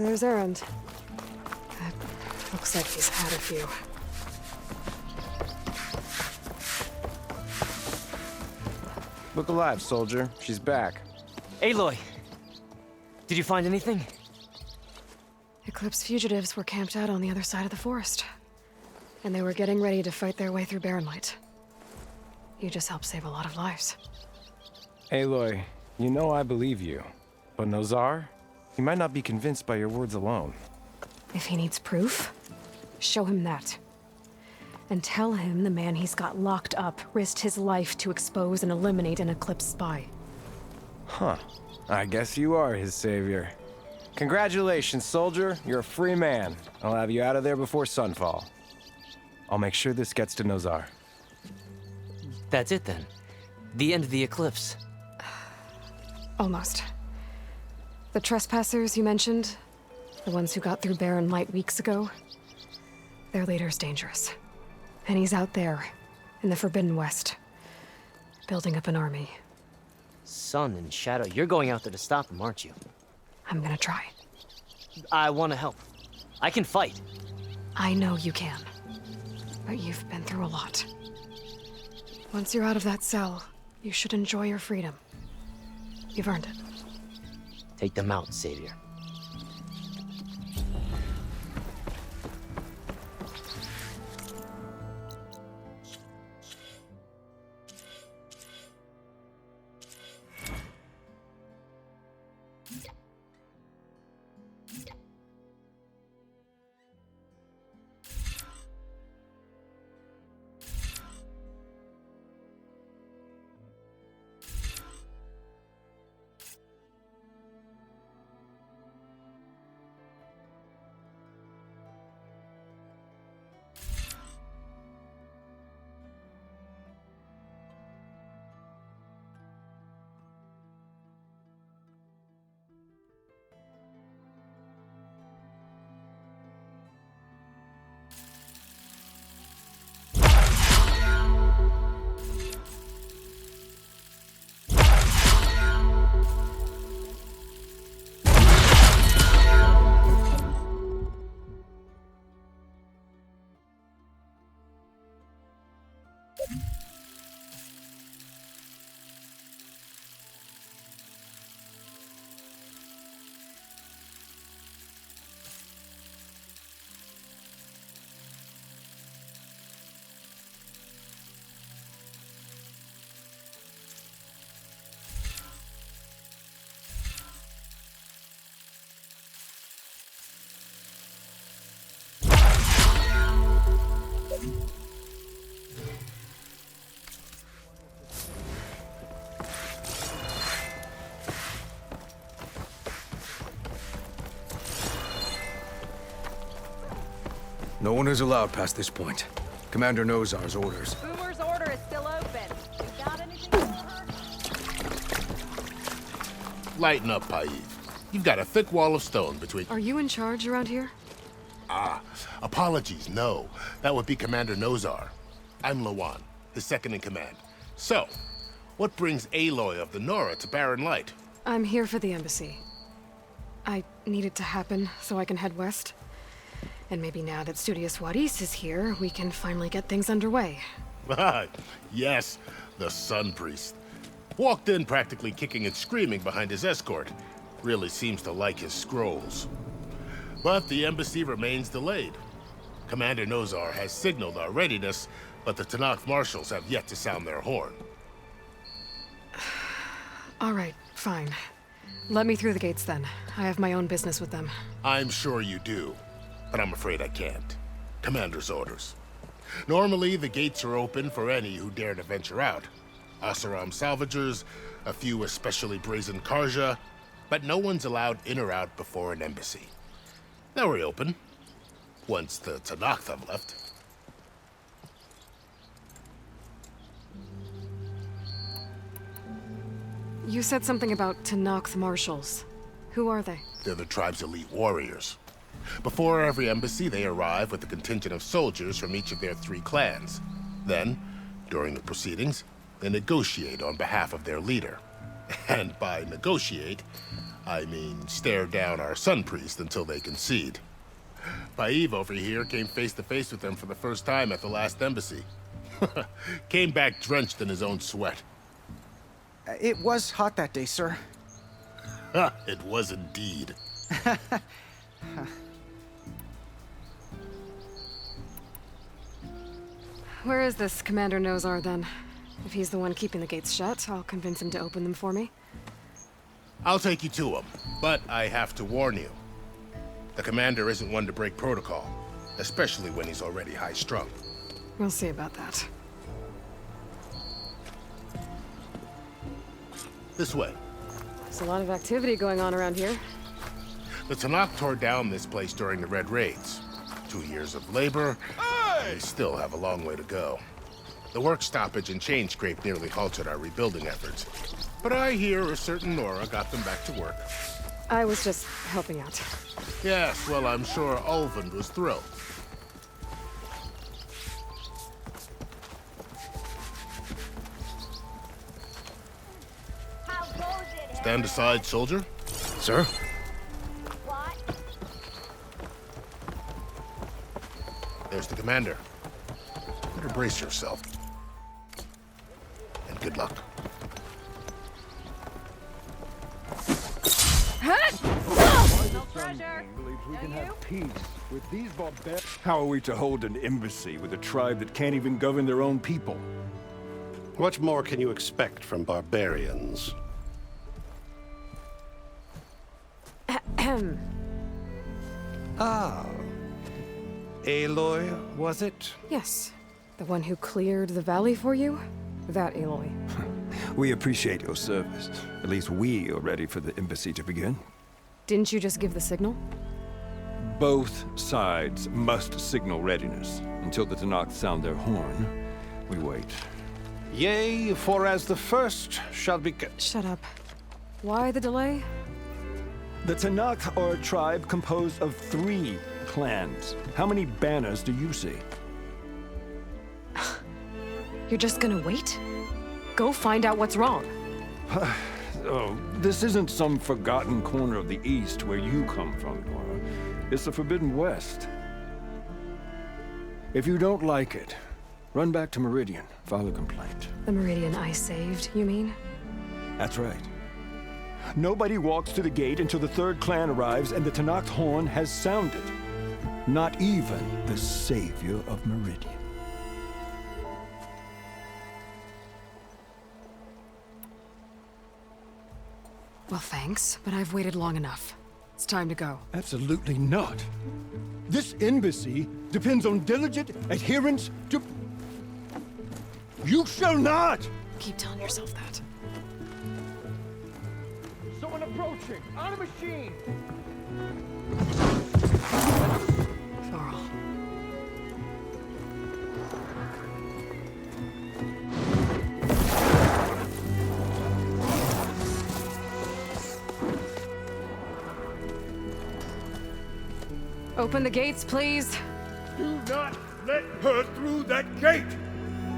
there's Erend. Looks like he's had a few. Look alive, soldier. She's back. Aloy! Did you find anything? Eclipse fugitives were camped out on the other side of the forest. And they were getting ready to fight their way through Barren Light. You just helped save a lot of lives. Aloy, you know I believe you. But Nozar? He might not be convinced by your words alone. If he needs proof, show him that. And tell him the man he's got locked up risked his life to expose and eliminate an Eclipse spy. Huh. I guess you are his savior. Congratulations, soldier. You're a free man. I'll have you out of there before sunfall. I'll make sure this gets to Nozar. That's it then. The end of the Eclipse. Almost. The trespassers you mentioned, the ones who got through Barren Light weeks ago, their leader's dangerous. And he's out there, in the Forbidden West, building up an army. Sun and Shadow, you're going out there to stop him, aren't you? I'm gonna try. I want to help. I can fight. I know you can. But you've been through a lot. Once you're out of that cell, you should enjoy your freedom. You've earned it. Take them out, Savior. No one is allowed past this point. Commander Nozar's orders. Boomer's order is still open. You got anything for her? Lighten up, Paiv. You've got a thick wall of stone between... Are you in charge around here? Apologies, no. That would be Commander Nozar. I'm Lawan, his second in command. So, what brings Aloy of the Nora to Barren Light? I'm here for the embassy. I need it to happen so I can head west. And maybe now that Studious Wadis is here, we can finally get things underway. Yes, the Sun Priest. Walked in practically kicking and screaming behind his escort. Really seems to like his scrolls. But the embassy remains delayed. Commander Nozar has signaled our readiness, but the Tanakh marshals have yet to sound their horn. All right, fine. Let me through the gates then. I have my own business with them. I'm sure you do, but I'm afraid I can't. Commander's orders. Normally, the gates are open for any who dare to venture out. Asaram salvagers, a few especially brazen Karja, but no one's allowed in or out before an embassy. They'll reopen, once the Tanakh have left. You said something about Tanakh marshals. Who are they? They're the tribe's elite warriors. Before every embassy, they arrive with a contingent of soldiers from each of their 3 clans. Then, during the proceedings, they negotiate on behalf of their leader. And by negotiate, I mean, stare down our sun priest until they concede. Paeve over here came face to face with them for the first time at the last embassy. Came back drenched in his own sweat. It was hot that day, sir. It was indeed. Where is this Commander Nozar, then? If he's the one keeping the gates shut, I'll convince him to open them for me. I'll take you to him, but I have to warn you. The commander isn't one to break protocol, especially when he's already high-strung. We'll see about that. This way. There's a lot of activity going on around here. The Tanakh tore down this place during the Red Raids. 2 years of labor, and we still have a long way to go. The work stoppage and chain scrape nearly halted our rebuilding efforts. But I hear a certain Nora got them back to work. I was just helping out. Yes, well, I'm sure Ulvund was thrilled. How goes it, Stand aside, soldier. Sir? What? There's the commander. Better brace yourself. And good luck. No pressure. How are we to hold an embassy with a tribe that can't even govern their own people? What more can you expect from barbarians? Ah. Aloy, was it? Yes. The one who cleared the valley for you? That Aloy. We appreciate your service. At least we are ready for the embassy to begin. Didn't you just give the signal? Both sides must signal readiness. Until the Tanakh sound their horn, we wait. Yea, for as the first shall be... Shut up. Why the delay? The Tanakh are a tribe composed of 3 clans. How many banners do you see? You're just gonna wait? Go find out what's wrong. Oh, this isn't some forgotten corner of the East where you come from, Nora. It's the Forbidden West. If you don't like it, run back to Meridian, file a complaint. The Meridian I saved, you mean? That's right. Nobody walks to the gate until the 3rd clan arrives and the Tanakh horn has sounded. Not even the savior of Meridian. Well, thanks, but I've waited long enough. It's time to go. Absolutely not. This embassy depends on diligent adherence to... You shall not! Keep telling yourself that. Someone approaching! On a machine! Varl. Open the gates, please. Do not let her through that gate!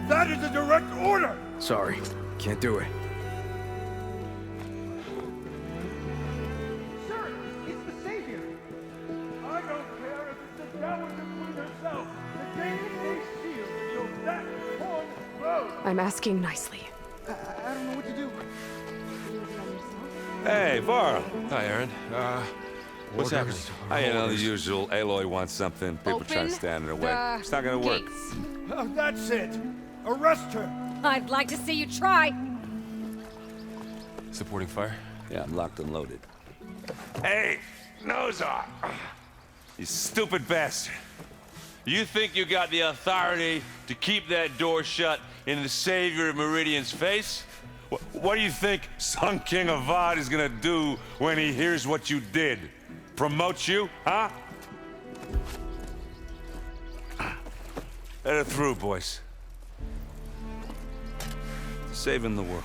That is a direct order! Sorry, can't do it. Sir, it's the Savior! I don't care if it's the Dowager Queen herself! The gate is sealed until that horn blows! I'm asking nicely. I don't know what to do. Hey, Varl. Hi, Aaron. What's happening? I know the usual. Aloy wants something. People trying to stand in her way. It's not gonna work. Oh, that's it! Arrest her! I'd like to see you try. Supporting fire? Yeah, I'm locked and loaded. Hey, Nozar! You stupid bastard. You think you got the authority to keep that door shut in the savior of Meridian's face? What do you think Sun King Avad is gonna do when he hears what you did? Promote you, huh? Let her through, boys. Saving the world.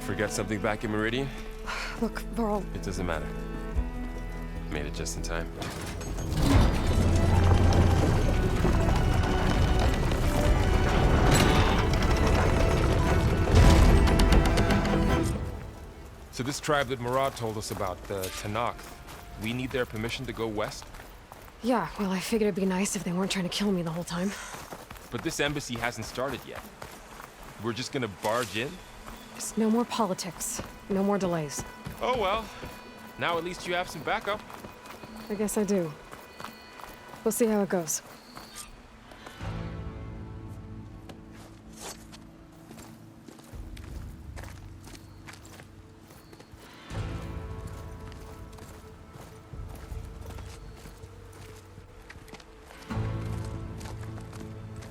Forget something back in Meridian? Look, Varl, It doesn't matter. Made it just in time. So this tribe that Murad told us about, the Tanakh, we need their permission to go west? Yeah, well, I figured it'd be nice if they weren't trying to kill me the whole time. But this embassy hasn't started yet. We're just gonna barge in? Just no more politics. No more delays. Oh well. Now at least you have some backup. I guess I do. We'll see how it goes.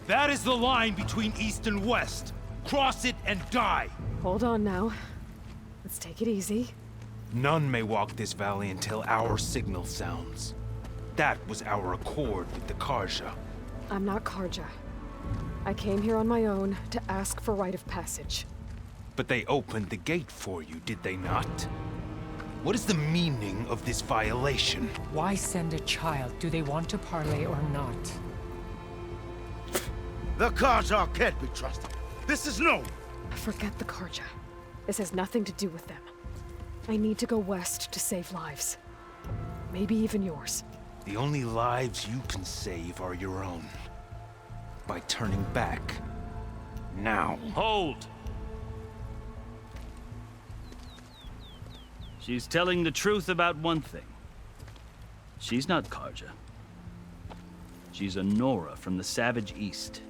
That is the line between East and West. Cross it and die. Hold on now. Let's take it easy. None may walk this valley until our signal sounds. That was our accord with the Karja. I'm not Karja. I came here on my own to ask for rite of passage. But they opened the gate for you, did they not? What is the meaning of this violation? Why send a child? Do they want to parley or not? The Karja can't be trusted. This is known. Forget the Karja. This has nothing to do with them. I need to go west to save lives. Maybe even yours. The only lives you can save are your own. By turning back. Now. Hold! She's telling the truth about one thing. She's not Karja. She's a Nora from the Savage East.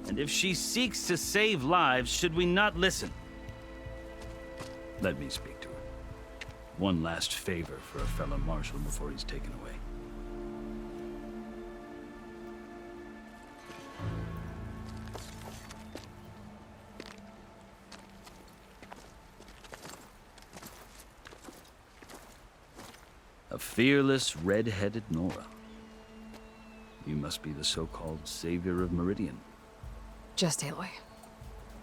And if she seeks to save lives, should we not listen? Let me speak to her. One last favor for a fellow marshal before he's taken away. A fearless, red-headed Nora. You must be the so-called savior of Meridian. Just Aloy.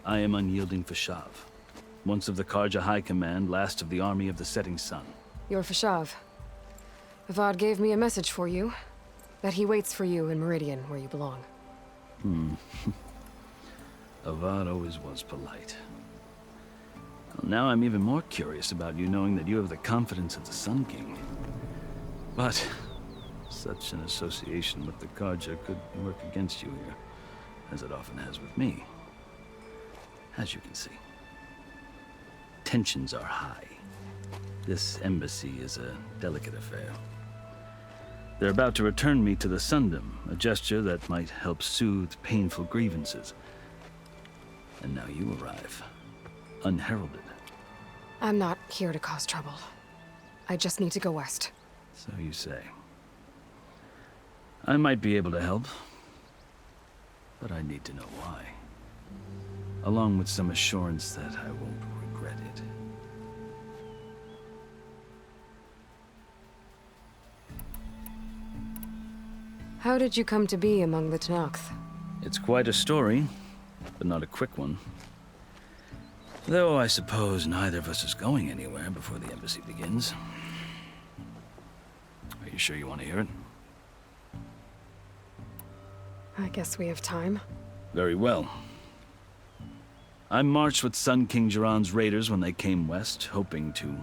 I am unyielding Fashav. Once of the Karja High Command, last of the army of the Setting Sun. You're Fashav. Avad gave me a message for you. That he waits for you in Meridian, where you belong. Avad always was polite. Well, now I'm even more curious about you knowing that you have the confidence of the Sun King. But such an association with the Karja could work against you here, as it often has with me. As you can see. Tensions are high. This embassy is a delicate affair. They're about to return me to the Sundom, a gesture that might help soothe painful grievances. And now you arrive, unheralded. I'm not here to cause trouble. I just need to go west. So you say. I might be able to help, but I need to know why. Along with some assurance that I won't regret it. How did you come to be among the Tanakh? It's quite a story, but not a quick one. Though I suppose neither of us is going anywhere before the embassy begins. Are you sure you want to hear it? I guess we have time. Very well. I marched with Sun King Jiran's raiders when they came west, hoping to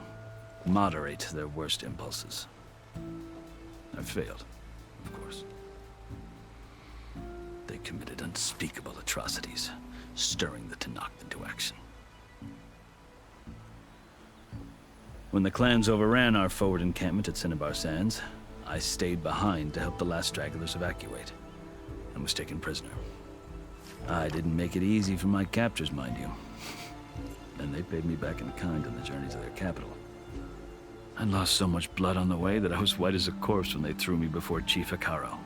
moderate their worst impulses. I failed, of course. They committed unspeakable atrocities, stirring the Tanakh into action. When the clans overran our forward encampment at Cinnabar Sands, I stayed behind to help the last stragglers evacuate, and was taken prisoner. I didn't make it easy for my captors, mind you. And they paid me back in kind on the journey to their capital. I lost so much blood on the way that I was white as a corpse when they threw me before Chief Hikaro.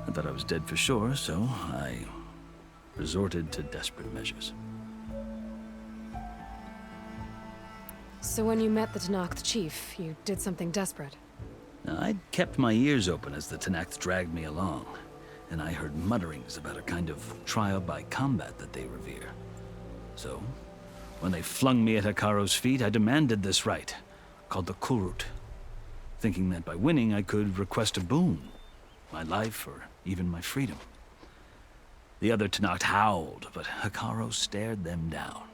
I thought I was dead for sure, so I resorted to desperate measures. So when you met the Tanakh chief, you did something desperate? I'd kept my ears open as the Tanakh dragged me along, and I heard mutterings about a kind of trial by combat that they revere. So, when they flung me at Hikaro's feet, I demanded this rite, called the Kurut, thinking that by winning I could request a boon, my life or even my freedom. The other Tanakh howled, but Hikaro stared them down.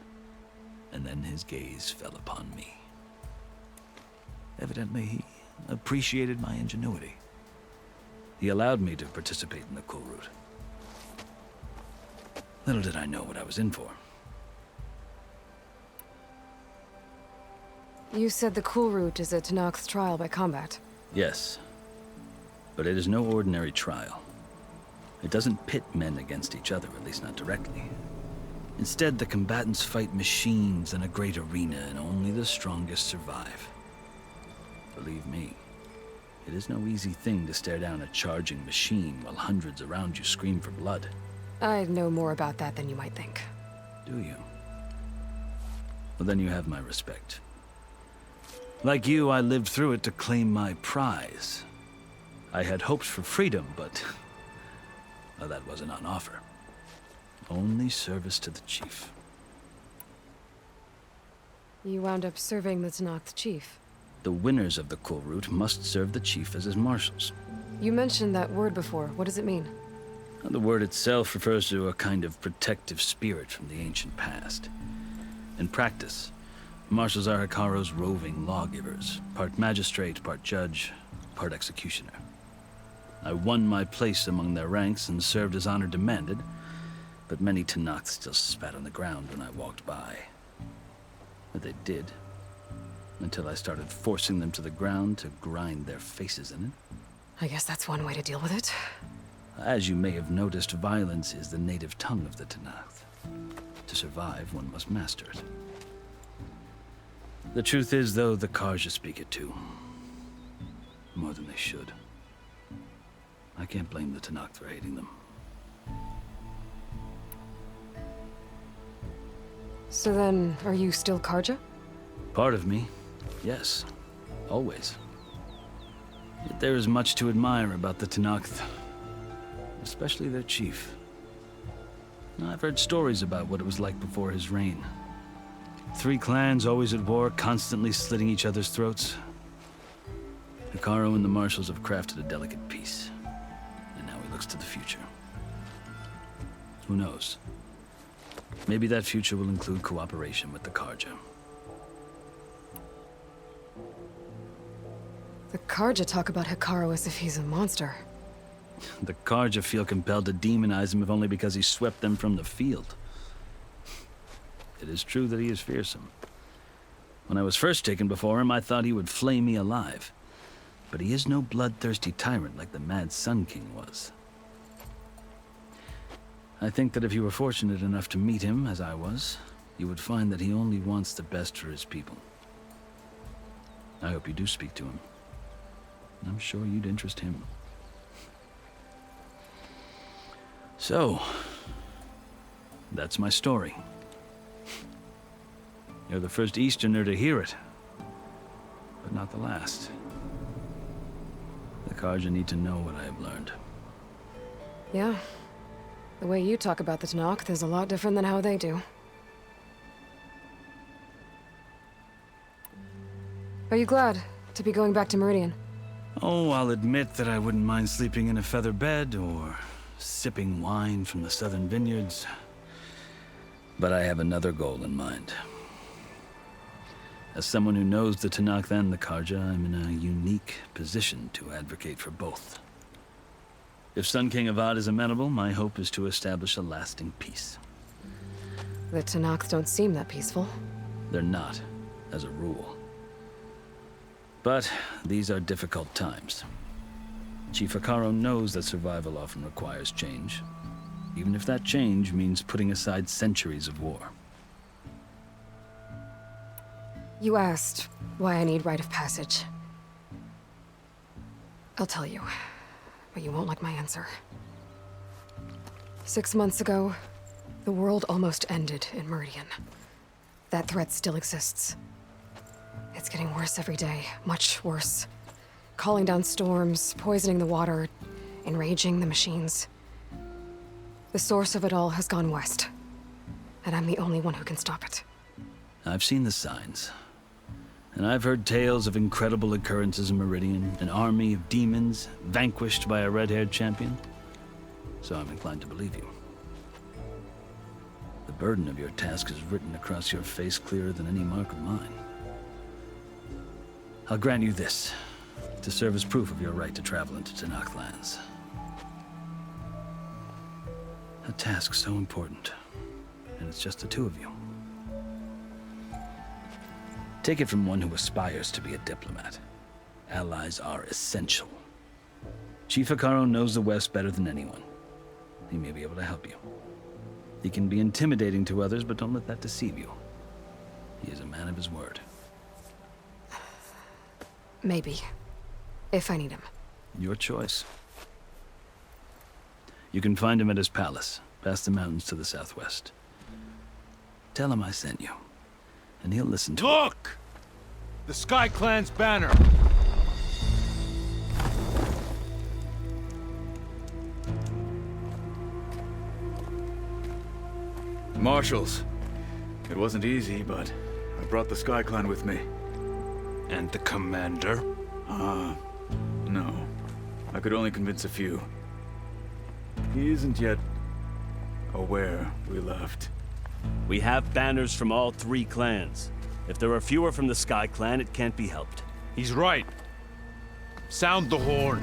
and then his gaze fell upon me. Evidently, he appreciated my ingenuity. He allowed me to participate in the cool route. Little did I know what I was in for. You said the cool route is a Tenakth's trial by combat. Yes, but it is no ordinary trial. It doesn't pit men against each other, at least not directly. Instead, the combatants fight machines in a great arena, and only the strongest survive. Believe me, it is no easy thing to stare down a charging machine while hundreds around you scream for blood. I know more about that than you might think. Do you? Well, then you have my respect. Like you, I lived through it to claim my prize. I had hopes for freedom, but well, that wasn't on offer. Only service to the chief. You wound up serving the Tenakth chief. The winners of the cool route must serve the chief as his marshals. You mentioned that word before. What does it mean? The word itself refers to a kind of protective spirit from the ancient past. In practice, marshals are Hekaro's roving lawgivers, part magistrate, part judge, part executioner. I won my place among their ranks and served as honor demanded, but many Tenakths still spat on the ground when I walked by. But they did, until I started forcing them to the ground to grind their faces in it. I guess that's one way to deal with it. As you may have noticed, violence is the native tongue of the Tenakth. To survive, one must master it. The truth is, though, the Karja speak it too. More than they should. I can't blame the Tenakth for hating them. So then, are you still Karja? Part of me, yes. Always. Yet there is much to admire about the Tenakth. Especially their chief. I've heard stories about what it was like before his reign. 3 clans always at war, constantly slitting each other's throats. Hekaro and the marshals have crafted a delicate peace. And now he looks to the future. Who knows? Maybe that future will include cooperation with the Karja. The Karja talk about Hekaro as if he's a monster. The Karja feel compelled to demonize him if only because he swept them from the field. It is true that he is fearsome. When I was first taken before him, I thought he would flay me alive. But he is no bloodthirsty tyrant like the Mad Sun King was. I think that if you were fortunate enough to meet him, as I was, you would find that he only wants the best for his people. I hope you do speak to him. I'm sure you'd interest him. So, that's my story. You're the first Easterner to hear it, but not the last. The Karja need to know what I have learned. Yeah. The way you talk about the Tenakth is a lot different than how they do. Are you glad to be going back to Meridian? Oh, I'll admit that I wouldn't mind sleeping in a feather bed or sipping wine from the southern vineyards. But I have another goal in mind. As someone who knows the Tenakth and the Karja, I'm in a unique position to advocate for both. If Sun King Avad is amenable, my hope is to establish a lasting peace. The Tenakth don't seem that peaceful. They're not, as a rule. But these are difficult times. Chief Hekaro knows that survival often requires change, even if that change means putting aside centuries of war. You asked why I need rite of passage. I'll tell you, but you won't like my answer. 6 months ago, the world almost ended in Meridian. That threat still exists. It's getting worse every day, much worse. Calling down storms, poisoning the water, enraging the machines. The source of it all has gone west, and I'm the only one who can stop it. I've seen the signs. And I've heard tales of incredible occurrences in Meridian, an army of demons vanquished by a red-haired champion. So I'm inclined to believe you. The burden of your task is written across your face clearer than any mark of mine. I'll grant you this, to serve as proof of your right to travel into Tenakth lands. A task so important, and it's just the two of you. Take it from one who aspires to be a diplomat. Allies are essential. Chief Hekarro knows the West better than anyone. He may be able to help you. He can be intimidating to others, but don't let that deceive you. He is a man of his word. Maybe. If I need him. Your choice. You can find him at his palace, past the mountains to the southwest. Tell him I sent you, and he'll listen to Look! The Sky Clan's banner! Marshals. It wasn't easy, but I brought the Sky Clan with me. And the commander? No. I could only convince a few. He isn't yet aware we left. We have banners from all 3 clans. If there are fewer from the Sky Clan, it can't be helped. He's right. Sound the horn.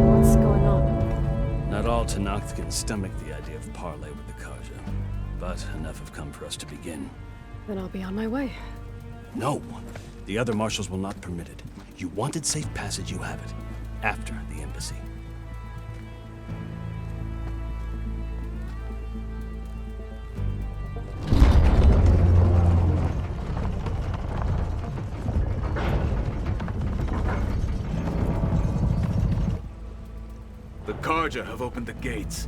What's going on? Not all Tenakth can stomach the idea of parley with the Karja, but enough have come for us to begin. Then I'll be on my way. No! The other marshals will not permit it. You wanted safe passage, you have it. After the embassy. The Karja have opened the gates.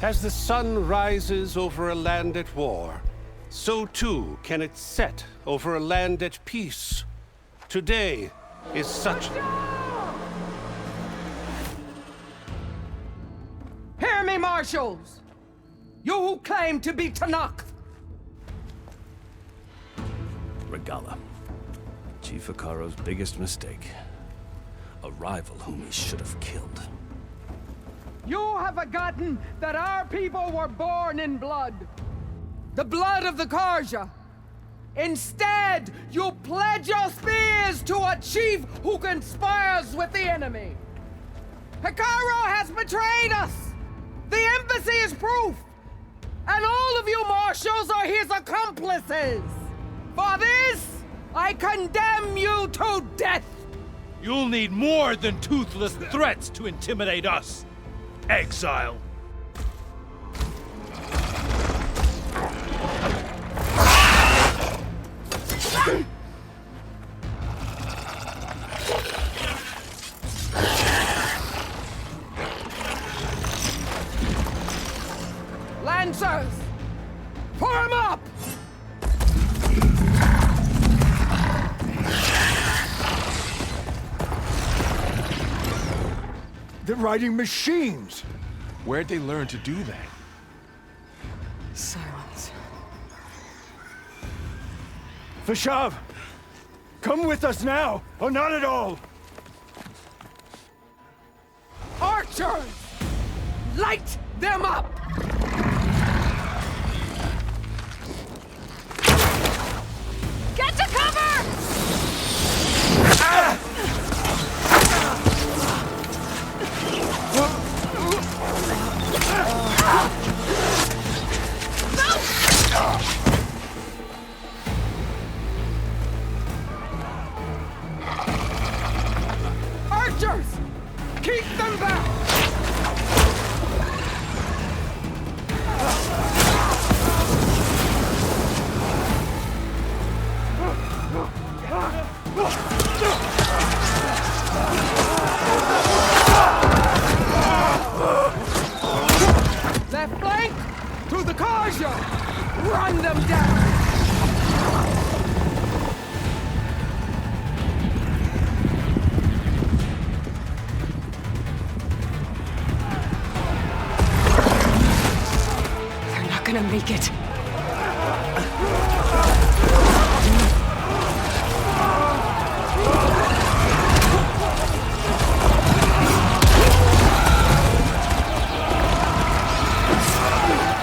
As the sun rises over a land at war, so too can it set over a land at peace. Today is such... Hear me, marshals! You who claim to be Tenakth! Regala. Chief Hekarro's biggest mistake. A rival whom he should have killed. You have forgotten that our people were born in blood. The blood of the Karja. Instead, you pledge your spears to a chief who conspires with the enemy. Hekarro has betrayed us. The embassy is proof. And all of you marshals are his accomplices. For this, I condemn you to death. You'll need more than toothless threats to intimidate us. Exile. Lancers, form up! They're riding machines! Where'd they learn to do that? Silence. Vashav! Come with us now, or not at all! Archers! Light them up! Get to cover! Archers! Keep them back! Left flank! To the Karja! Run them down! gonna make it.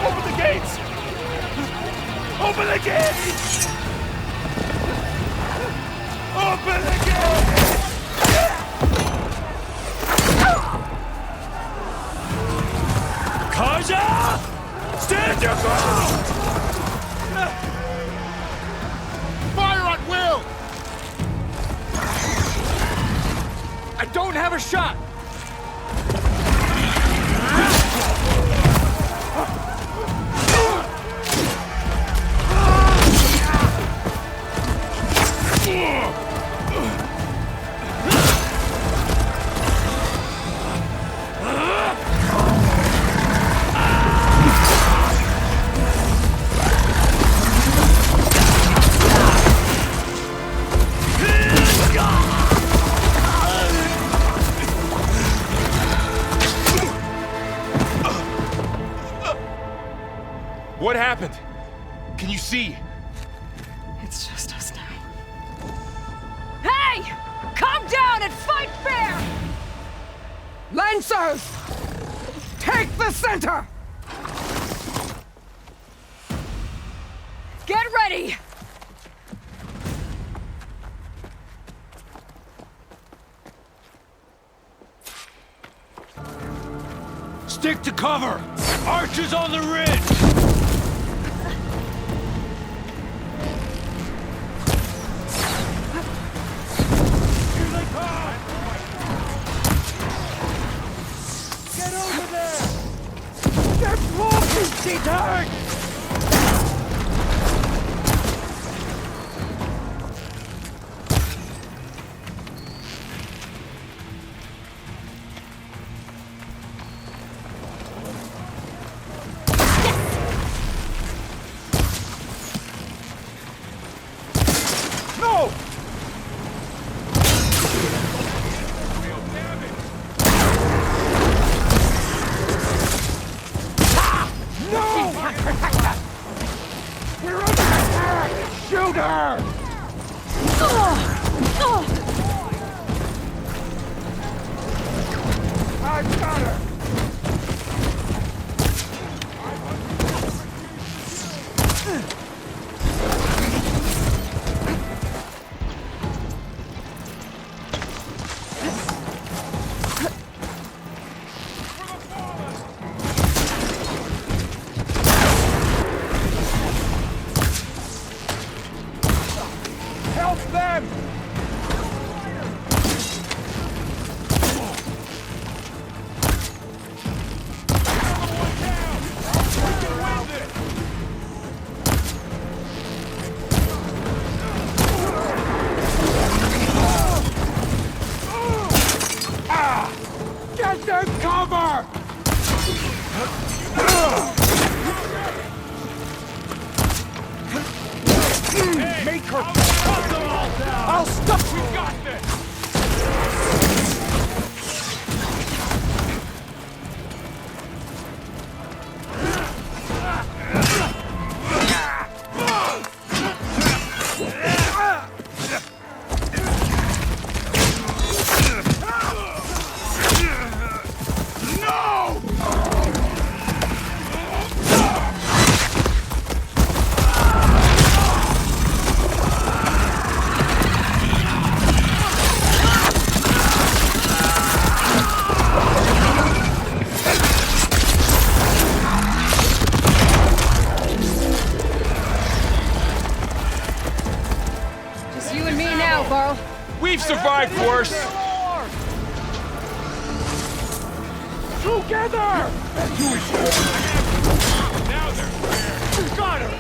Open the gates! Open the gates! Open the gates! Karja! Stand your ground! Fire at will! I don't have a shot! What happened? Can you see? It's just us now. Hey! Calm down and fight fair! Lancers! Take the center! Get ready! Stick to cover! Archers on the ridge! Here they come! Get over there! They're blocking, T-Tag! I'll stop! We got this! We've survived worse! Together! Now they're scared! Got her!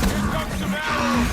Here comes some arrows!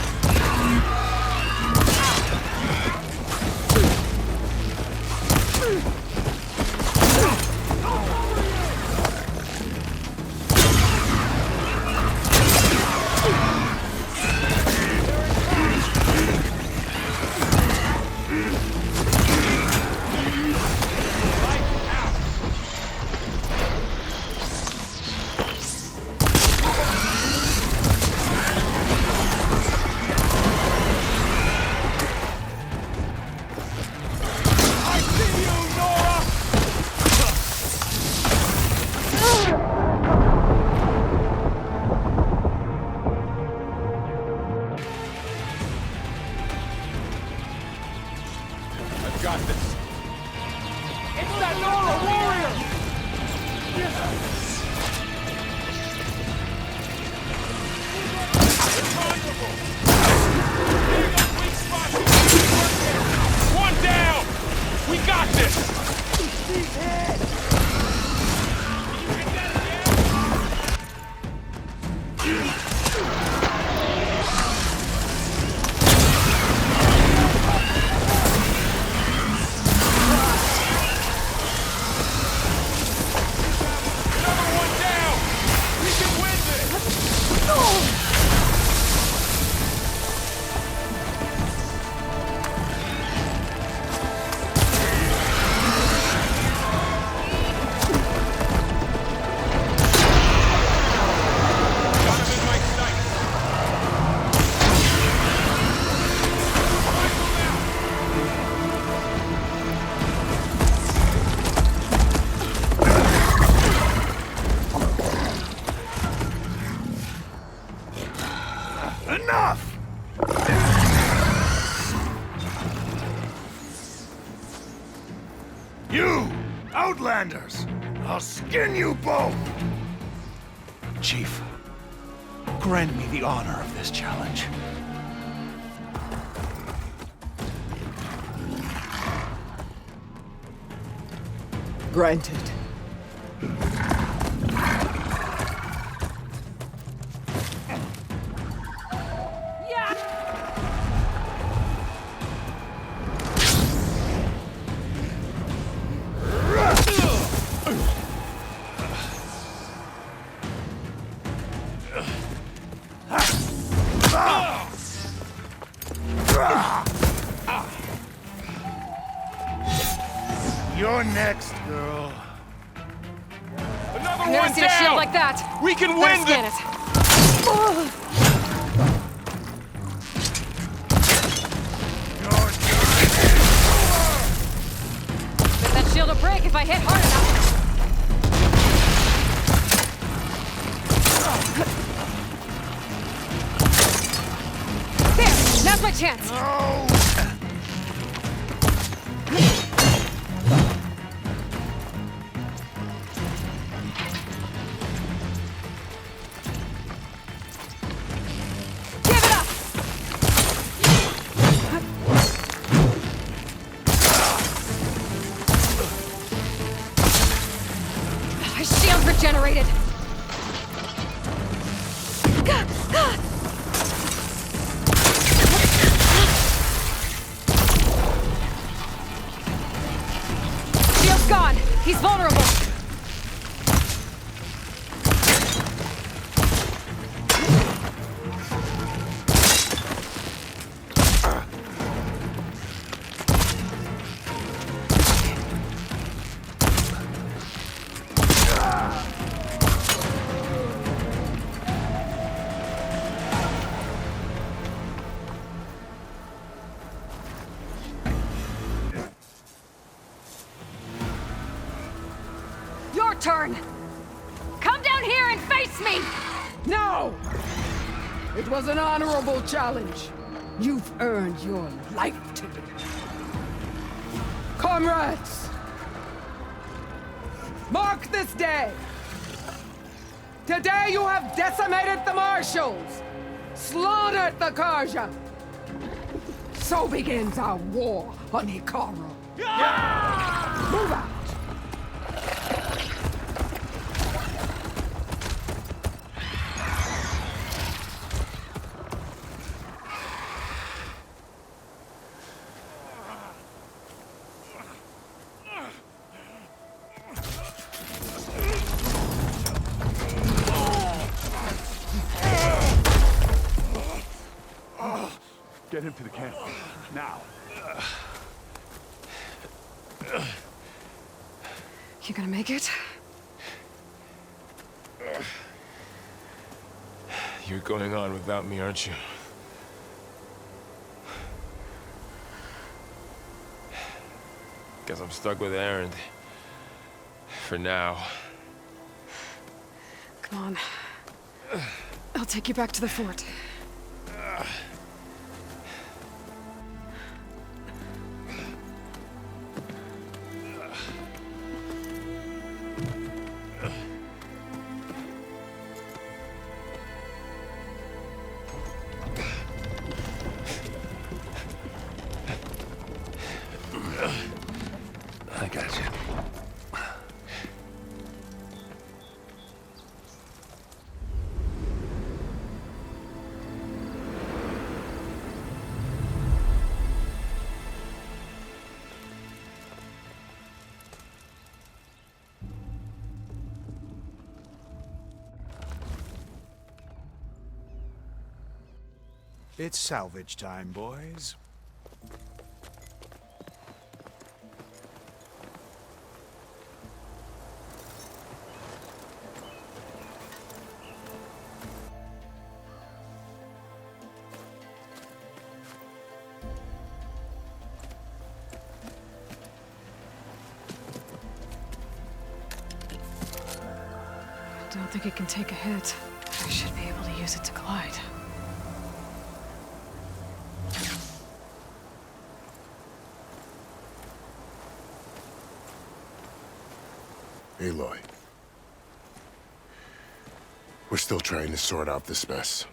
One down! We got this! Enough! You, Outlanders! I'll skin you both! Chief, grant me the honor of this challenge. Granted. You're next, girl. Another I've never one seen a down! shield like that. We can Better win scan this! it. Ugh. Bet that shield will break if I hit hard enough. There, now's my chance. No! Give it up. My shield regenerated. Shield's gone. He's vulnerable. Your turn. Come down here and face me. No! It was an honorable challenge. You've earned your life today. Comrades! Mark this day! Today you have decimated the Marshals! Slaughtered the Karja! So begins our war on Hikaru. Move out! Get him to the camp. Now. You gonna make it? You're going on without me, aren't you? Guess I'm stuck with Aaron. For now. Come on. I'll take you back to the fort. It's salvage time, boys. I don't think it can take a hit. I should be able to use it to glide. Aloy. We're still trying to sort out this mess.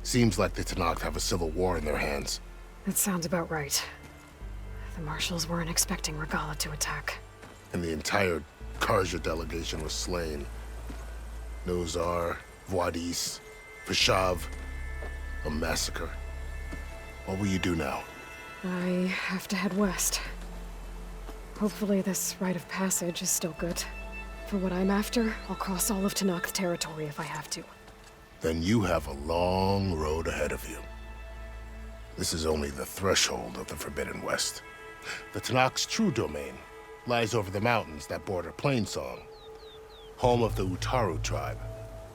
Seems like the Tenakth have a civil war in their hands. That sounds about right. The marshals weren't expecting Regalla to attack. And the entire Karja delegation was slain. Nozar, Vuadis, Vashav, a massacre. What will you do now? I have to head west. Hopefully this rite of passage is still good. For what I'm after, I'll cross all of Tenakth territory if I have to. Then you have a long road ahead of you. This is only the threshold of the Forbidden West. The Tenakth's true domain lies over the mountains that border Plainsong, home of the Utaru tribe.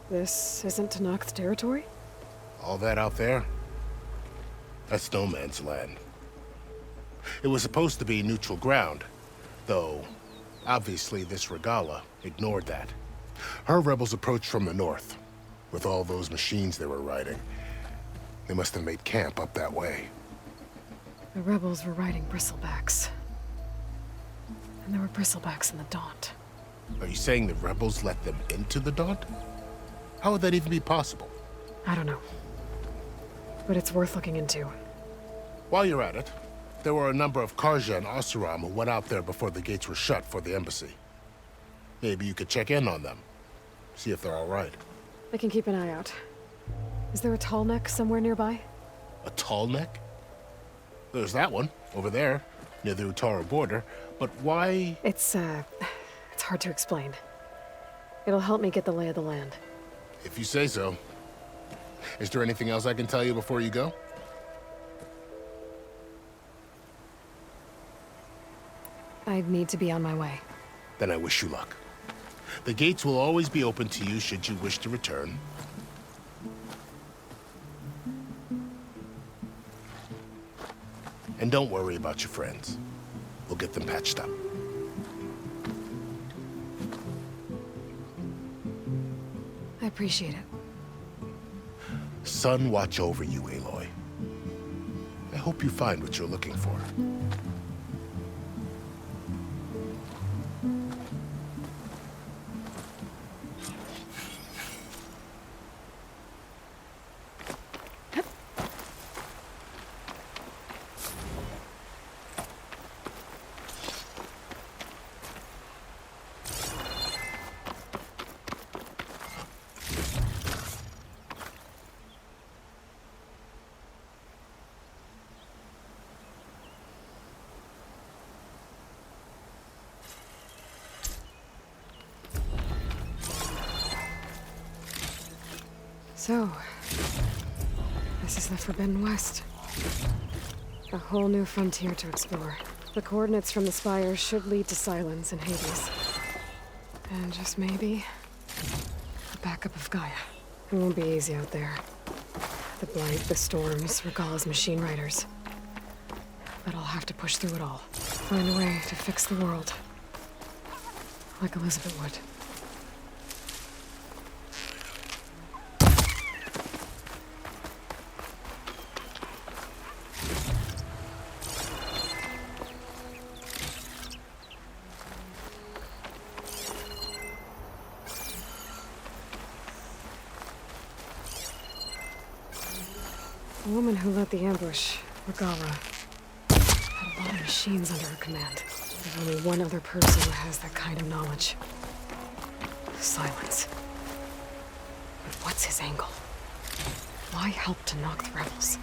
This isn't Tenakth territory? All that out there? That's no man's land. It was supposed to be neutral ground, though obviously this Regalla ignored that. Her rebels approached from the north, with all those machines they were riding. They must have made camp up that way. The rebels were riding bristlebacks. And there were bristlebacks in the Daunt. Are you saying the rebels let them into the Daunt? How would that even be possible? I don't know. But it's worth looking into. While you're at it, there were a number of Karja and Oseram who went out there before the gates were shut for the embassy. Maybe you could check in on them. See if they're all right. I can keep an eye out. Is there a tall neck somewhere nearby? A tall neck? There's that one, over there, near the Utaru border. But why? It's hard to explain. It'll help me get the lay of the land. If you say so. Is there anything else I can tell you before you go? I need to be on my way. Then I wish you luck. The gates will always be open to you should you wish to return. And don't worry about your friends. We'll get them patched up. I appreciate it. Sun watch over you, Aloy. I hope you find what you're looking for. So, this is the Forbidden West. A whole new frontier to explore. The coordinates from the spires should lead to Silence and Hades. And just maybe, the backup of Gaia. It won't be easy out there. The Blight, the Storms, Regalla's machine riders. But I'll have to push through it all. Find a way to fix the world. Like Elizabeth would. The woman who led the ambush, Regalla, had a lot of machines under her command. There's only one other person who has that kind of knowledge. Silence. But what's his angle? Why help to knock the rebels?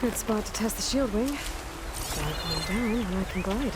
Good spot to test the shield wing. Gotta calm down when I can glide.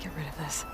get rid of this.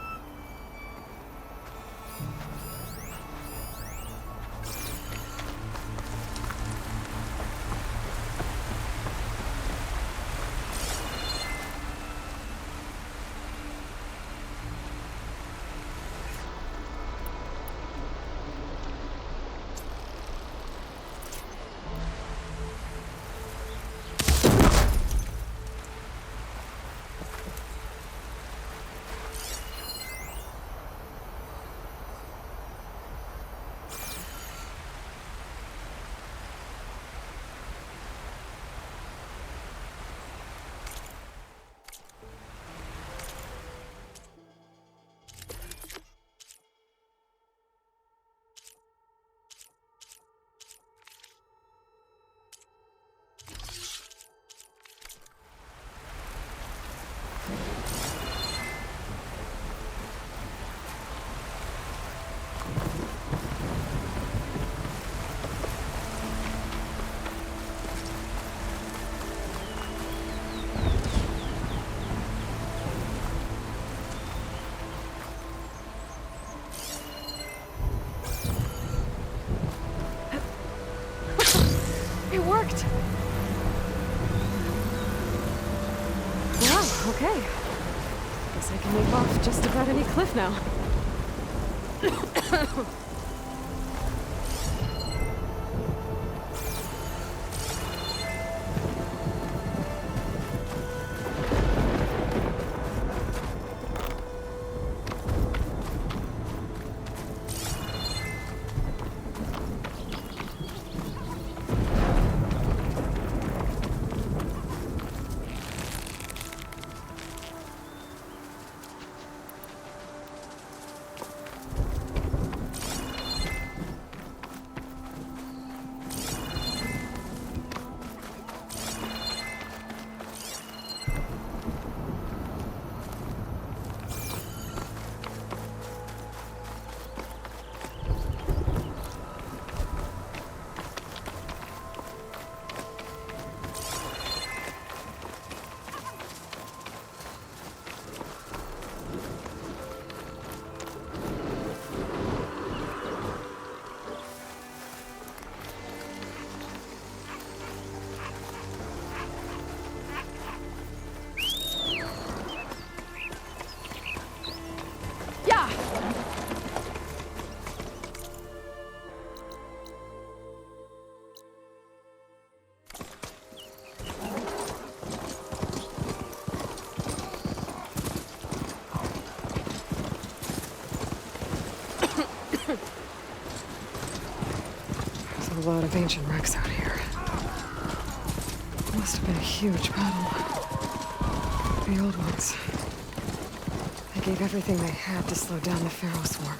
Perfect. Wow, okay. Guess I can leap off just about any cliff now. A lot of ancient wrecks out here. Must have been a huge battle. The old ones. They gave everything they had to slow down the Pharaoh swarm.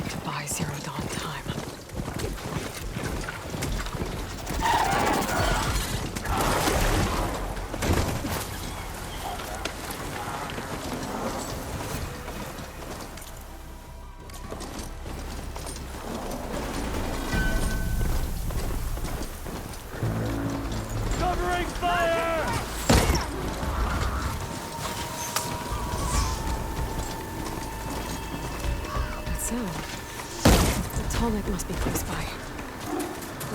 To buy Zero Dawn time. The Tallneck must be close by.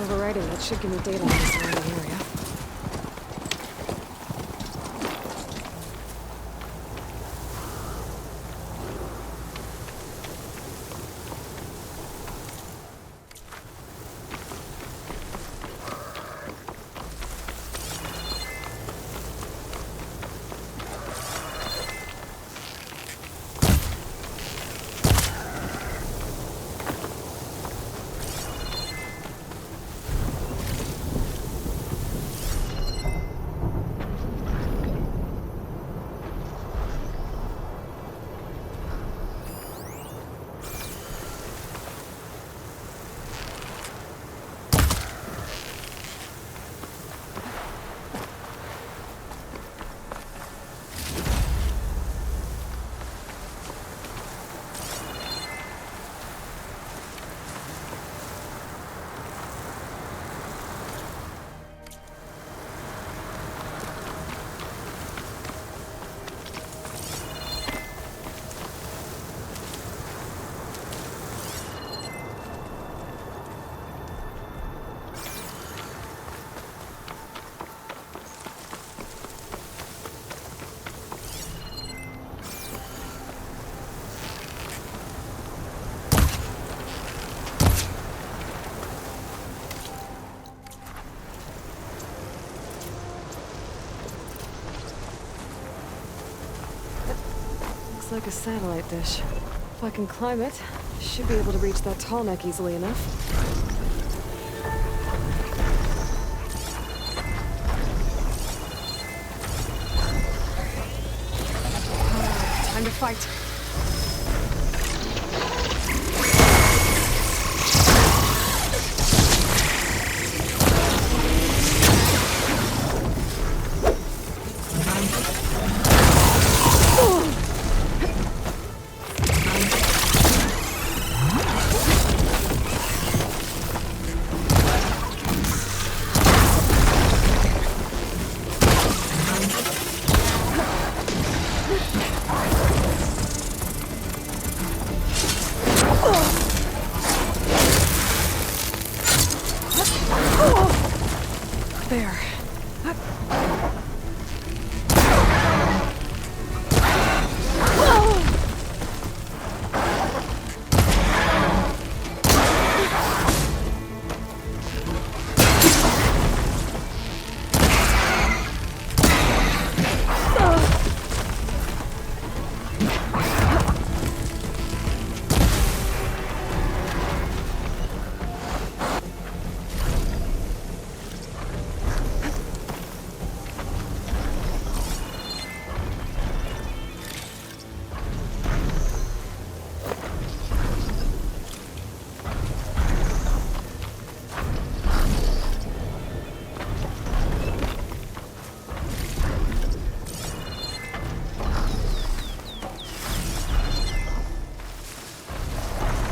Overriding it should give me data on the surrounding area. Looks like a satellite dish. If I can climb it, I should be able to reach that Tallneck easily enough. Time to fight.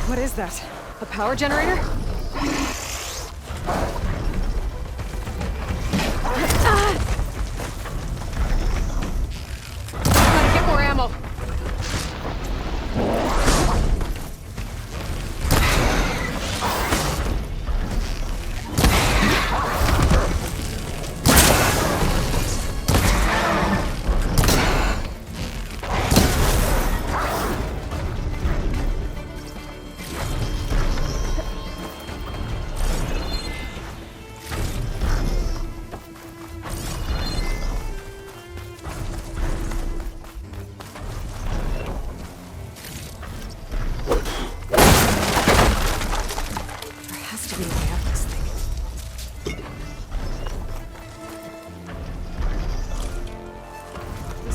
What is that? A power generator? Gotta get more ammo.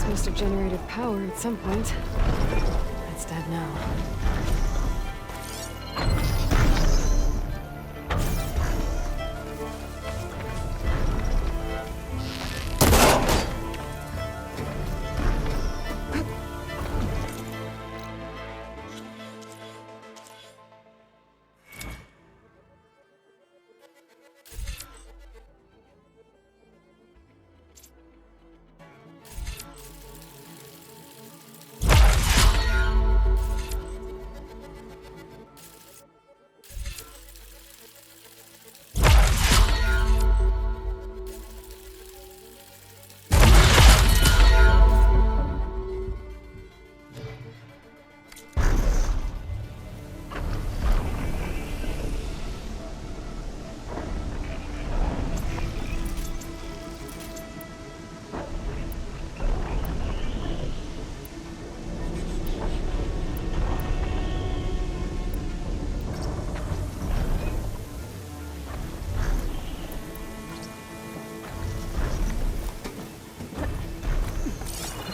Must have generated power at some point. It's dead now.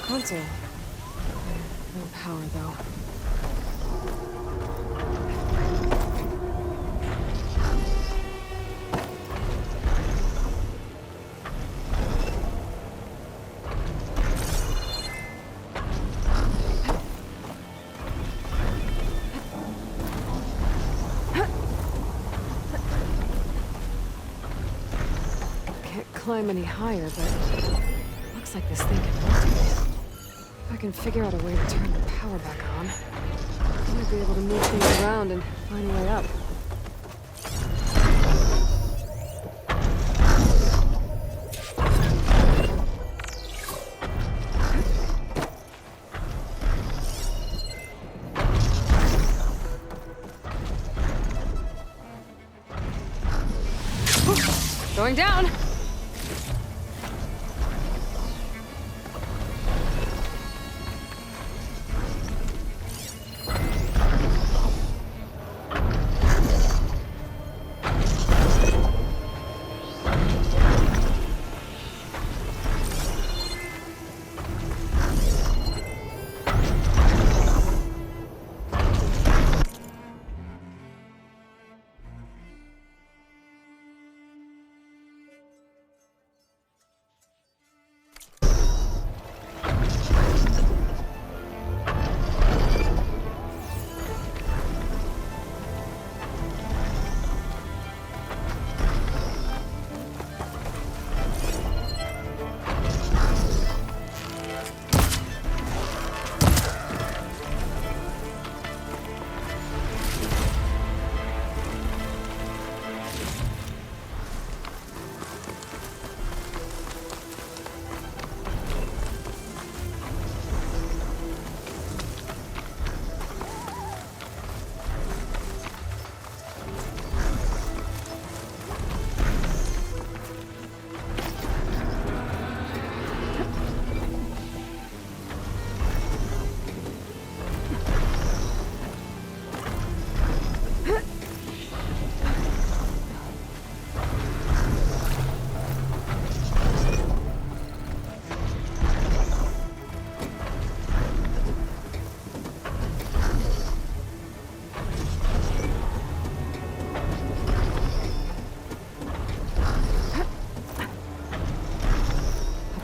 Console. No power, though. Can't climb any higher, but looks like this thing can rotate. If I can figure out a way to turn the power back on, I might be able to move things around and find a way up. Going down!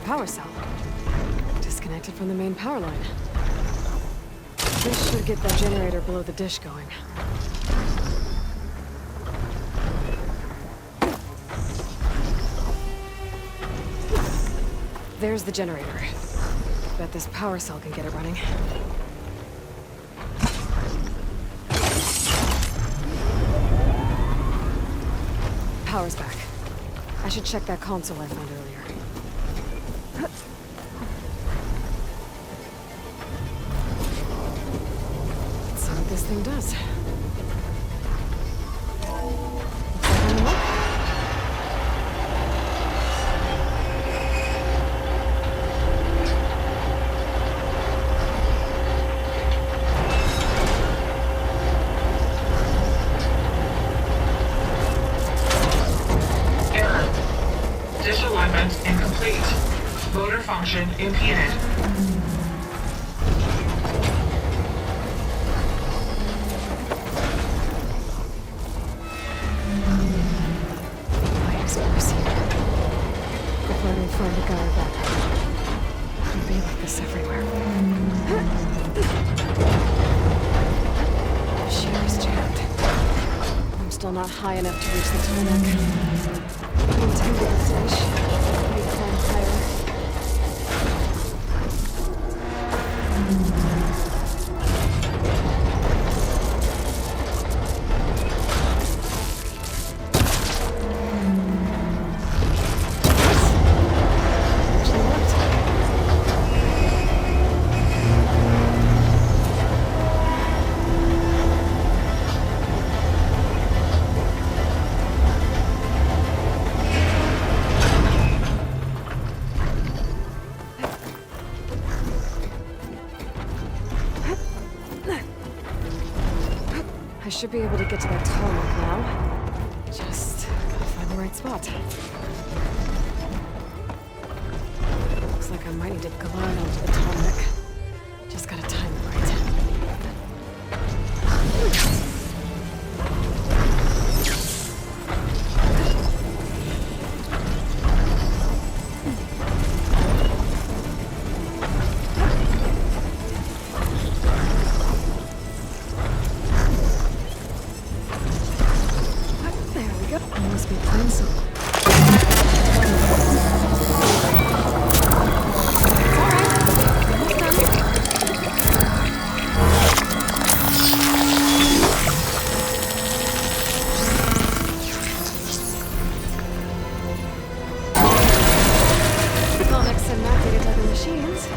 Power cell. Disconnected from the main power line. This should get that generator below the dish going. There's the generator. Bet this power cell can get it running. Power's back. I should check that console I found earlier. Let's see what this thing does. Disalignment incomplete. Motor function impeded. Lights here. If I don't find a guy back, it'll be like this everywhere. Shear's jammed. I'm still not high enough to reach the tarmac. I intended this dish. Maybe climb higher. I should be able to get to that tarmac now. Just gotta find the right spot. Looks like I might need to glide onto the tarmac. Just gotta time it right. Must be pencil. Comics and not data other machines.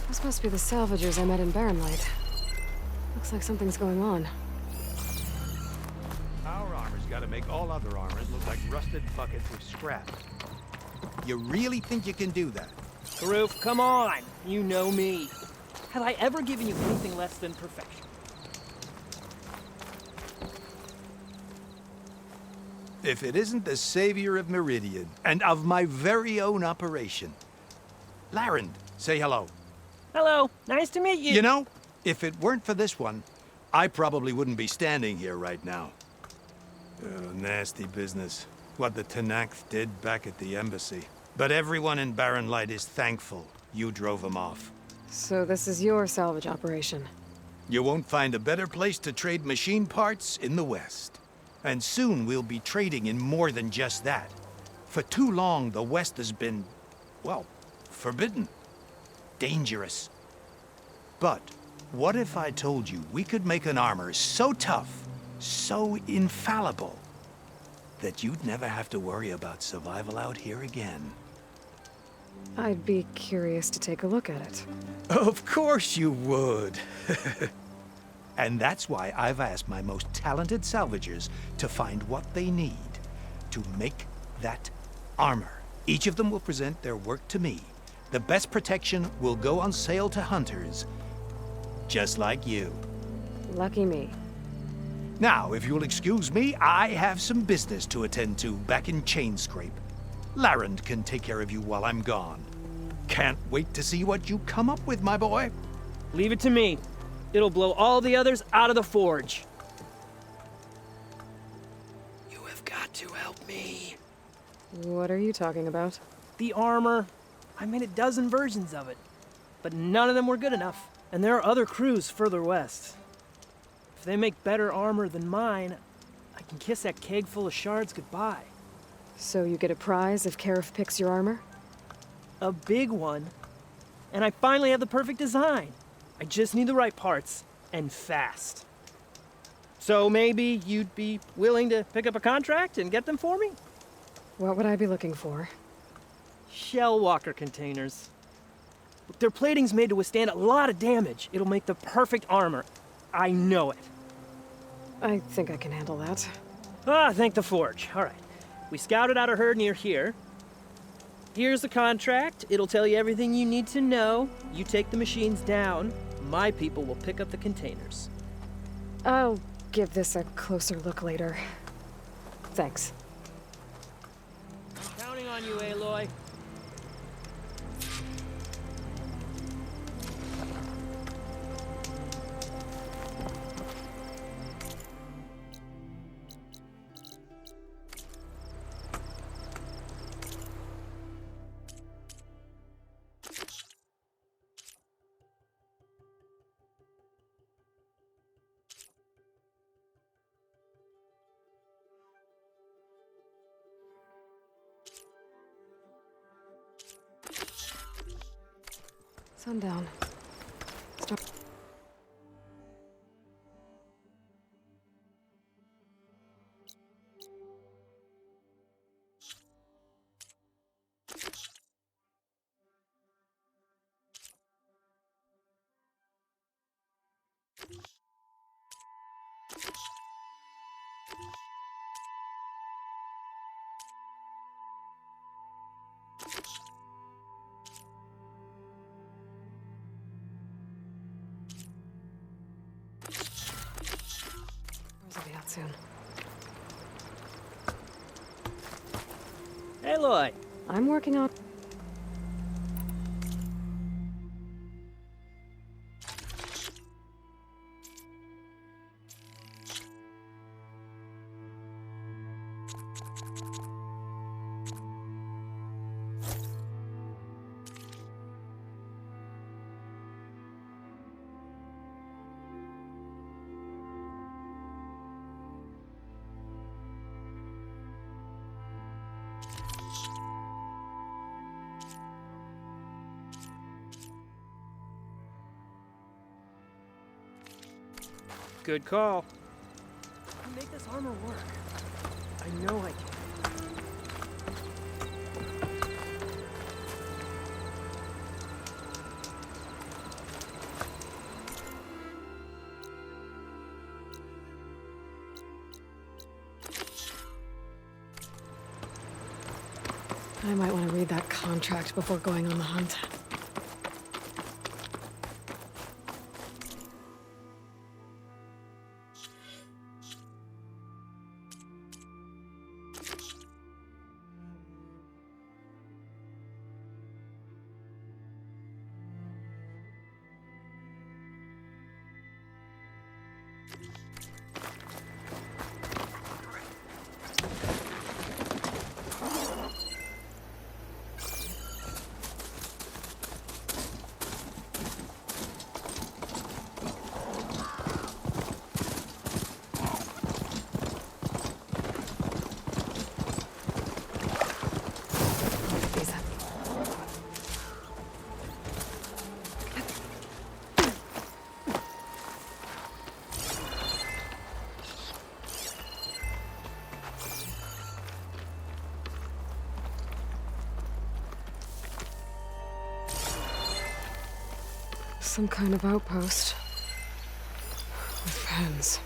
This must be the salvagers I met in Barren Light. Looks like something's going on. Our armor's gotta make all other armors look like rusted buckets of scrap. You really think you can do that? Karoof, come on! You know me. Have I ever given you anything less than perfection? if it isn't the savior of Meridian, and of my very own operation. Larend, say hello. Hello, nice to meet you. You know, if it weren't for this one, I probably wouldn't be standing here right now. Oh, nasty business. What the Tenakth did back at the embassy. But everyone in Barren Light is thankful you drove him off. So this is your salvage operation. You won't find a better place to trade machine parts in the West. And soon we'll be trading in more than just that. For too long, the West has been, well, forbidden. Dangerous. But what if I told you we could make an armor so tough, so infallible, that you'd never have to worry about survival out here again? I'd be curious to take a look at it. Of course you would. And that's why I've asked my most talented salvagers to find what they need to make that armor. Each of them will present their work to me. The best protection will go on sale to hunters, just like you. Lucky me. Now, if you'll excuse me, I have some business to attend to back in Chainscrape. Larend can take care of you while I'm gone. Can't wait to see what you come up with, my boy. Leave it to me. It'll blow all the others out of the forge. You have got to help me. What are you talking about? The armor. I made a dozen versions of it, but none of them were good enough. And there are other crews further west. If they make better armor than mine, I can kiss that keg full of shards goodbye. So you get a prize if Karif picks your armor? A big one. And I finally have the perfect design. I just need the right parts, and fast. So maybe you'd be willing to pick up a contract and get them for me? What would I be looking for? Shell walker containers. Their plating's made to withstand a lot of damage. It'll make the perfect armor. I know it. I think I can handle that. Ah, thank the forge. All right. We scouted out a herd near here. Here's the contract. It'll tell you everything you need to know. You take the machines down. My people will pick up the containers. I'll give this a closer look later. Thanks. I'm counting on you, Aloy. Sundown. Stop. I'll be out soon. Aloy. I'm working on... Good call. I can make this armor work. I know I can. I might want to read that contract before going on the hunt. Some kind of outpost. With pens.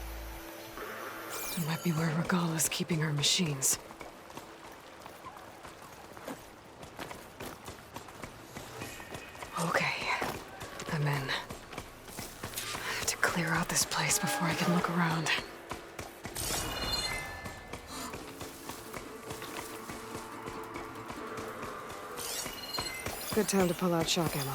It might be where Regala's keeping her machines. Okay. I'm in. I have to clear out this place before I can look around. Good time to pull out shock ammo.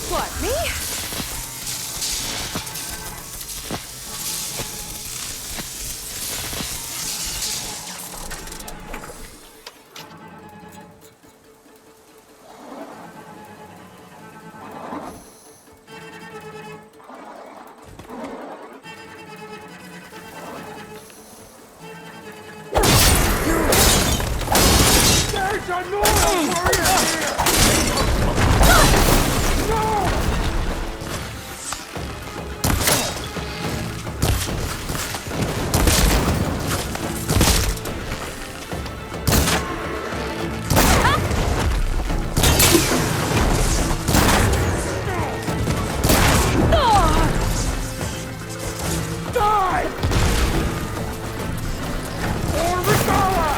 What, me? There's a Nolan warrior here! No! Die! Or Regala!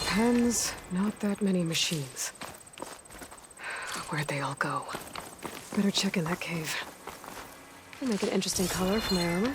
Pens, not that many machines. Where'd they all go? Better check in that cave. It'll make an interesting color for my armor.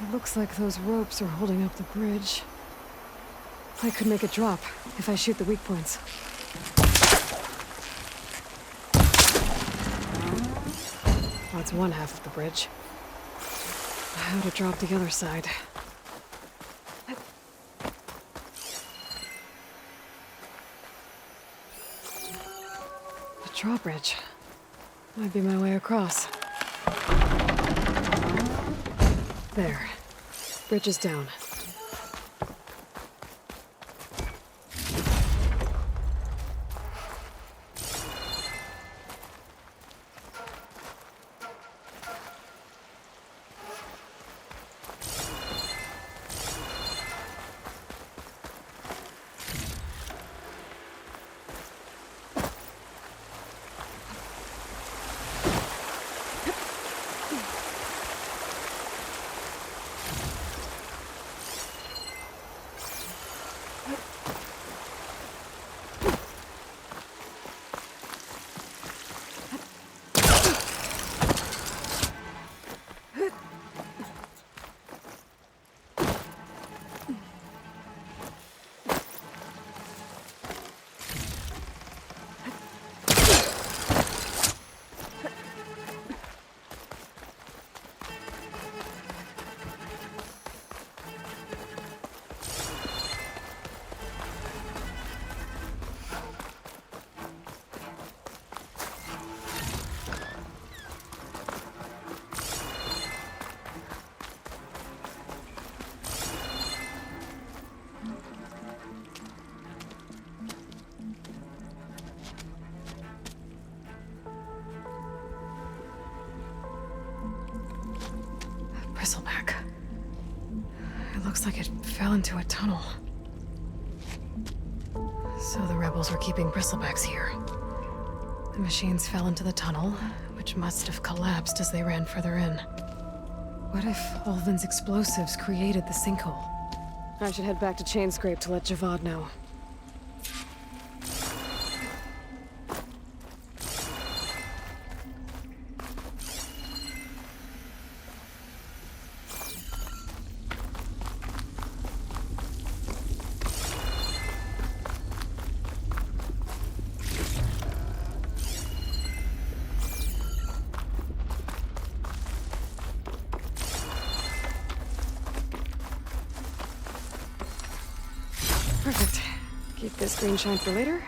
It looks like those ropes are holding up the bridge. I could make it drop if I shoot the weak points. That's one half of the bridge. How to drop the other side? The drawbridge. Might be my way across. There. Bridge is down. Bristleback. It looks like it fell into a tunnel. So the rebels were keeping bristlebacks here. The machines fell into the tunnel, which must have collapsed as they ran further in. What if Ulvin's explosives created the sinkhole? I should head back to Chainscrape to let Javad know. Perfect. Keep this green shine for later.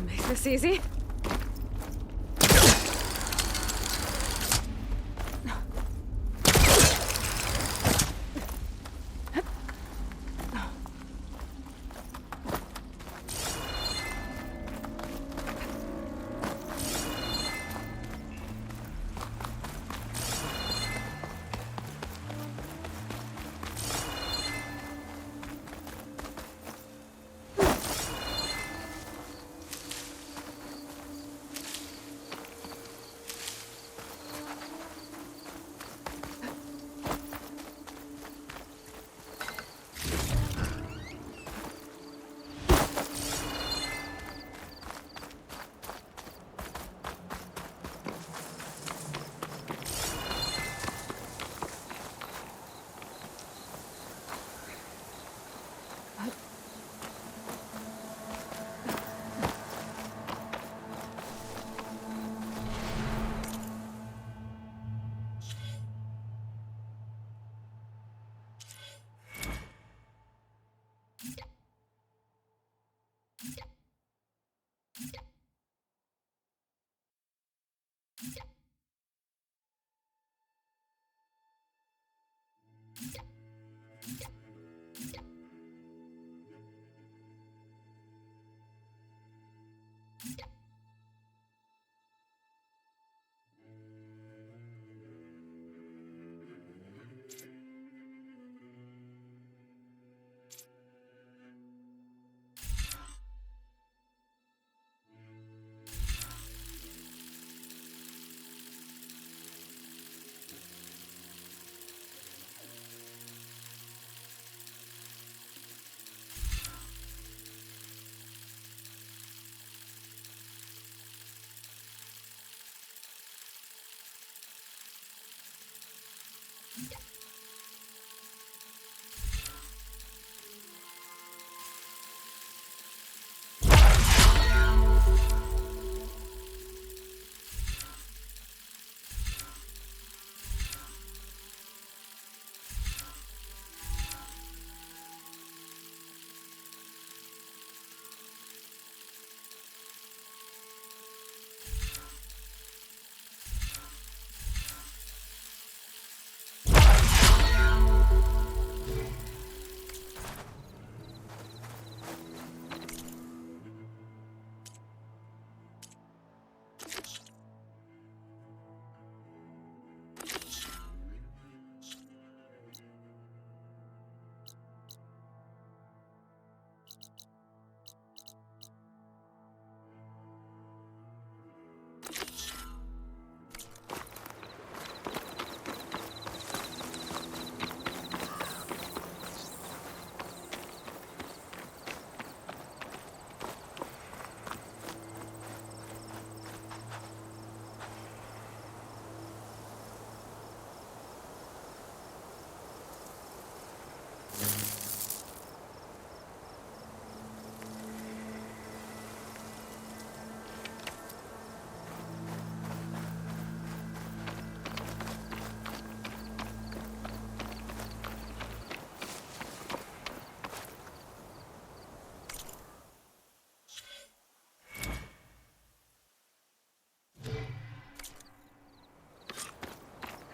Make this easy.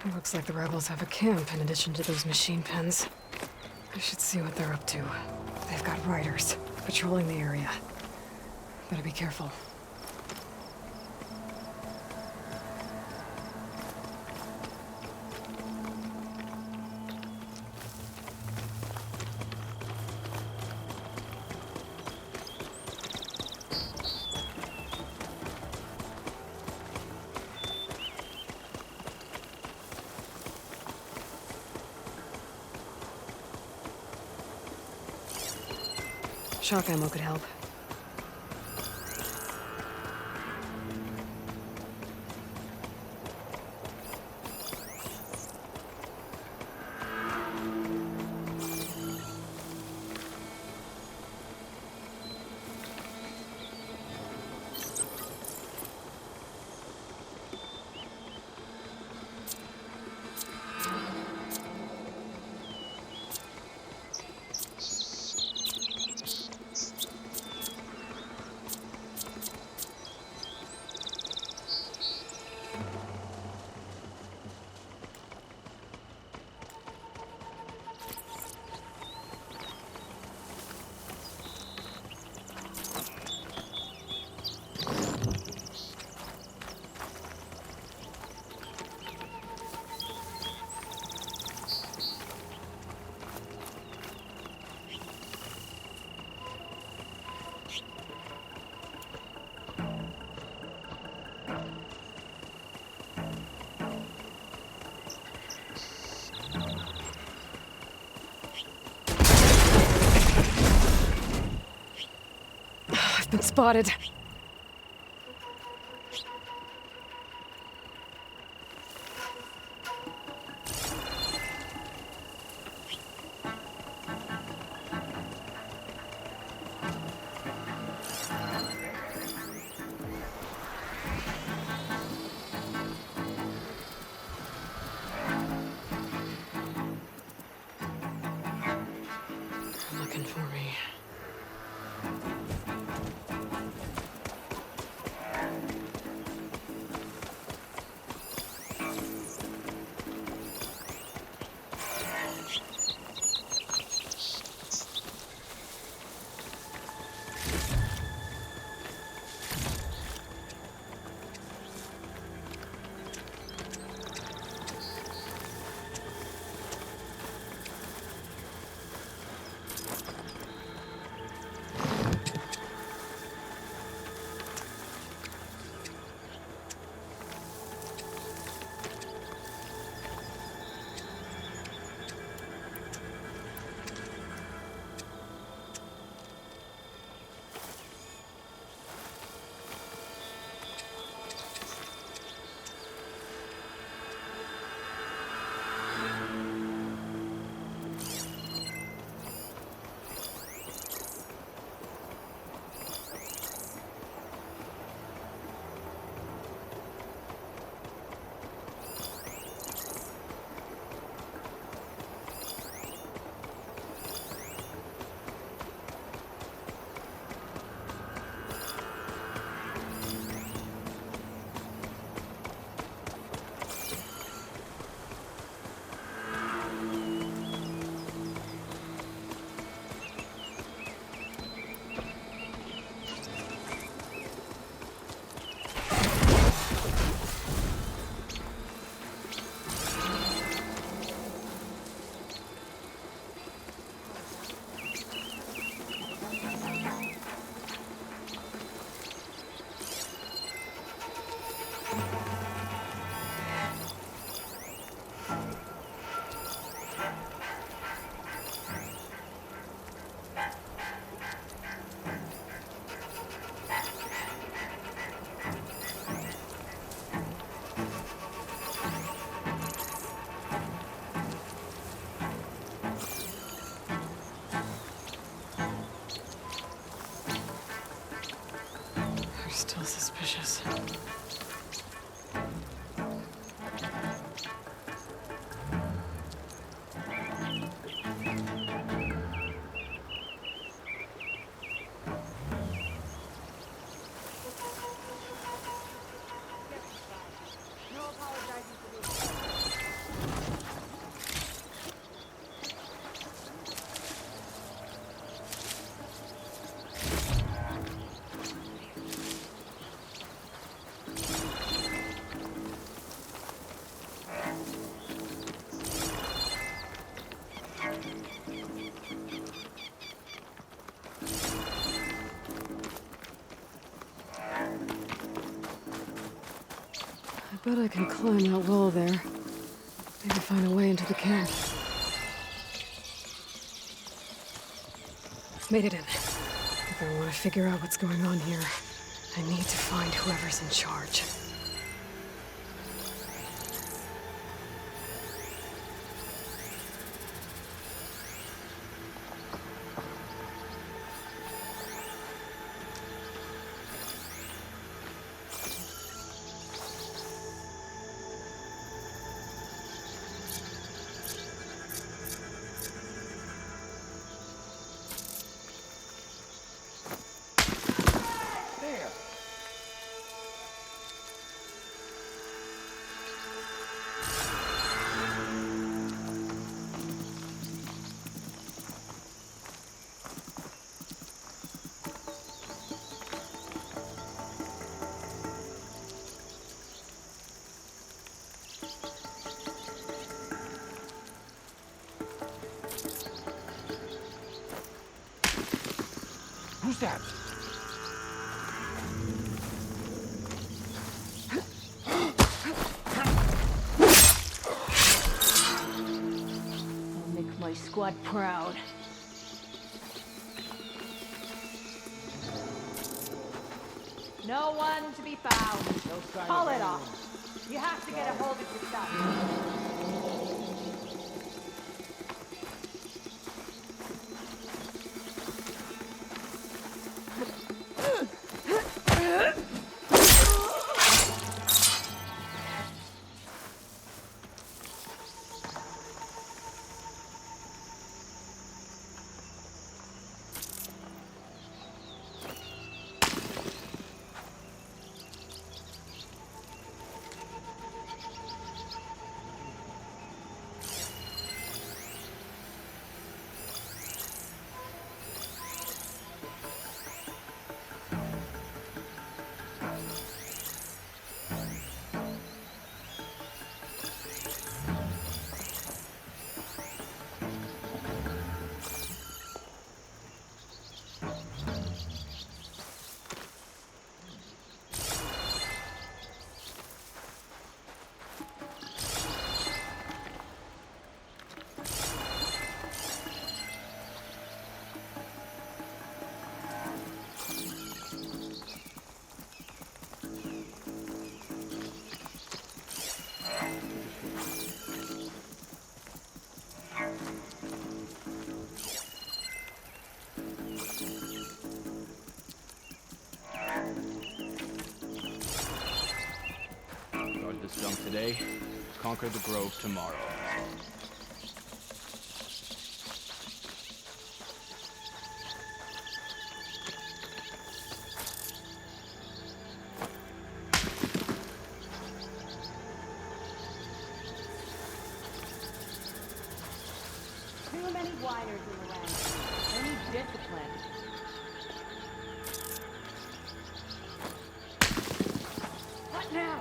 It looks like the rebels have a camp in addition to those machine pens. I should see what they're up to. They've got riders patrolling the area. Better be careful. Shock ammo could help. I've been spotted. Looking for me. Still suspicious. I bet I can climb that wall there. Maybe find a way into the camp. Made it in. If I want to figure out what's going on here, I need to find whoever's in charge. Who's that? I'll make my squad proud. No one to be found. Call it off. You have to get a hold of your stuff. Guard this dump today, conquer the grove tomorrow. Too many whiners in the land. They need discipline. What now?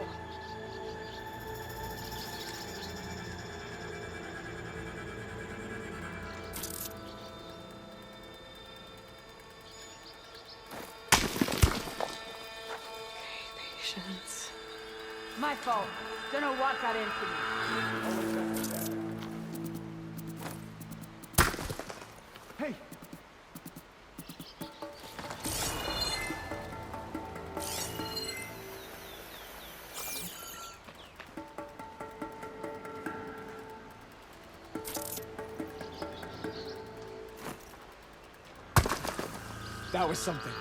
Patience. My fault. Don't know what got into me. Hey! That was something.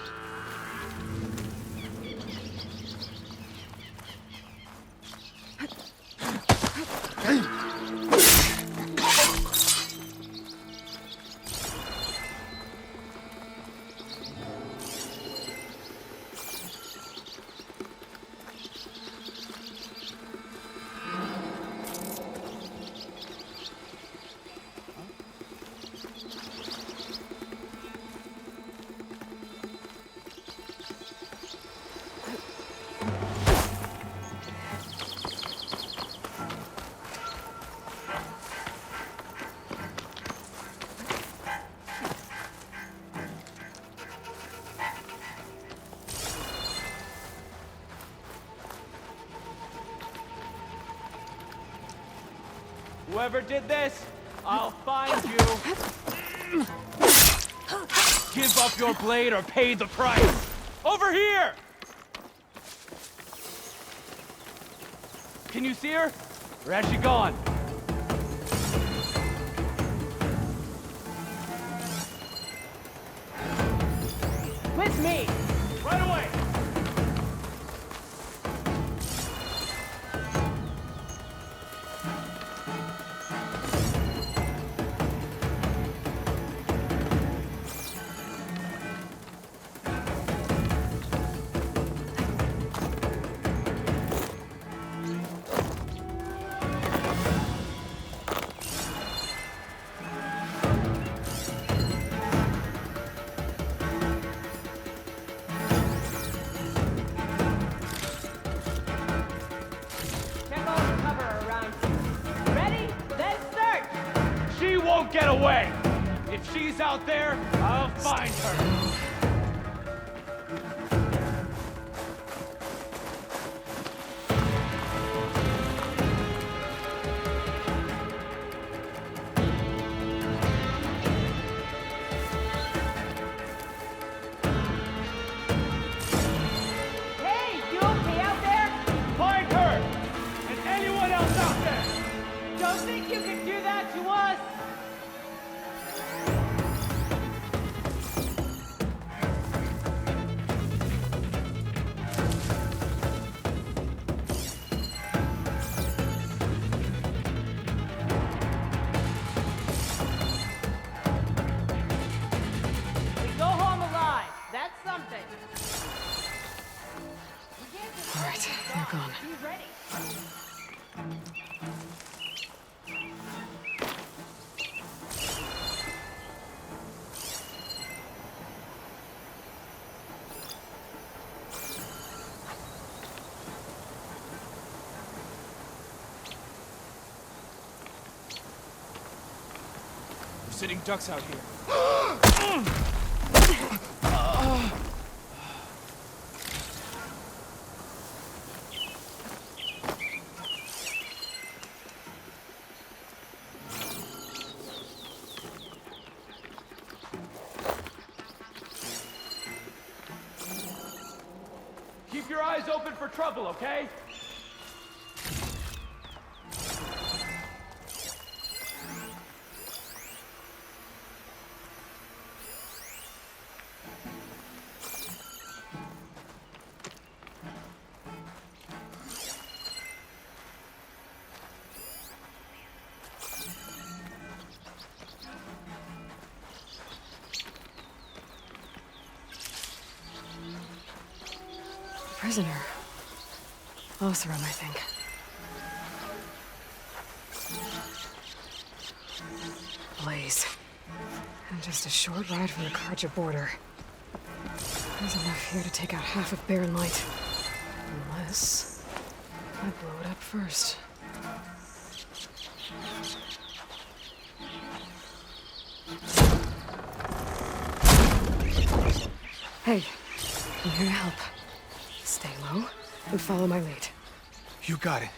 Whoever did this, I'll find you. Give up your blade or pay the price. Over here! Can you see her? Or has she gone? With me! Right away! Check all the cover around you. Ready? Then search! She won't get away! If she's out there, I'll find her. Hey, you okay out there? Find her! And anyone else out there! Don't think you can do that to us! We go home alive. That's something. All right, they're gone. Be ready. We're sitting ducks out here. Keep your eyes open for trouble, okay? Prisoner. Oseram, I think. Blaze. And just a short ride from the Karja border. There's enough here to take out half of Barren Light. Unless I blow it up first. Hey, I'm here to help. Stay low and follow my lead. You got it.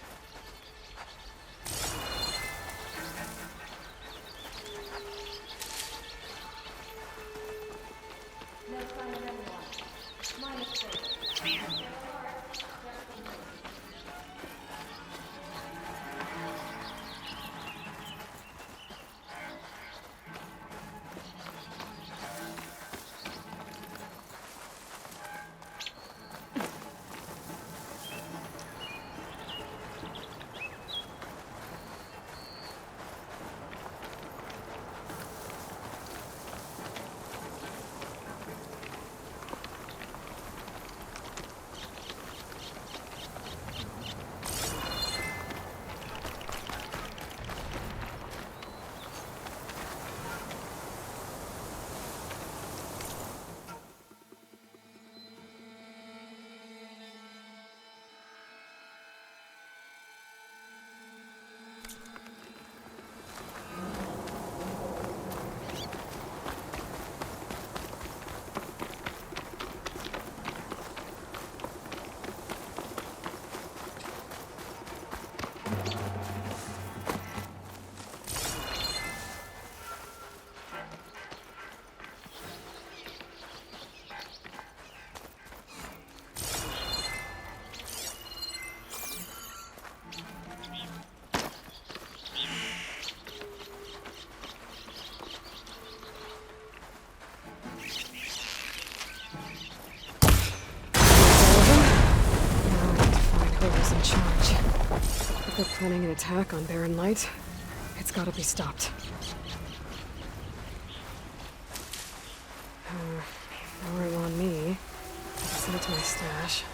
planning an attack on Barren Light. It's gotta be stopped. Or it on me. Send it to my stash.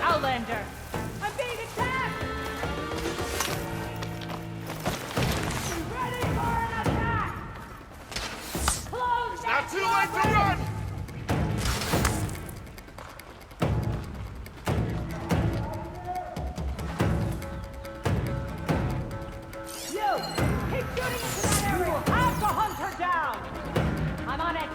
Outlander! I'm being attacked! Ready for an attack! Close It's not too late to run! You! Keep shooting into that area! You have to hunt her down! I'm on it!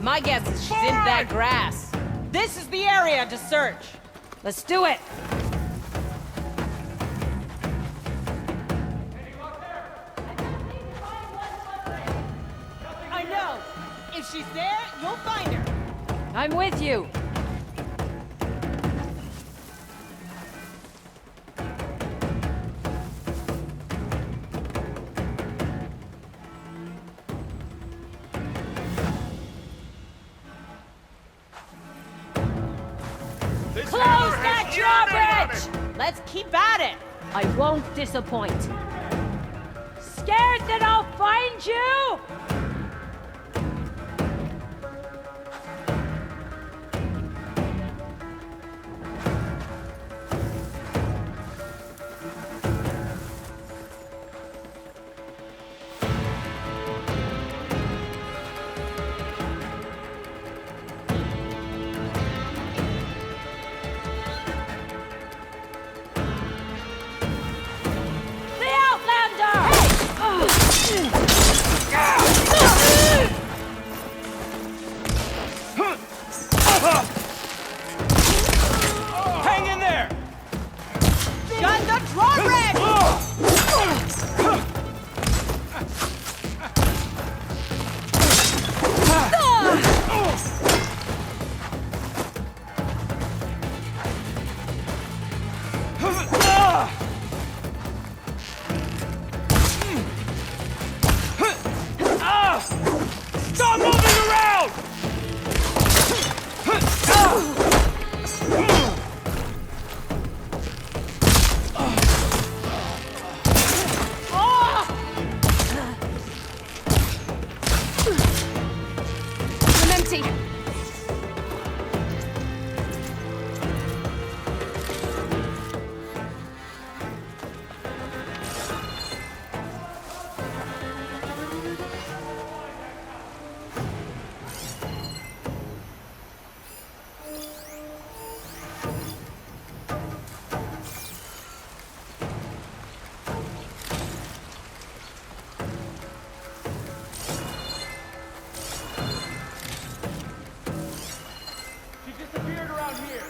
My guess is she's in that grass. This is the area to search. Let's do it. I know. If she's there, you'll find her. I'm with you! Close that drawbridge! Let's keep at it. I won't disappoint. Scared that I'll find you? Hang in there! Gun the drawbridge! Stop moving around! disappeared around here.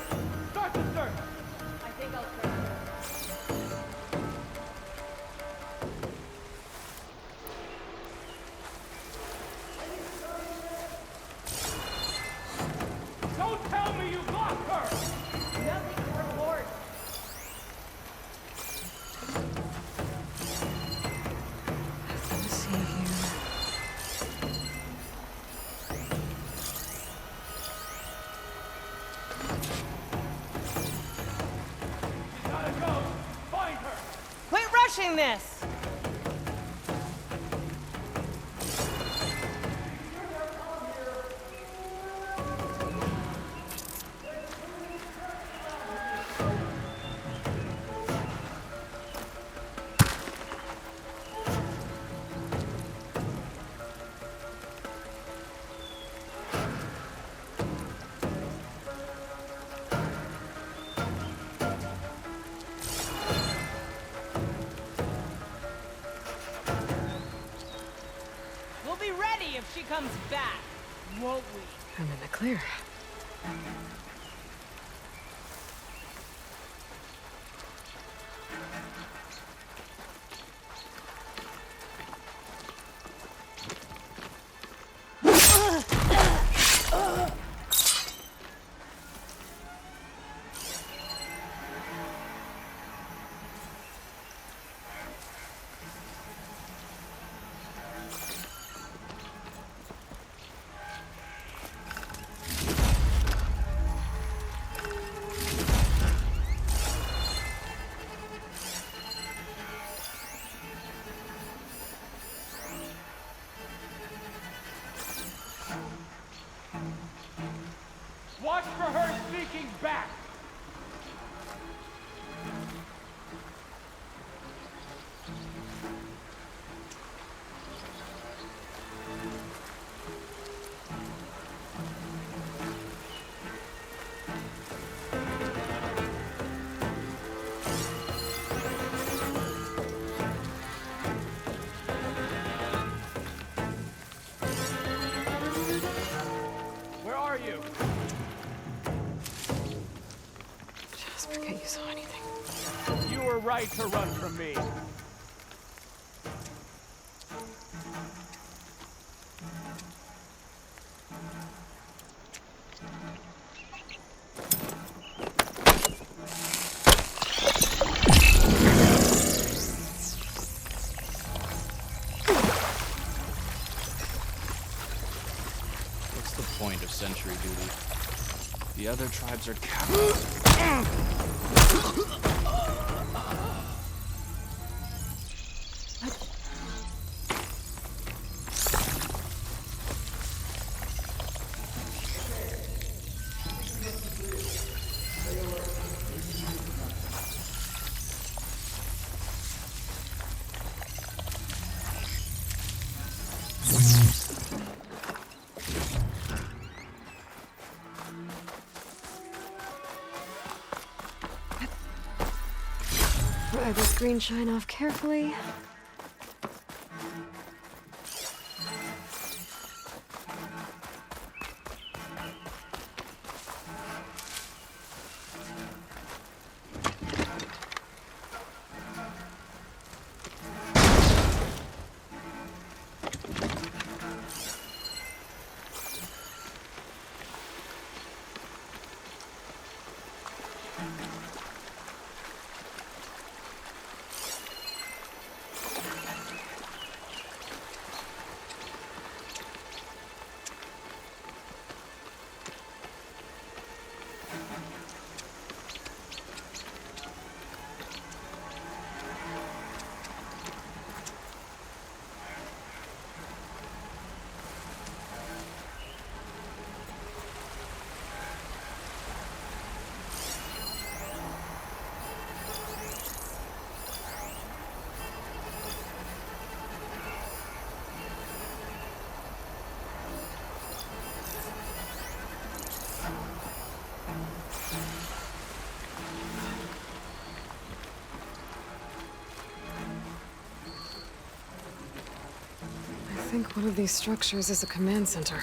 Start the search. I think I'll search. Don't tell me you lost her! Nothing to report. Let's see here. Gotta go! Find her! Quit rushing this! We'll be ready if she comes back, won't we? I'm in the clear. Watch for her sneaking back! Where are you? Just forget you saw anything. You were right to run from me. What's the point of sentry duty? The other tribes are cowards. Pry the screen shine off carefully. I think one of these structures is a command center.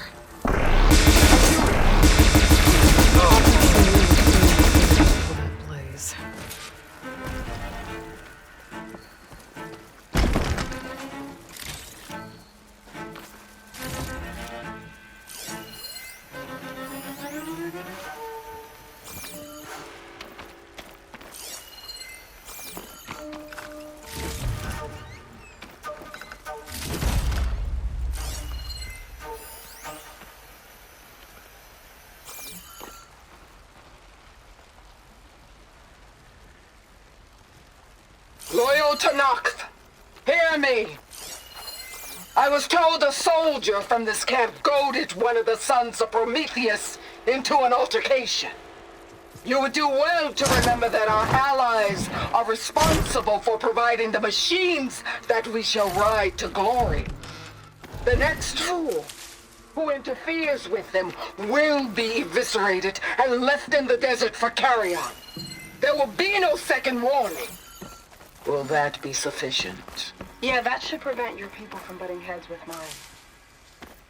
fellow Tanakh, hear me. I was told a soldier from this camp goaded one of the sons of Prometheus into an altercation. You would do well to remember that our allies are responsible for providing the machines that we shall ride to glory. The next fool who interferes with them will be eviscerated and left in the desert for carrion. There will be no second warning. Will that be sufficient? Yeah, that should prevent your people from butting heads with mine.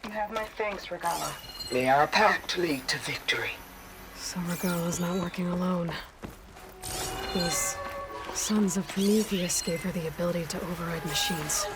You have my thanks, Regala. May our pact lead to victory. So Regala's not working alone. These sons of Prometheus gave her the ability to override machines.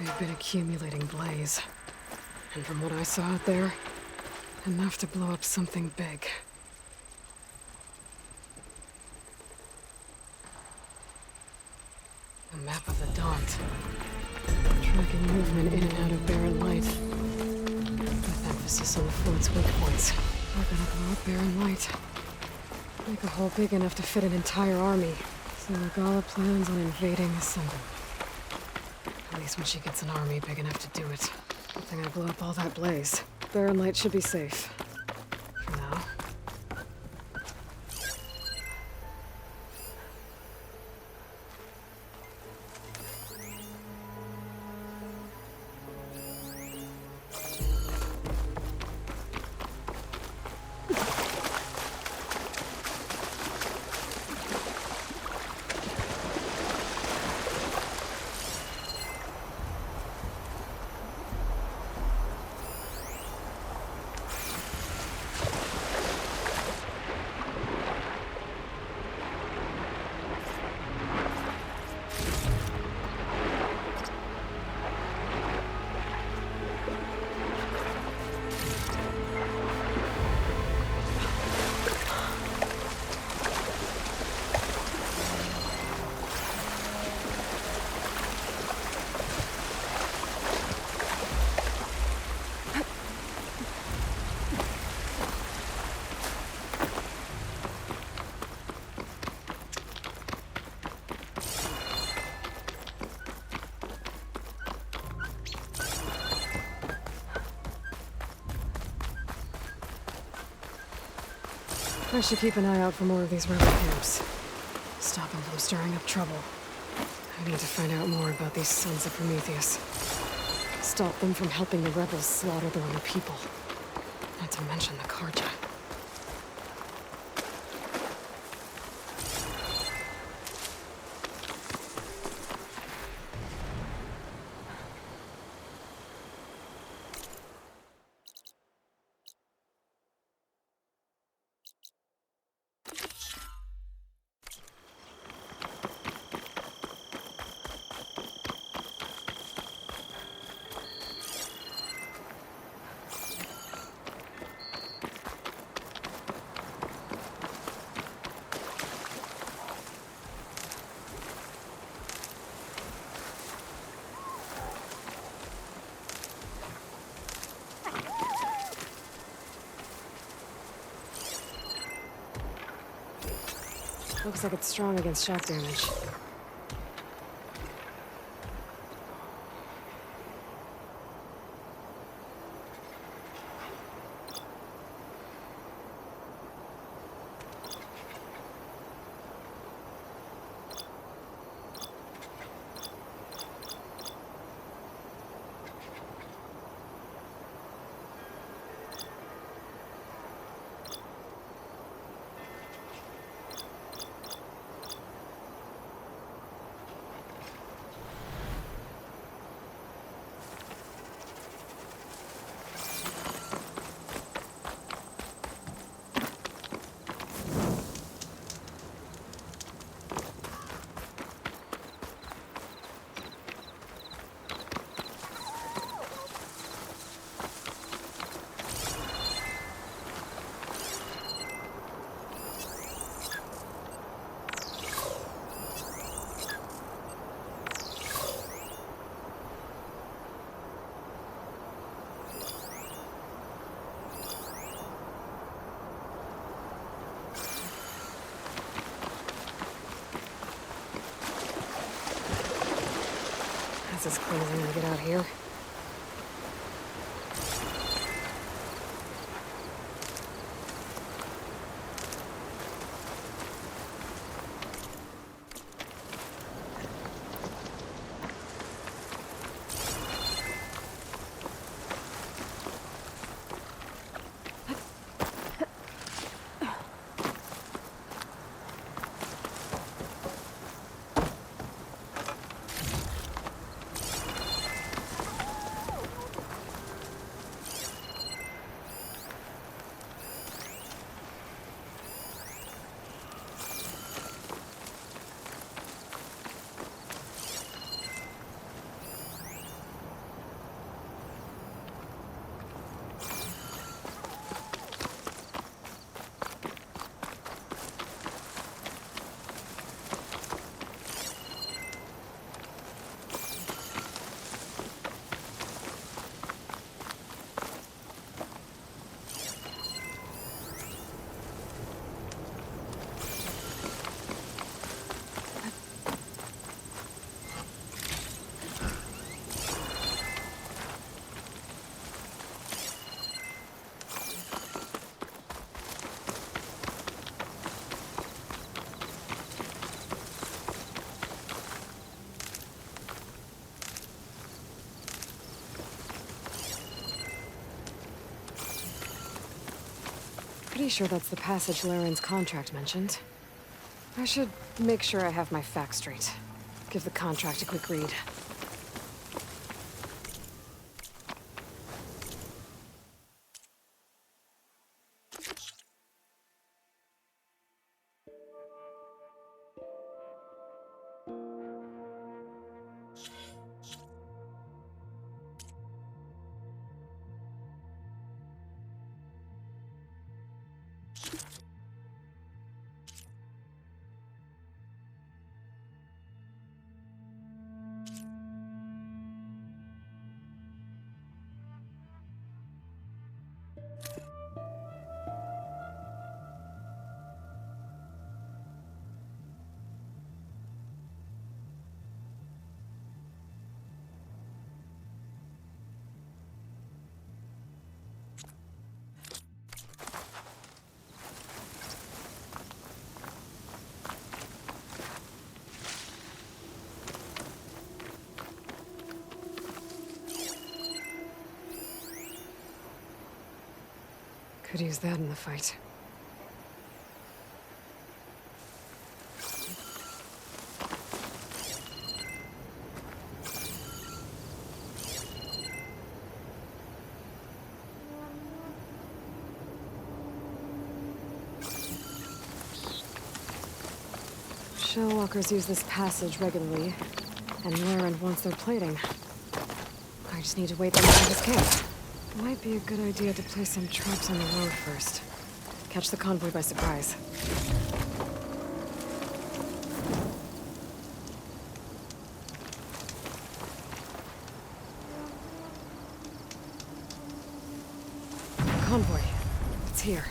They've been accumulating blaze. And from what I saw out there, enough to blow up something big. A map of the Daunt. Tracking movement in and out of barren light. With emphasis on the fort's weak points. We're gonna blow up barren light. Make a hole big enough to fit an entire army. So Regala plans on invading Ascendant. At least when she gets an army big enough to do it. Good thing I blew up all that blaze. Barren light should be safe. For now. I should keep an eye out for more of these rebel camps. Stop them from stirring up trouble. I need to find out more about these sons of Prometheus. Stop them from helping the rebels slaughter their own people. Not to mention the Karja. Looks like it's strong against shock damage. That's as close as I'm gonna get out here. Pretty sure that's the passage Laren's contract mentioned. I should make sure I have my facts straight. Give the contract a quick read. Could use that in the fight. Shellwalkers use this passage regularly, and Laren wants their plating. I just need to wait them out of his camp. Might be a good idea to place some traps on the road first. Catch the convoy by surprise. Convoy. It's here.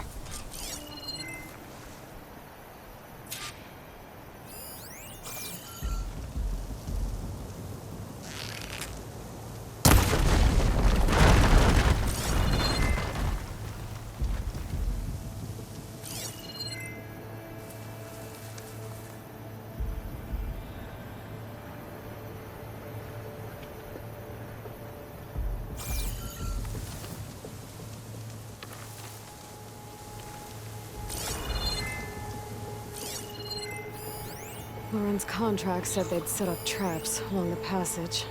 Lauren's contract said they'd set up traps along the passage.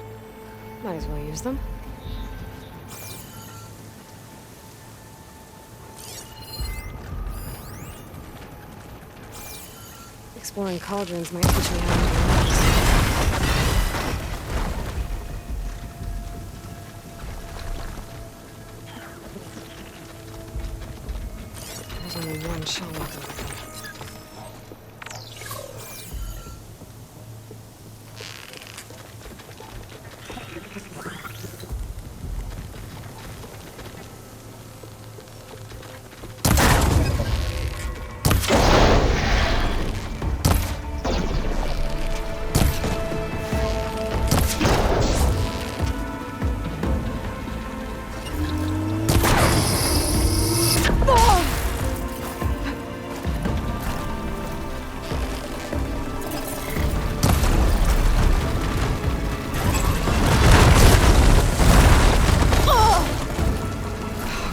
Might as well use them. Exploring cauldrons might teach me how to relax. There's only one shellwalker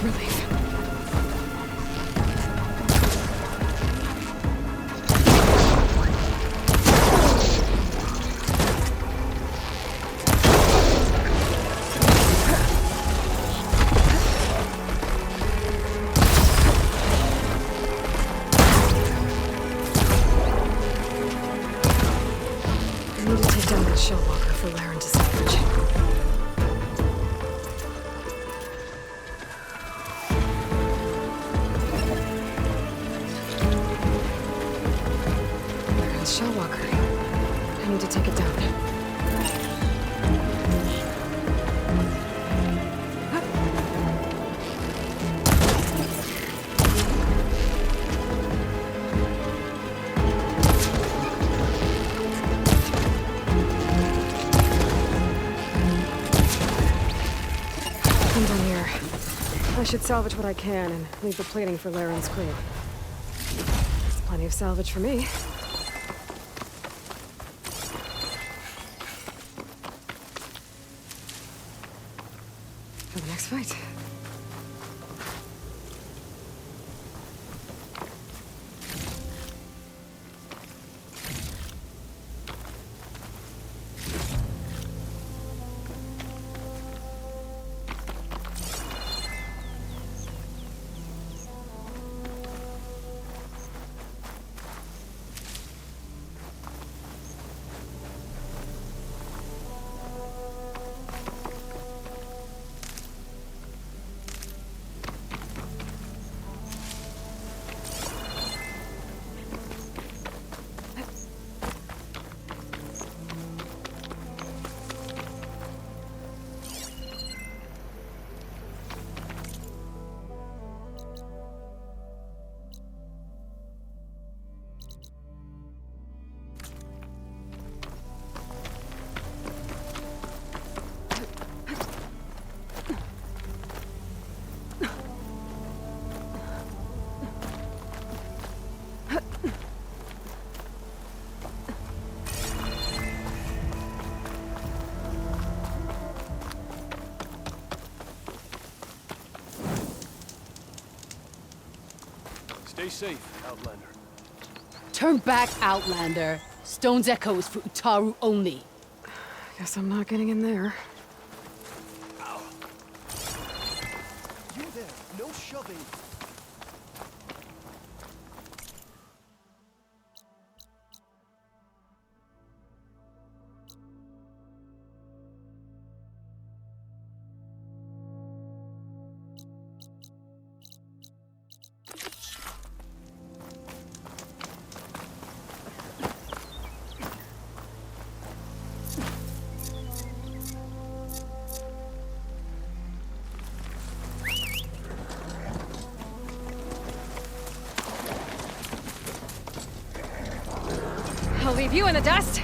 with me. Shellwalker for Laren to salvage. Laren's Shellwalker. I need to take it down. I should salvage what I can and leave the plating for Laren's crew. That's plenty of salvage for me. For the next fight. Stay safe, Outlander. Turn back, Outlander. Stone's Echo is for Utaru only. Guess I'm not getting in there. You there, no shoving. I'll leave you in the dust.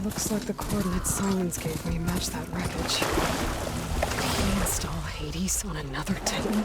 Looks like the coordinates Silence gave me match that wreckage. Can he install Hades on another Titan?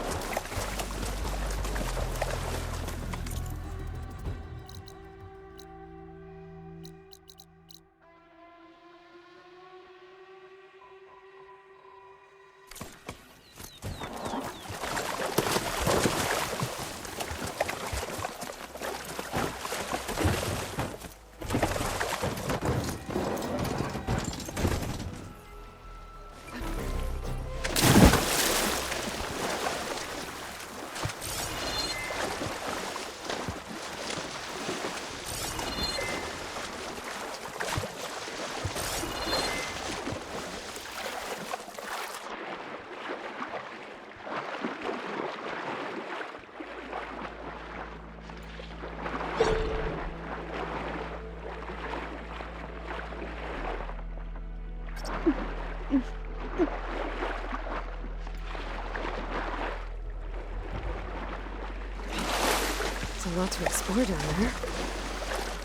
There's a lot to explore down there.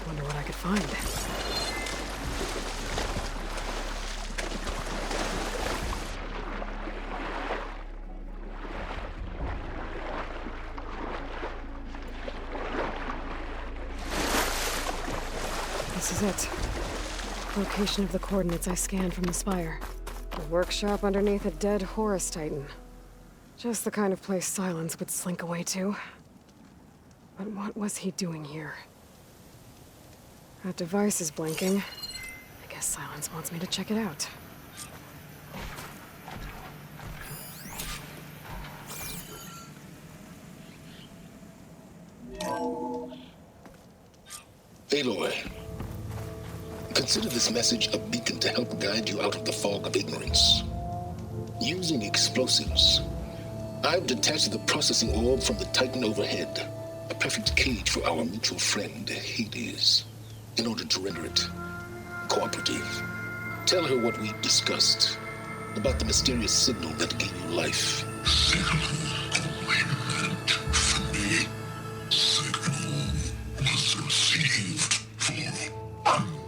Wonder what I could find. This is it. Location of the coordinates I scanned from the spire. A workshop underneath a dead Horus Titan. Just the kind of place Silence would slink away to. But what was he doing here? That device is blinking. I guess Silence wants me to check it out. Aloy, consider this message a beacon to help guide you out of the fog of ignorance. Using explosives, I've detached the processing orb from the Titan overhead. A perfect cage for our mutual friend, Hades, in order to render it cooperative. Tell her what we discussed about the mysterious signal that gave you life. Signal only meant for me. Signal was received for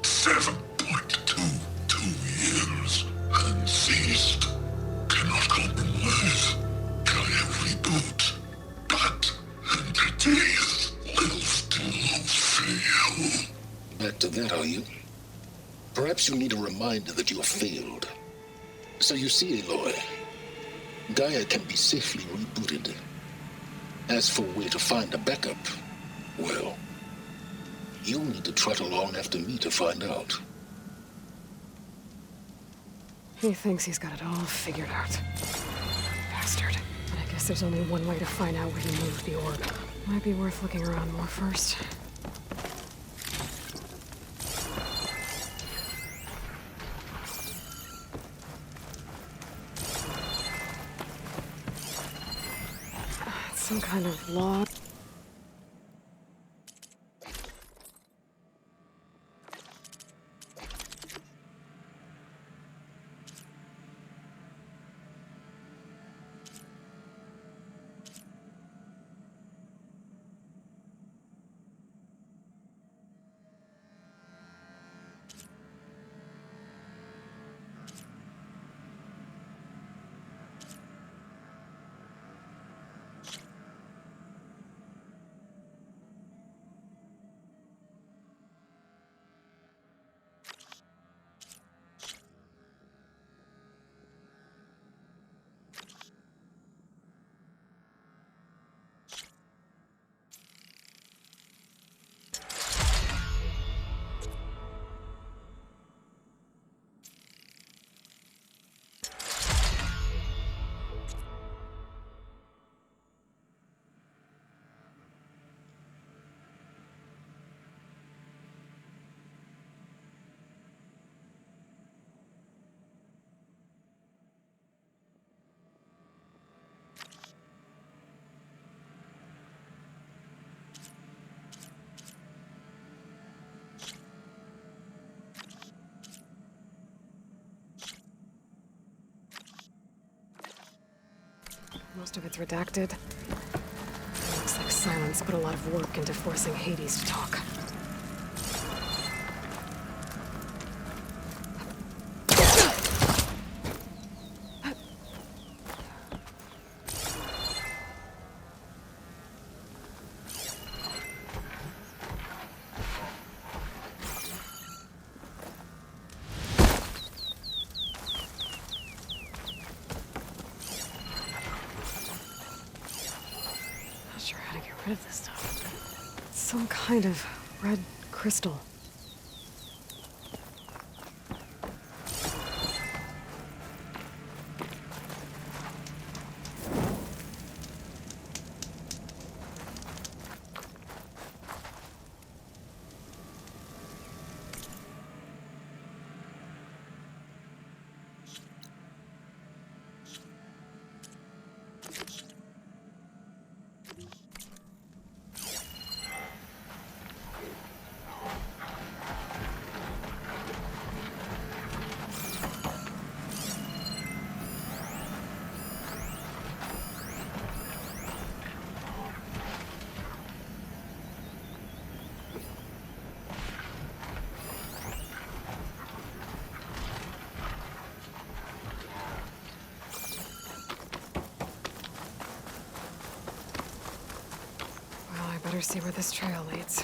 7.22 years and ceased. Cannot compromise. Try every boot, but entities will still fail. Back to that, are you? Perhaps you need a reminder that you have failed. So you see, Aloy, Gaia can be safely rebooted. As for where to find a backup, well, you'll need to trot along after me to find out. He thinks he's got it all figured out. Bastard. But I guess there's only one way to find out where he moved the orb. Might be worth looking around more first. Some kind of log. Most of it's redacted. It looks like Silence put a lot of work into forcing Hades to talk. Rid of this stuff. It's some kind of red crystal. Better see where this trail leads.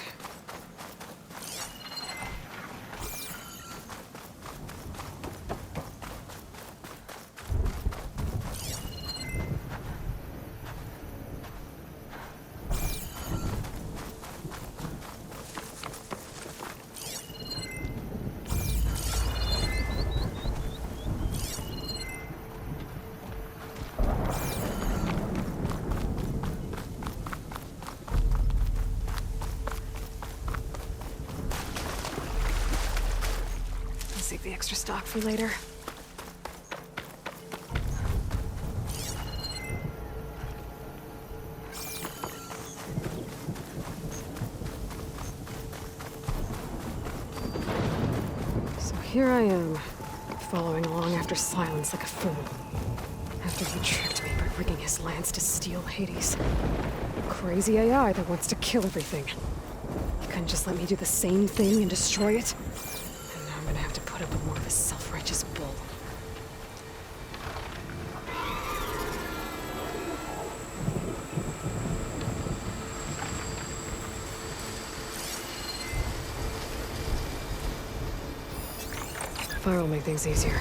Save the extra stock for later. So here I am, following along after Silence like a fool. After he tricked me by rigging his lance to steal Hades. Crazy AI that wants to kill everything. He couldn't just let me do the same thing and destroy it? I'm gonna have to put up with more of his self-righteous bull. Fire will make things easier.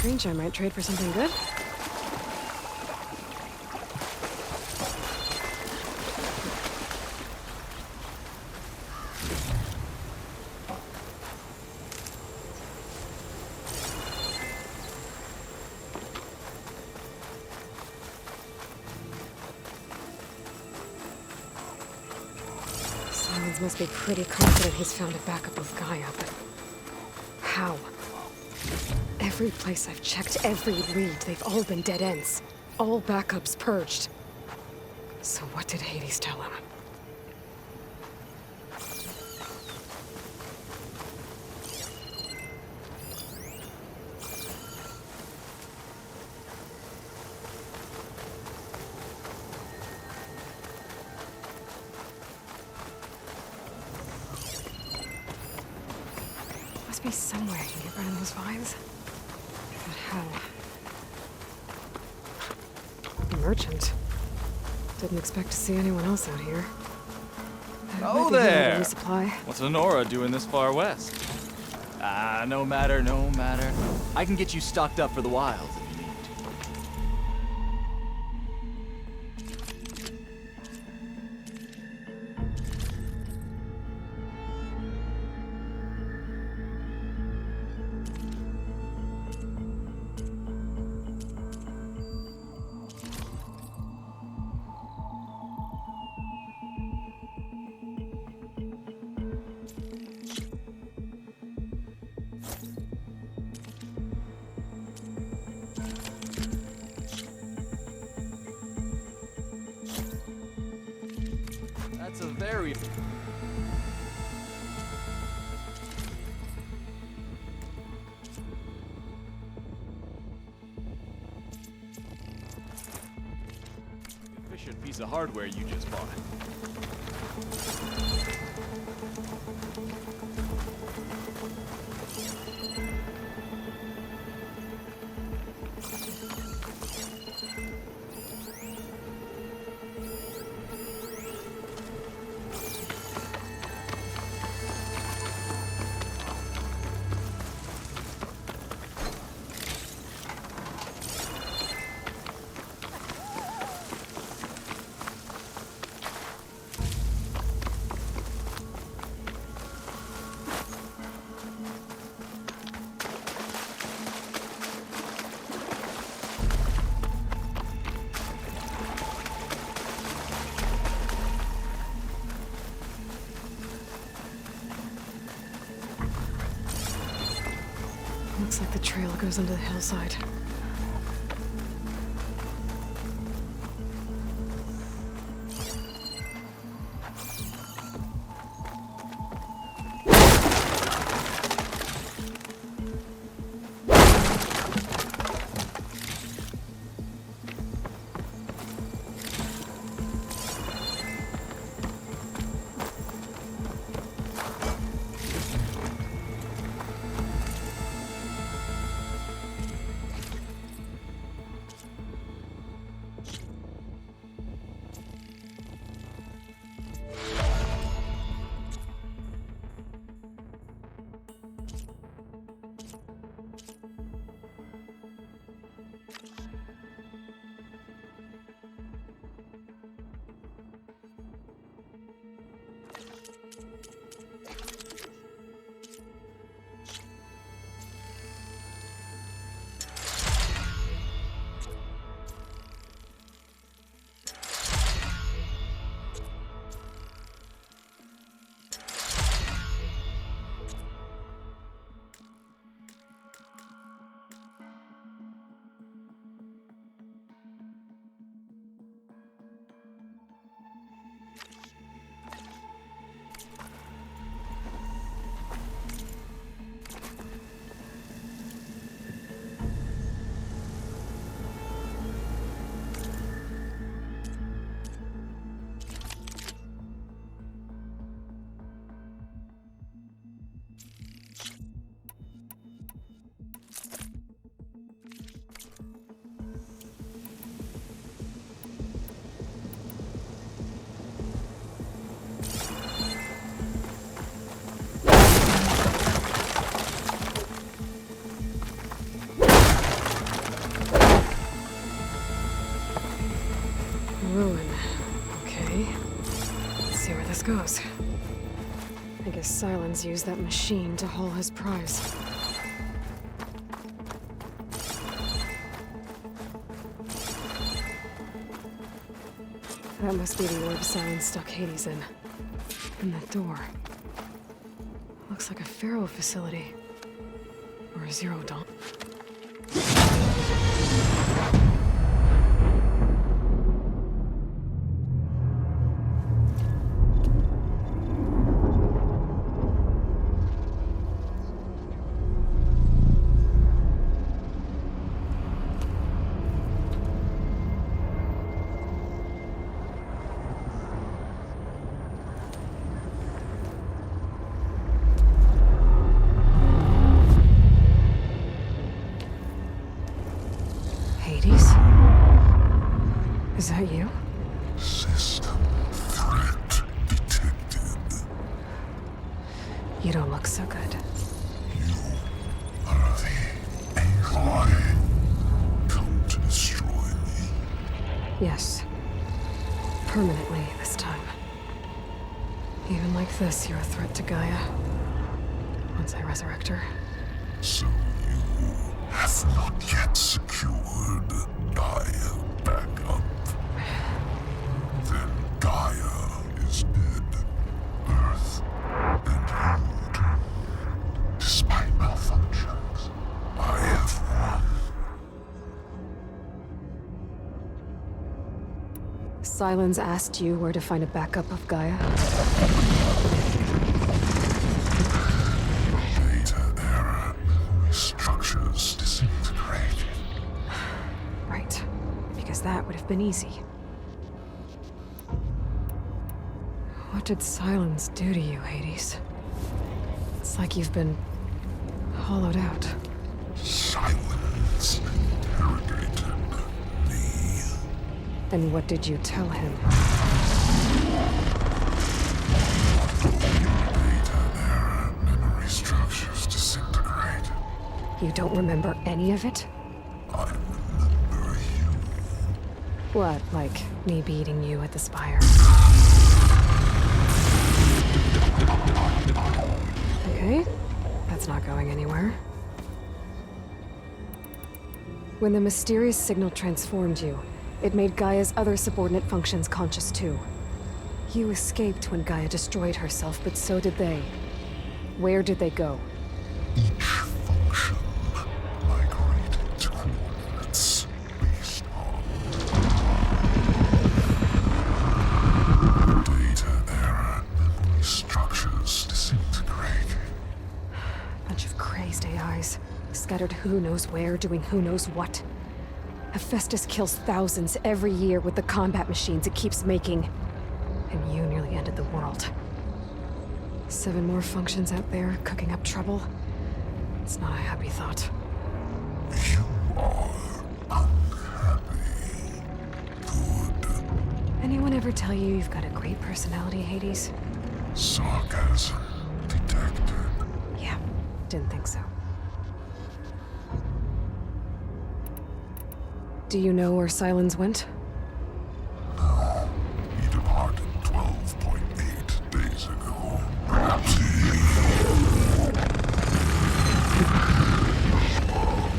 strange I might trade for something good. Simons must be pretty confident he's found a backup with Gaia, but how? Every place I've checked, every lead, they've all been dead ends. All backups purged. So what did Hades tell him? Must be somewhere you can get rid of those vines. But how? A merchant. Didn't expect to see anyone else out here. Oh there! What's Honora doing this far west? No matter, no matter. I can get you stocked up for the wilds if you need. That's a very... efficient piece of hardware you just bought. Looks like the trail goes under the hillside. Ruin. Okay. Let's see where this goes. I guess Silence used that machine to haul his prize. That must be the orb Silence stuck Hades in. And that door. Looks like a Pharaoh facility. Or a Zero Dawn. Is that you? System threat detected. You don't look so good. You are the AI come to destroy me. Yes. Permanently this time. Even like this, you're a threat to Gaia. Once I resurrect her. So you have not yet secured Gaia back up. Then Gaia is dead. Earth and you too. Despite malfunctions, I have won. Silence asked you where to find a backup of Gaia? Data error. Memory structures disintegrated. Right. Because that would have been easy. What did Silence do to you, Hades? It's like you've been hollowed out. Silence interrogated me. And what did you tell him? Data error. Memory structures disintegrated. You don't remember any of it? I remember you. What, like me beating you at the Spire? Okay, that's not going anywhere. When the mysterious signal transformed you, it made Gaia's other subordinate functions conscious too. You escaped when Gaia destroyed herself, but so did they. Where did they go? Each function migrated to coordinates based on data error. Memory structures disintegrated. Bunch of crazed AIs, scattered who knows where, doing who knows what. Hephaestus kills thousands every year with the combat machines it keeps making. And you nearly ended the world. 7 more functions out there, cooking up trouble. It's not a happy thought. You are unhappy. Good. Anyone ever tell you you've got a great personality, Hades? Sarcasm detected. Yeah, didn't think so. Do you know where Silence went? No. He departed 12.8 days ago. Perhaps he...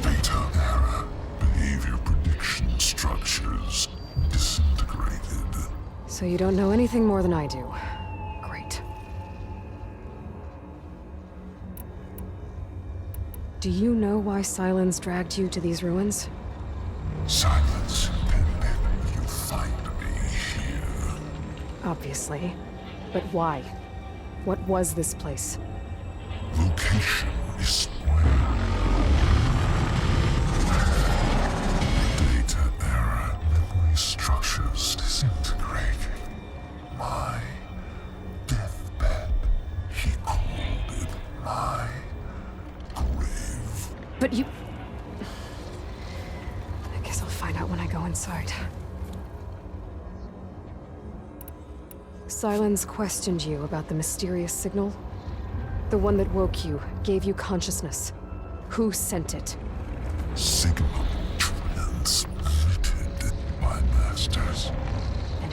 Data error. Behavior prediction structures disintegrated. So you don't know anything more than I do. Great. Do you know why Silence dragged you to these ruins? Silence intended you find me here. Obviously. But why? What was this place? Location is where. Data error. Memory structures disintegrated. My deathbed. He called it my grave. But you... I guess I'll find out when I go inside. Silence questioned you about the mysterious signal? The one that woke you, gave you consciousness. Who sent it? Signal transmitted by masters.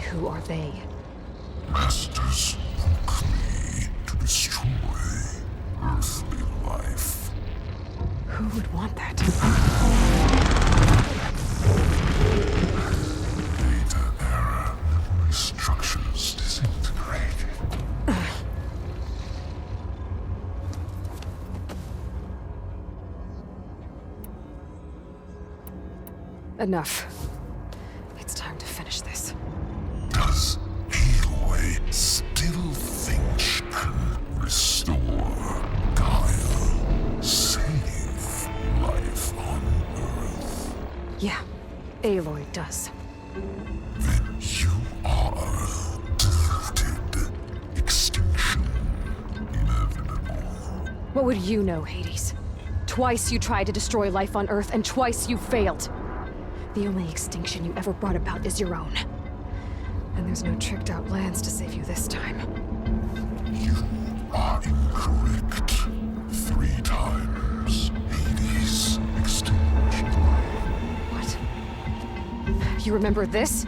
who are they? Masters woke me to destroy earthly life. Who would want that? Data era memory structures disintegrated. Enough. It's time to finish this. Does Aloy still think she can restore Gaia? Save life on Earth? Yeah, Aloy does. Then you are deluded. Extinction inevitable. What would you know, Hades? Twice you tried to destroy life on Earth, and twice you failed. The only extinction you ever brought about is your own. And there's no tricked-out lands to save you this time. You are incorrect. 3 times Hades extinguished life. What? You remember this?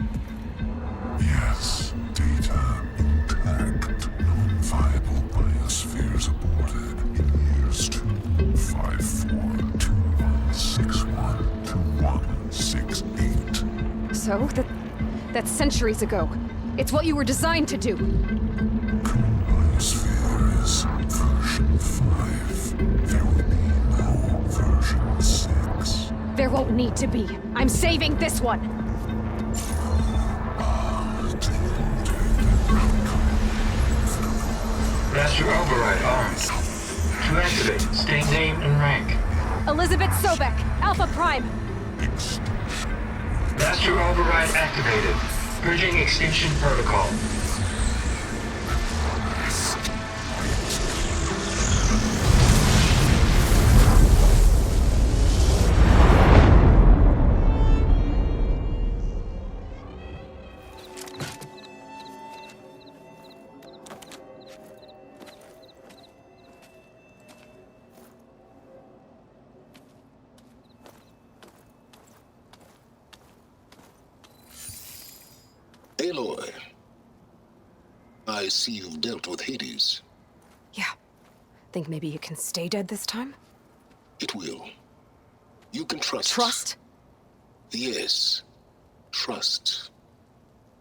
Yes, data intact. Non-viable biospheres aborted in years 254, 2161, 2168. So? That's centuries ago. It's what you were designed to do. Current biosphere is version 5. There will be no version 6. There won't need to be. I'm saving this one! Master override arms. To activate, state name and rank. Elizabeth Sobek, Alpha Prime. Master override activated. Bridging extinction protocol. Aloy, I see you've dealt with Hades. Yeah. Think maybe you can stay dead this time? It will. You can trust. Trust? Yes. Trust.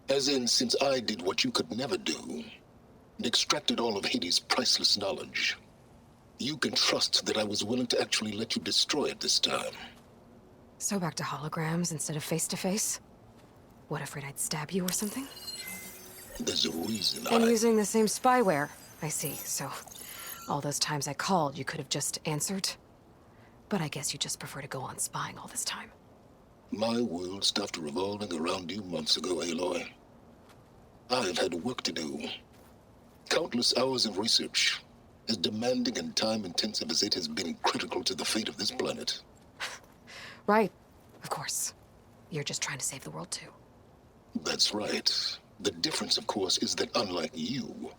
As in, since I did what you could never do, and extracted all of Hades' priceless knowledge, you can trust that I was willing to actually let you destroy it this time. So back to holograms instead of face-to-face? What, afraid I'd stab you or something? There's a reason And using the same spyware. I see, so all those times I called, you could have just answered? But I guess you just prefer to go on spying all this time. My world stopped revolving around you months ago, Aloy. I've had work to do. Countless hours of research, as demanding and time-intensive as it has been critical to the fate of this planet. Right, of course. You're just trying to save the world, too. That's right. The difference, of course, is that unlike you,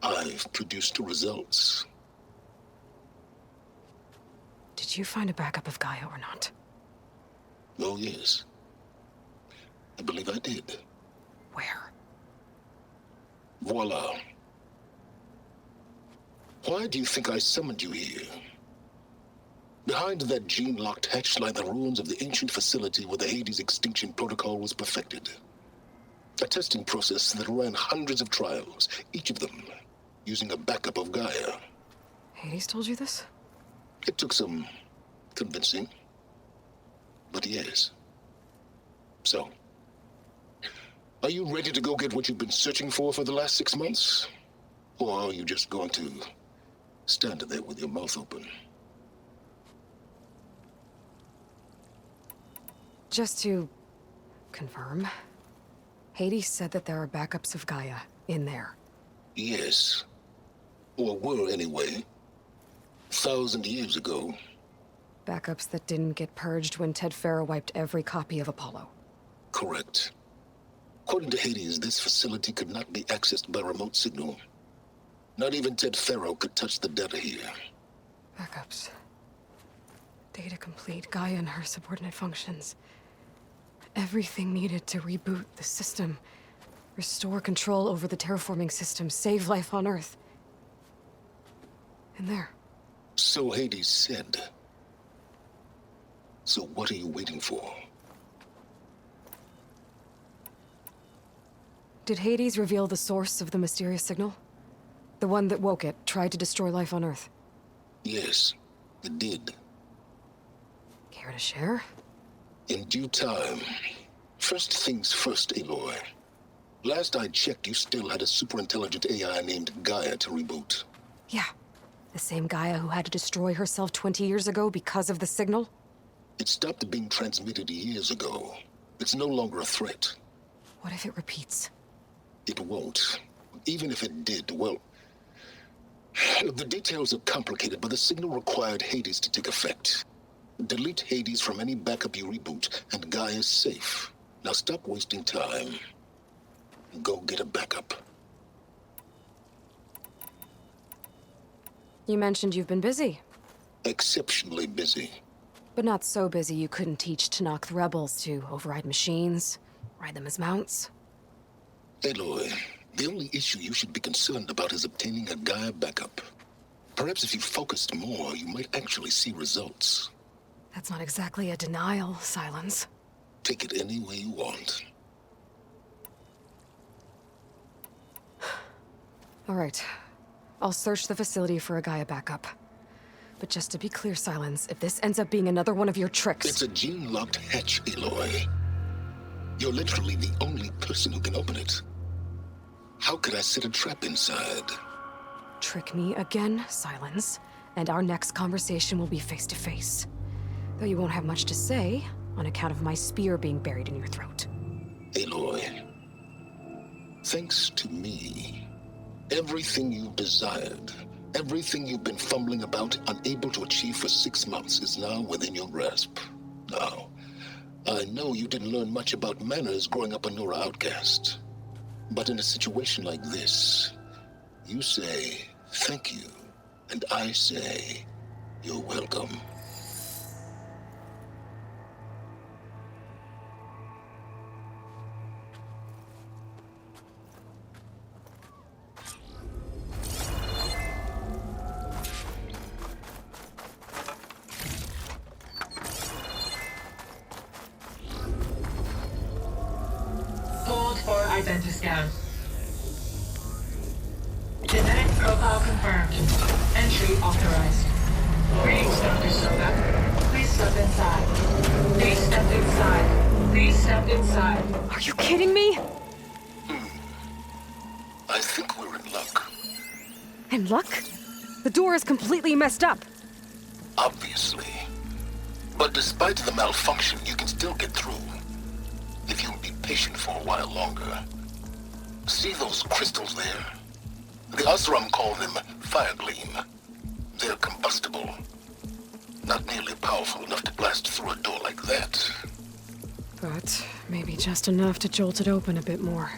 I've produced results. Did you find a backup of Gaia or not? Oh, yes. I believe I did. Where? Voila. Why do you think I summoned you here? Behind that gene-locked hatch lie the ruins of the ancient facility where the Hades extinction protocol was perfected. A testing process that ran hundreds of trials, each of them using a backup of Gaia. Hades told you this? It took some convincing, but yes. So, are you ready to go get what you've been searching for the last 6 months? Or are you just going to stand there with your mouth open? Just to confirm, Hades said that there are backups of Gaia in there. Yes. Or were, anyway. 1,000 years ago. Backups that didn't get purged when Ted Farrow wiped every copy of Apollo. Correct. According to Hades, this facility could not be accessed by remote signal. Not even Ted Farrow could touch the data here. Backups. Data complete, Gaia and her subordinate functions. Everything needed to reboot the system. Restore control over the terraforming system. Save life on Earth. And there. So Hades said. So what are you waiting for? Did Hades reveal the source of the mysterious signal? The one that woke it, tried to destroy life on Earth? Yes, it did. Care to share? In due time. First things first, Aloy. Last I checked, you still had a superintelligent AI named Gaia to reboot. Yeah. The same Gaia who had to destroy herself 20 years ago because of the signal? It stopped being transmitted years ago. It's no longer a threat. What if it repeats? It won't. Even if it did, well... The details are complicated, but the signal required Hades to take effect. Delete Hades from any backup you reboot, and Gaia's safe. Now stop wasting time. Go get a backup. You mentioned you've been busy. Exceptionally busy. But not so busy you couldn't teach Tenakth rebels to override machines, ride them as mounts. Aloy, the only issue you should be concerned about is obtaining a Gaia backup. Perhaps if you focused more, you might actually see results. That's not exactly a denial, Silence. Take it any way you want. All right. I'll search the facility for a Gaia backup. But just to be clear, Silence, if this ends up being another one of your tricks... It's a gene-locked hatch, Aloy. You're literally the only person who can open it. How could I set a trap inside? Trick me again, Silence, and our next conversation will be face-to-face. Though you won't have much to say, on account of my spear being buried in your throat. Aloy, thanks to me, everything you've desired, everything you've been fumbling about, unable to achieve for 6 months, is now within your grasp. Now, I know you didn't learn much about manners growing up a Nora outcast. But in a situation like this, you say, thank you, and I say, you're welcome. Hold for identiscan. Genetic profile confirmed. Entry authorized. Greetings, Dr. Soda. Please step inside. Please step inside. Please step inside. Are you kidding me? I think we're in luck. In luck? The door is completely messed up. Obviously. But despite the malfunction, you can still get through. If you'll be patient for a while longer. See those crystals there? The Asuram call them fire gleam. They're combustible. Not nearly powerful enough to blast through a door like that. But maybe just enough to jolt it open a bit more.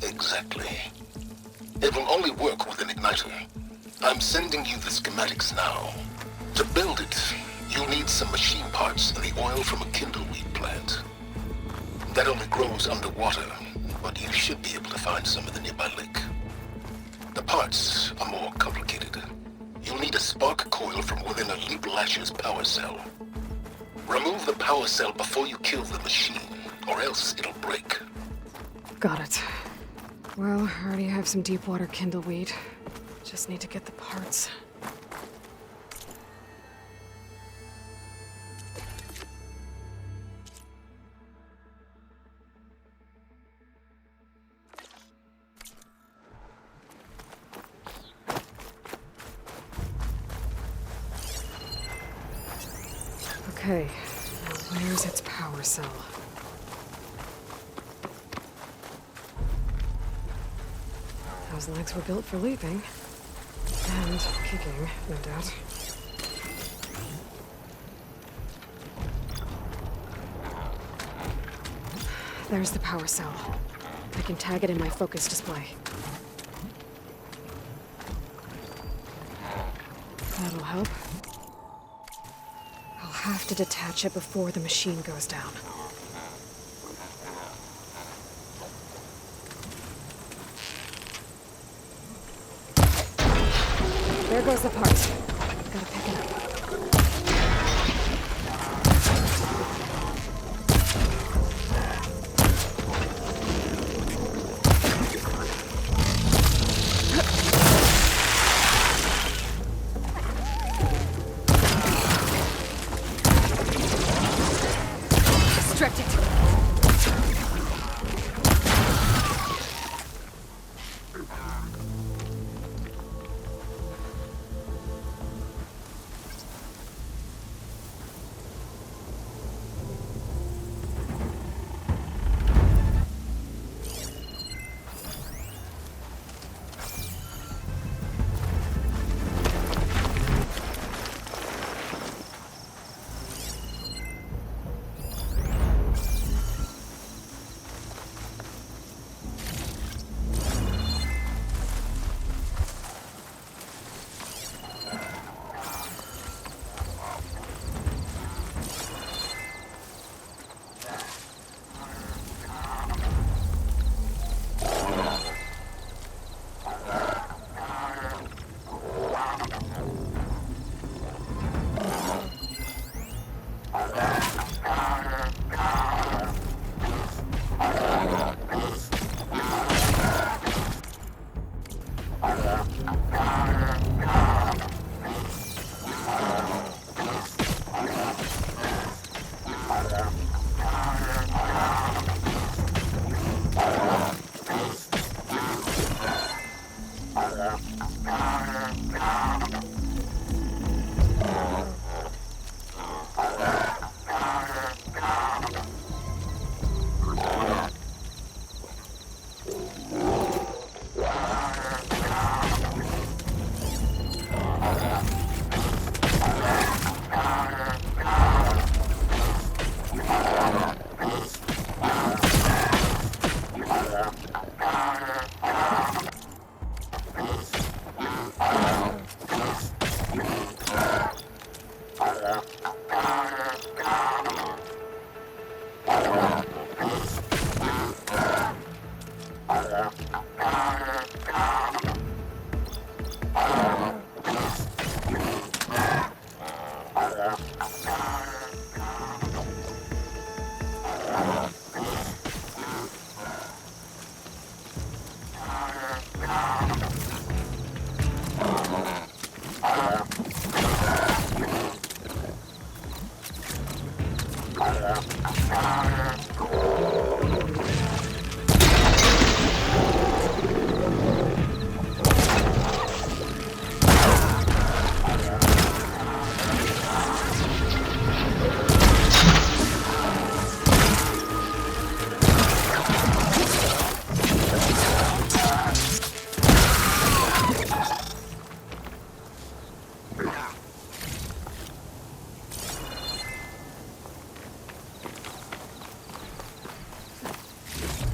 Exactly. It will only work with an igniter. I'm sending you the schematics now. To build it, you'll need some machine parts and the oil from a kindleweed plant. That only grows underwater, but you should be able to find some in the nearby lake. The parts are more complicated. You'll need a spark coil from within a Leap Lasher's power cell. Remove the power cell before you kill the machine, or else it'll break. Got it. Well, I already have some deep water kindleweed. Just need to get the parts. Okay, now where's its power cell? Those legs were built for leaping. And kicking, no doubt. There's the power cell. I can tag it in my focus display. That'll help. I'll have to detach it before the machine goes down. There goes the part. Gotta pick it up. Stretch it.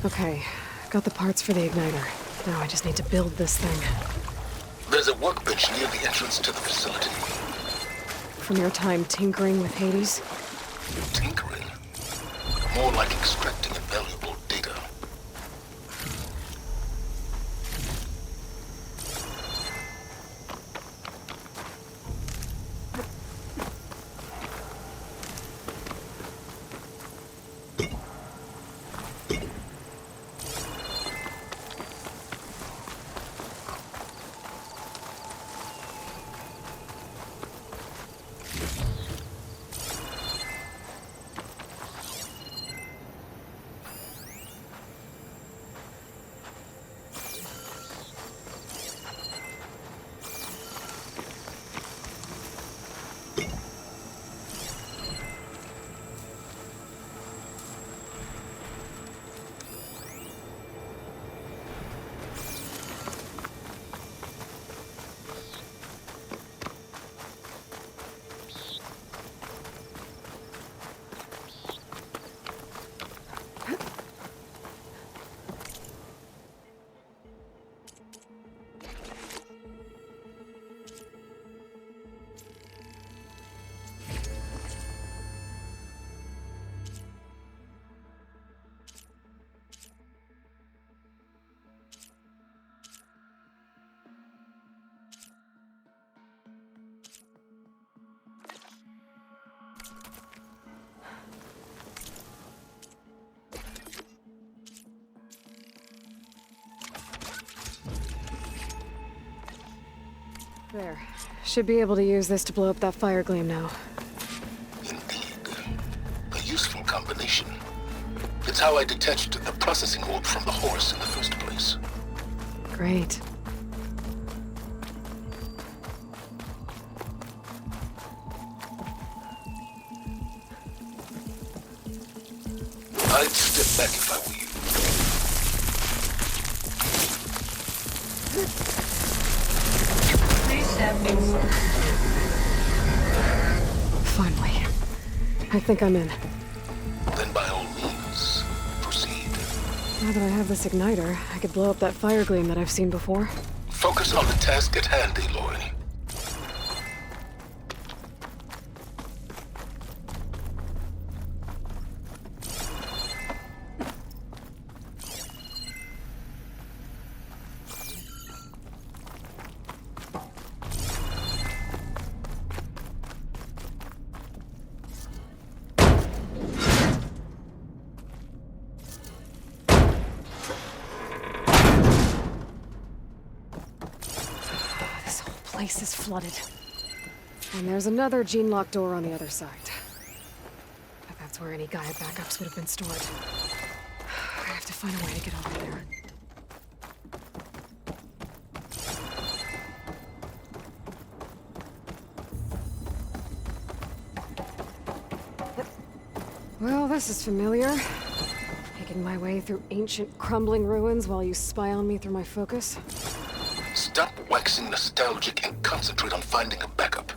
Okay, got the parts for the igniter. Now I just need to build this thing. There's a workbench near the entrance to the facility. From your time tinkering with Hades? Tinkering? More like extracting invaluable data. There. Should be able to use this to blow up that fire gleam now. A useful combination. It's how I detached the processing orb from the horse in the first place. Great. I'd step back if I were you. Please step inside. Finally. I think I'm in. Then by all means, proceed. Now that I have this igniter, I could blow up that fire gleam that I've seen before. Focus on the task at hand, Aloy. Place is flooded. And there's another gene-locked door on the other side. But that's where any Gaia backups would have been stored. I have to find a way to get over there. Well, this is familiar. Making my way through ancient, crumbling ruins while you spy on me through my focus. Stop waxing nostalgic and concentrate on finding a backup.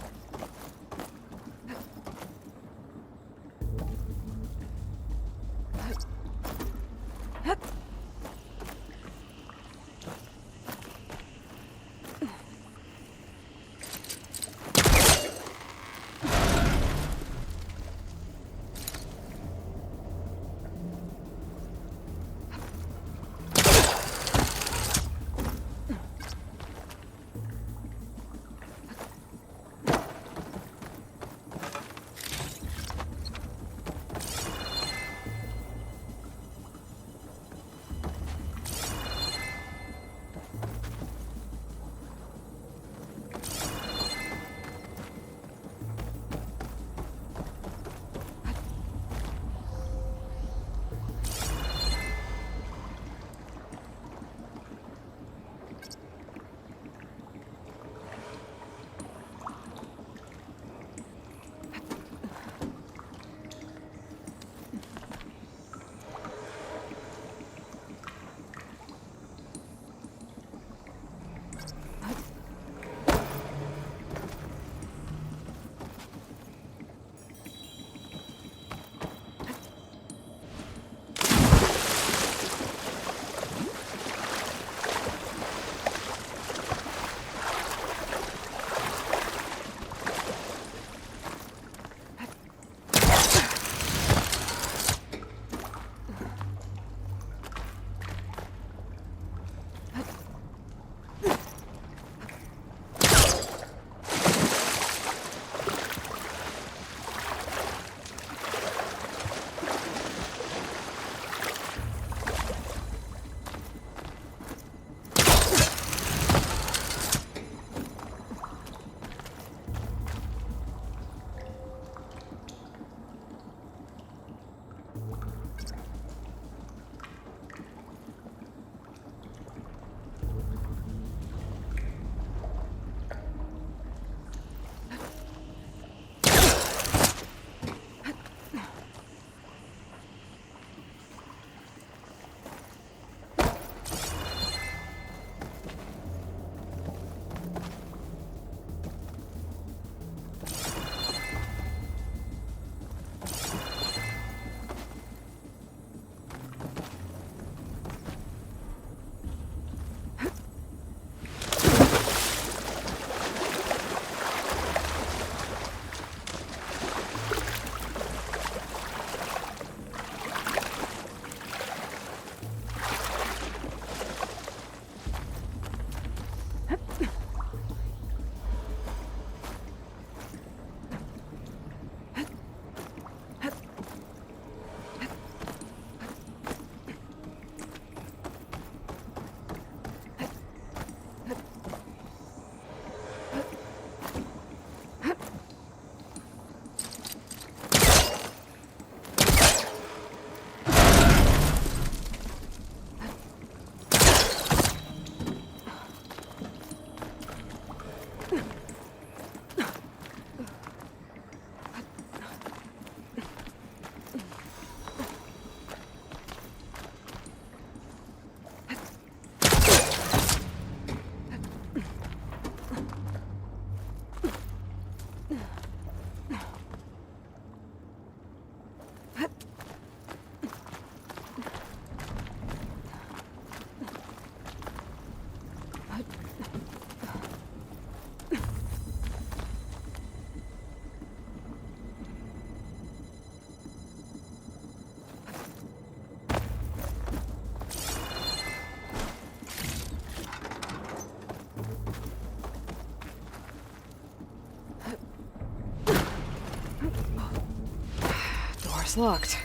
It's locked.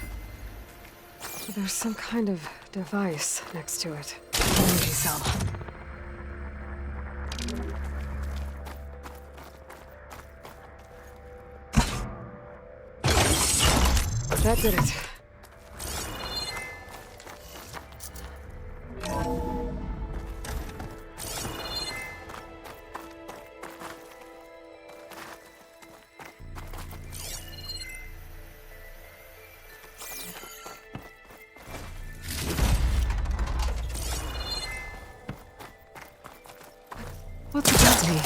But there's some kind of device next to it. Energy cell. That did it. What's about me?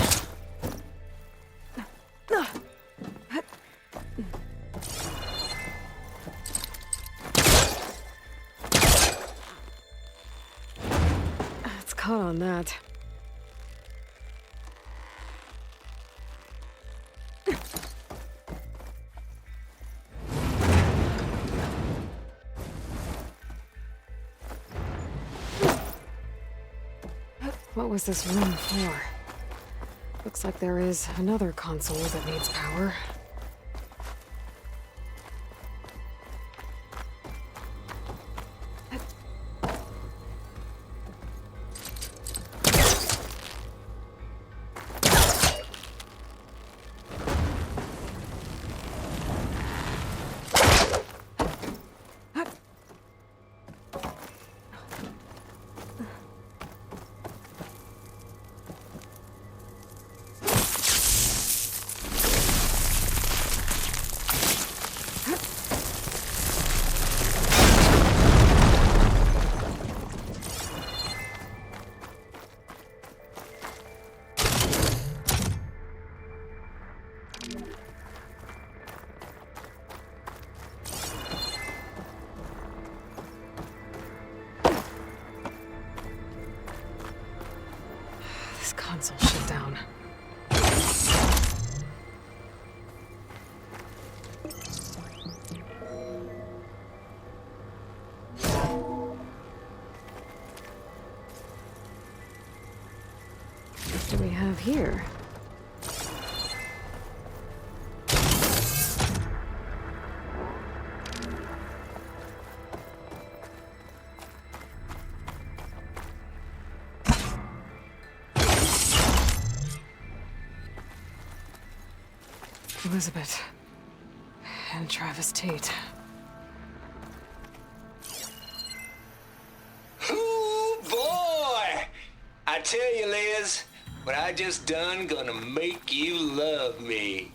It's caught on that. What was this room for? Looks like there is another console that needs power. Console shut down. What do we have here? Elizabeth and Travis Tate. Ooh, boy! I tell you, Liz, what I just done gonna make you love me.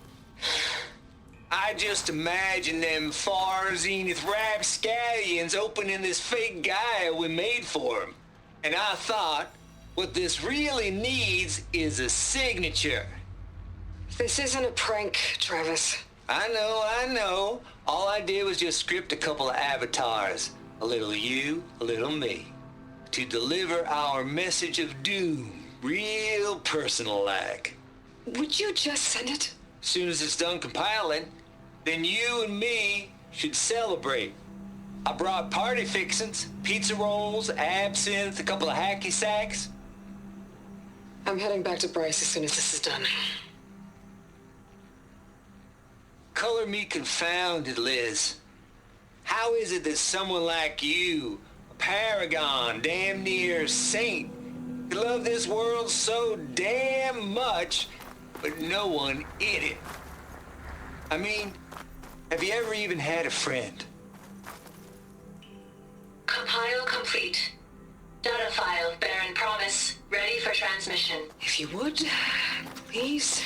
I just imagine them far zenith rapscallions opening this fake guy we made for him. And I thought, what this really needs is a signature. This isn't a prank, Travis. I know. All I did was just script a couple of avatars. A little you, a little me. To deliver our message of doom, real personal-like. Would you just send it? As soon as it's done compiling, then you and me should celebrate. I brought party fixins, pizza rolls, absinthe, a couple of hacky sacks. I'm heading back to Bryce as soon as this is done. Color me confounded, Liz. How is it that someone like you, a paragon, damn near saint, could love this world so damn much, but no one in it? I mean, have you ever even had a friend? Compile complete. Data file, Baron Promise, ready for transmission. If you would, please.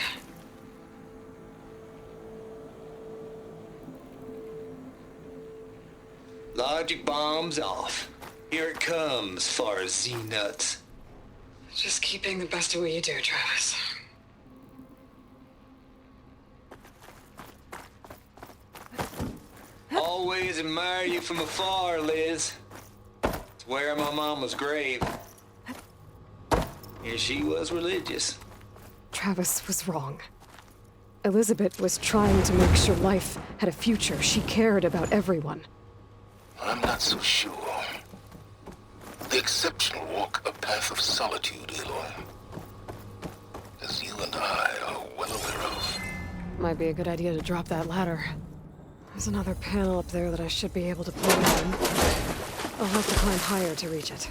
Logic bomb's off. Here it comes, far as Z-nuts. Just keep being the best at what you do, Travis. Always admire you from afar, Liz. It's where my mama's grave. Yeah, she was religious. Travis was wrong. Elizabeth was trying to make sure life had a future. She cared about everyone. I'm not so sure. The exceptional walk a path of solitude, Aloy. As you and I are well aware of. Might be a good idea to drop that ladder. There's another panel up there that I should be able to pull down. I'll have to climb higher to reach it.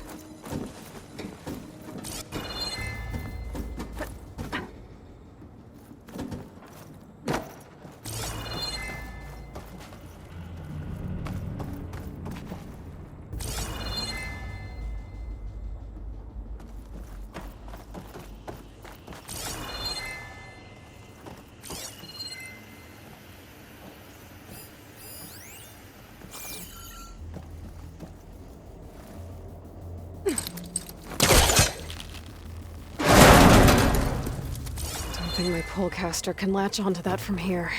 I think my polecaster can latch onto that from here.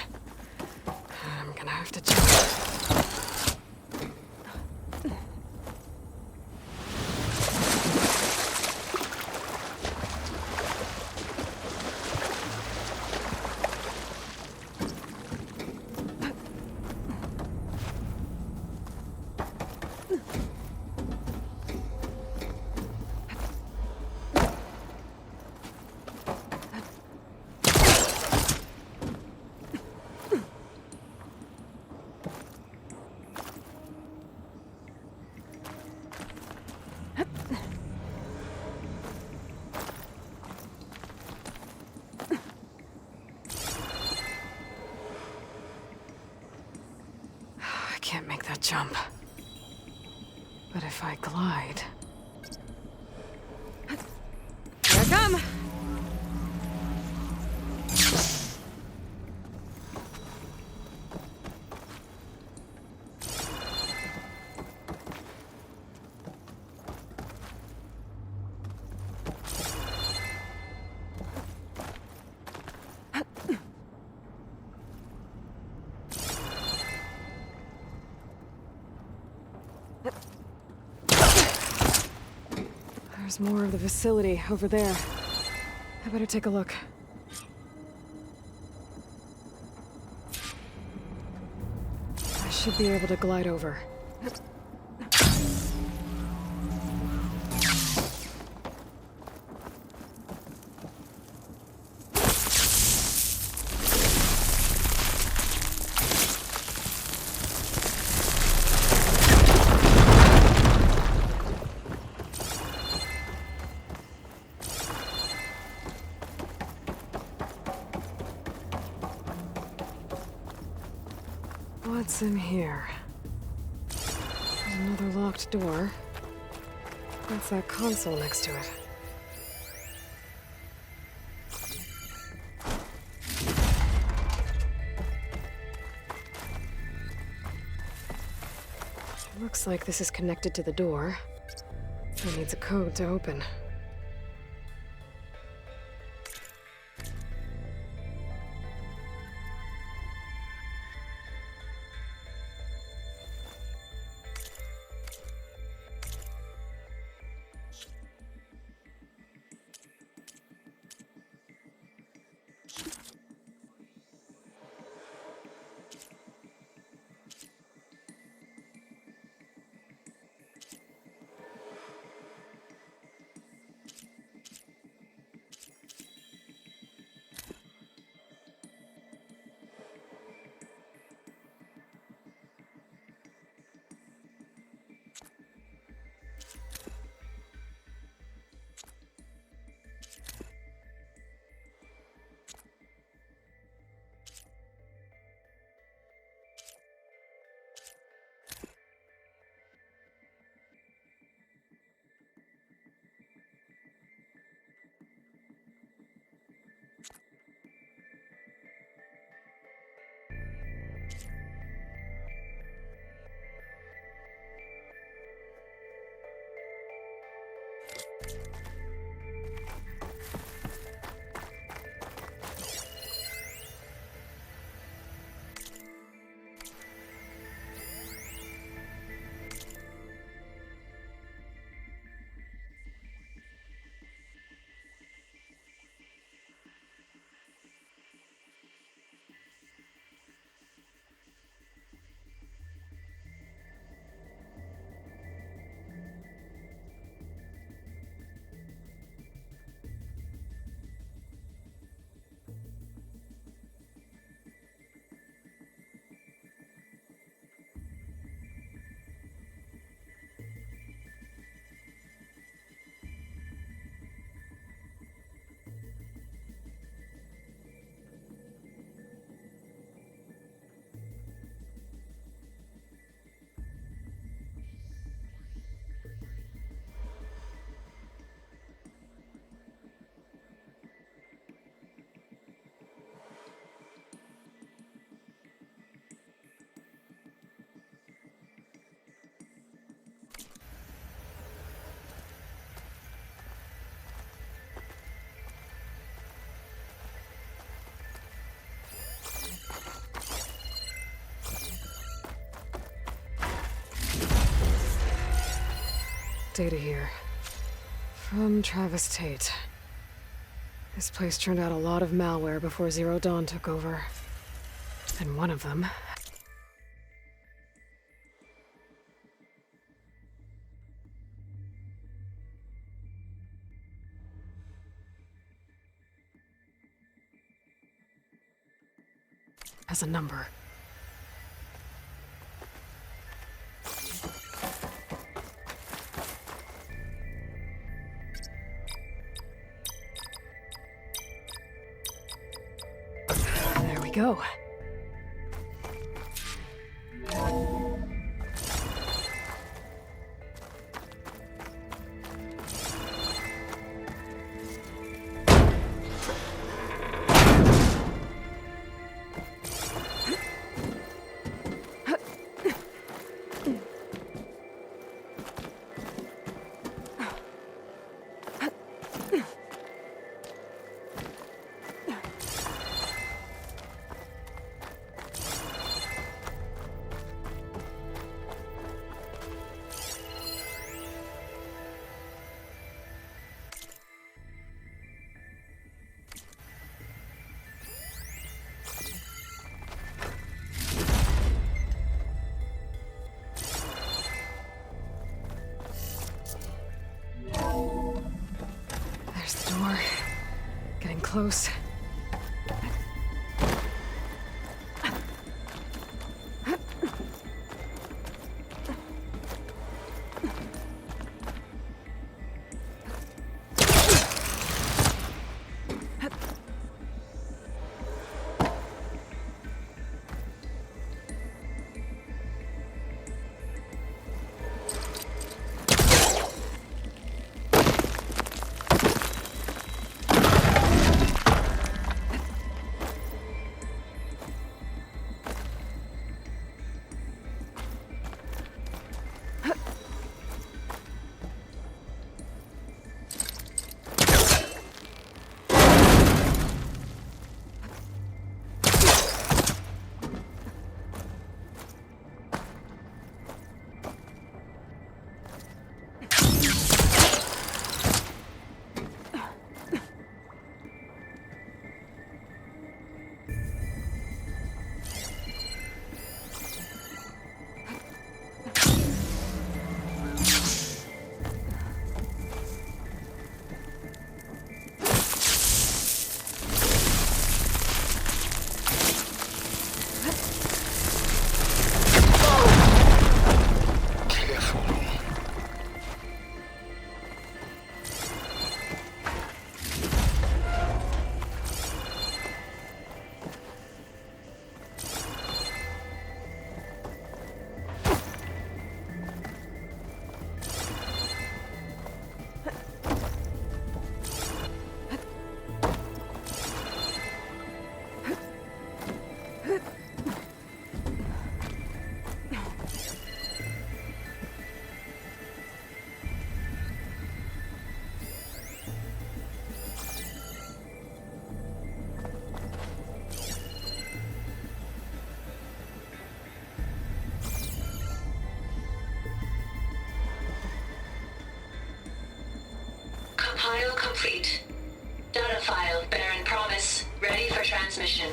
I'm gonna have to jump. I can't make that jump. But if I glide... Here I come! There's more of the facility over there. I better take a look. I should be able to glide over. What's in here? There's another locked door. What's that console next to it? Looks like this is connected to the door. It needs a code to open. Data here. From Travis Tate. This place turned out a lot of malware before Zero Dawn took over. And one of them... has a number. There we go. There's the door. Getting close. Compile complete. Data file, Baron Promise, ready for transmission.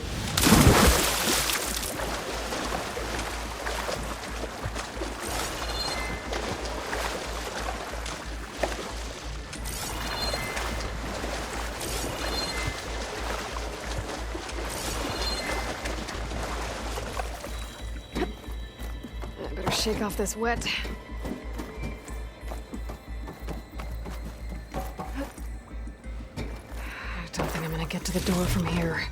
I better shake off this wet. I don't think I'm gonna get to the door from here.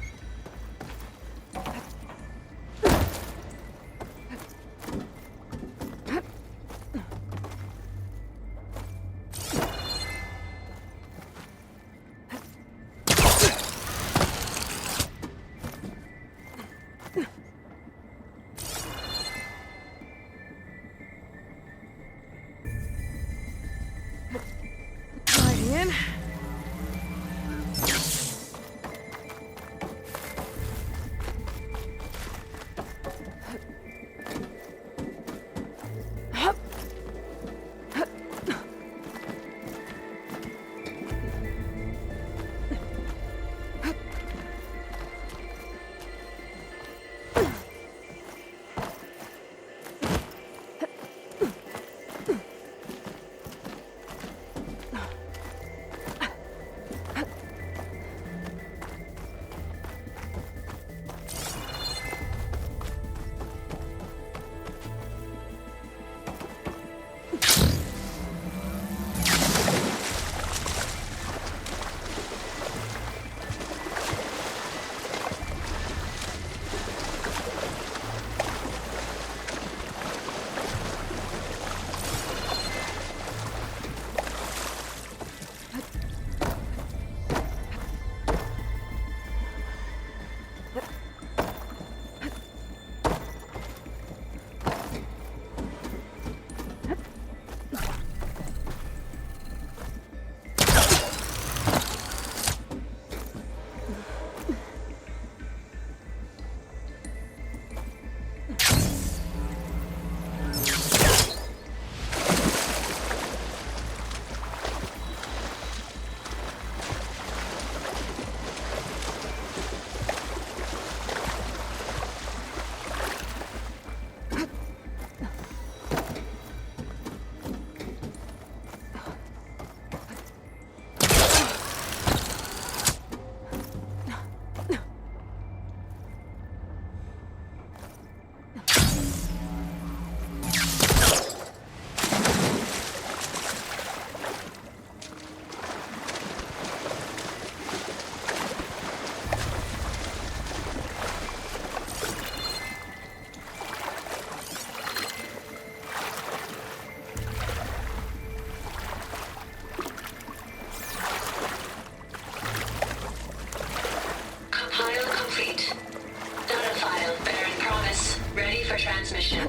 Sliding in. finished.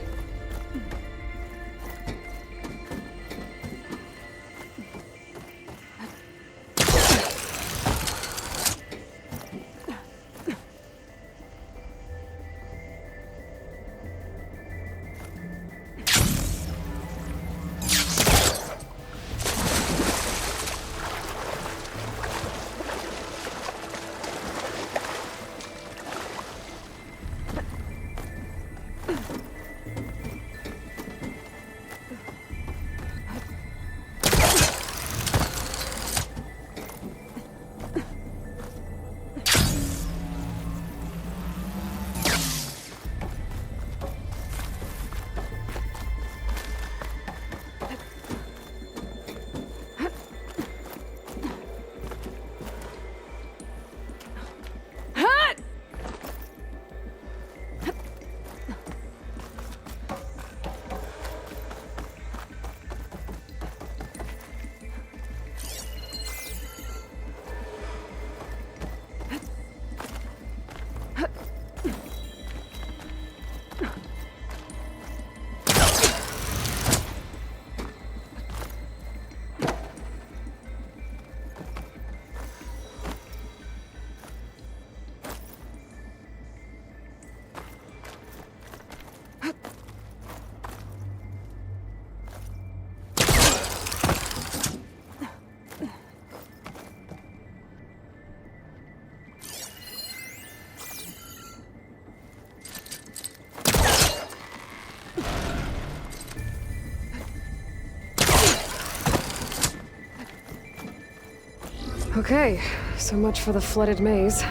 Okay, so much for the flooded maze.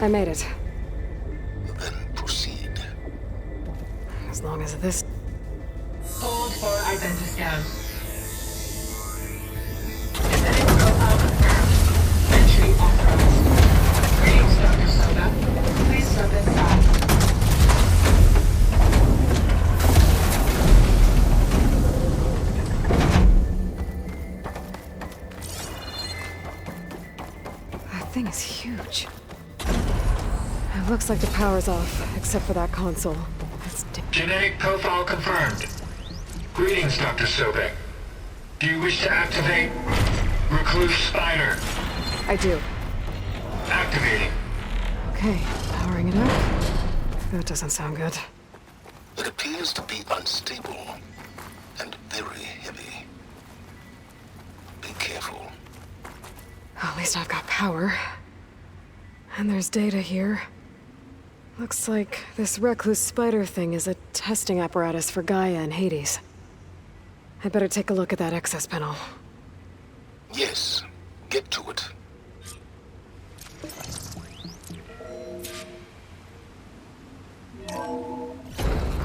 I made it. Then proceed. As long as this... Hold for identiscan. Genetic profile confirmed. Entry authorized. Greetings, Dr. Soda. Please step inside. Thing is huge. It looks like the power's off, except for that console. That's Genetic profile confirmed. Greetings, Dr. Sobek. Do you wish to activate Recluse Spider? I do. Activating. Okay, powering it up. That doesn't sound good. It appears to be unstable and very heavy. Be careful. At least I've got power. And there's data here. Looks like this recluse spider thing is a testing apparatus for Gaia and Hades. I'd better take a look at that access panel. Yes, get to it.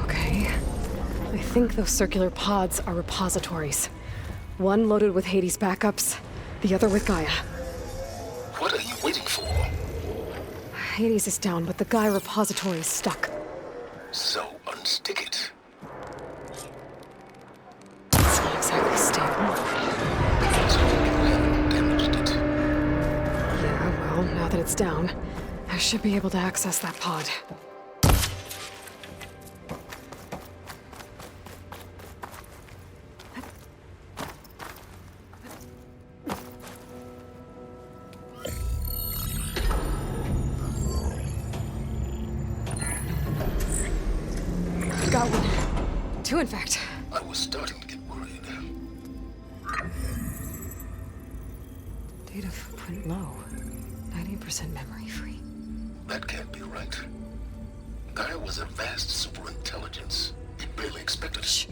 Okay. I think those circular pods are repositories. One loaded with Hades backups, the other with Gaia. What are you waiting for? Hades is down, but the Gaia repository is stuck. So unstick it. It's not exactly stable. Damaged it. Yeah, well, now that it's down, I should be able to access that pod. Got one. Two, in fact. I was starting to get worried. Data footprint low. 90% memory free. That can't be right. Gaia was a vast superintelligence. You barely expected it.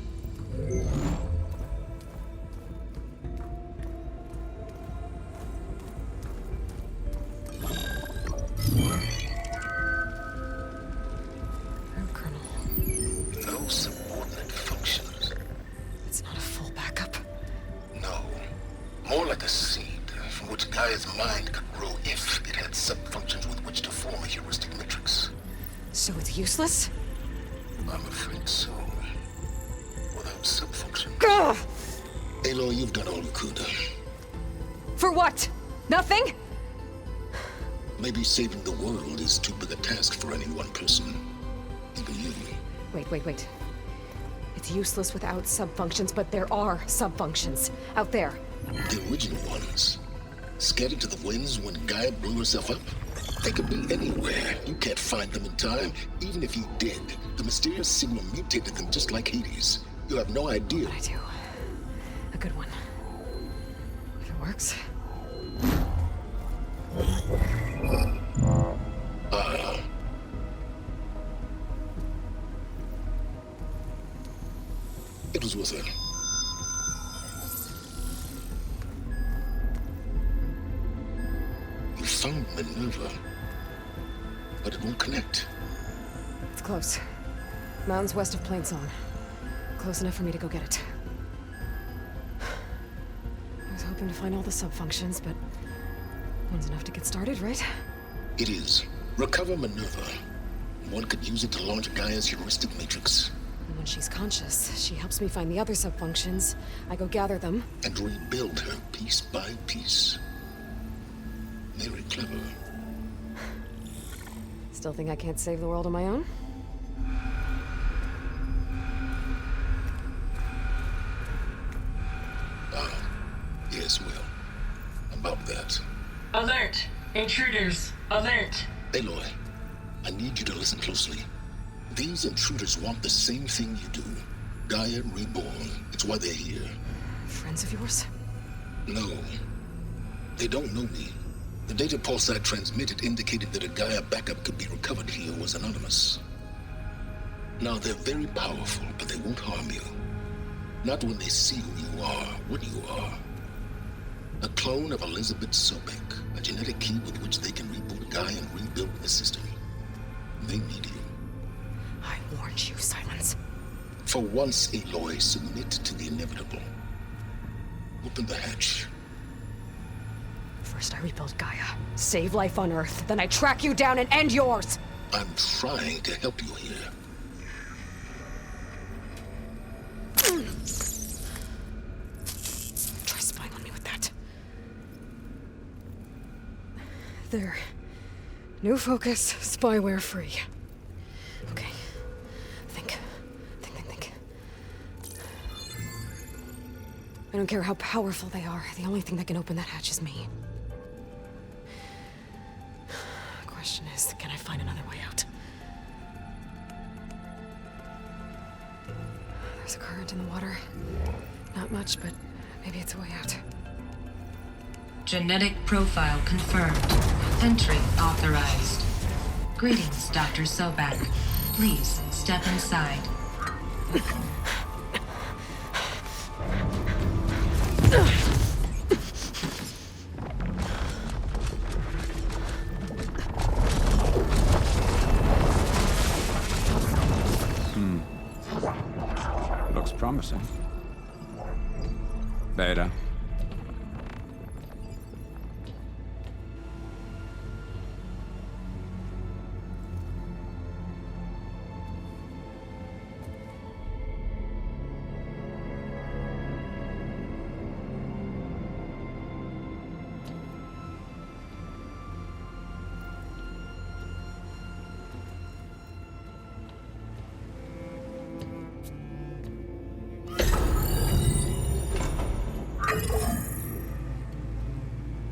No subordinate functions. It's not a full backup. No. More like a seed from which Gaia's mind could grow if it had sub-functions with which to form a heuristic matrix. So it's useless? I'm afraid so. Without sub-functions. Gah! Aloy, you've done all you could. For what? Nothing? Maybe saving the world is too big a task for any one person. Even you. Wait. It's useless without subfunctions, but there are subfunctions out there. The original ones. Scattered to the winds when Gaia blew herself up? They could be anywhere. You can't find them in time. Even if you did, the mysterious signal mutated them just like Hades. You have no idea. But I do. A good one. If it works. It was with her. You found Minerva, but it won't connect. It's close. Mountains west of Plainsong. Close enough for me to go get it. I was hoping to find all the subfunctions, but one's enough to get started, right? It is. Recover Minerva. One could use it to launch Gaia's heuristic matrix. And when she's conscious, she helps me find the other subfunctions. I go gather them. And rebuild her piece by piece. Very clever. Still think I can't save the world on my own? Yes, well. About that. Alert! Intruders! Alert! Aloy, I need you to listen closely. These intruders want the same thing you do. Gaia reborn. It's why they're here. Friends of yours? No. They don't know me. The data pulse I transmitted indicated that a Gaia backup could be recovered here was anonymous. Now, they're very powerful, but they won't harm you. Not when they see who you are, what you are. A clone of Elizabeth Sobek, a genetic key with which they can reboot Gaia and rebuild the system. They need you. I warned you, Silence. For once, Aloy, submit to the inevitable. Open the hatch. First I rebuild Gaia, save life on Earth, then I track you down and end yours! I'm trying to help you here. Try spying on me with that. There. New focus, spyware free. Okay. Think. I don't care how powerful they are. The only thing that can open that hatch is me. Question is, can I find another way out? There's a current in the water. Not much, but maybe it's a way out. Genetic profile confirmed. Entry authorized. Greetings, Dr. Sobak. Please step inside. Looks promising. Beta.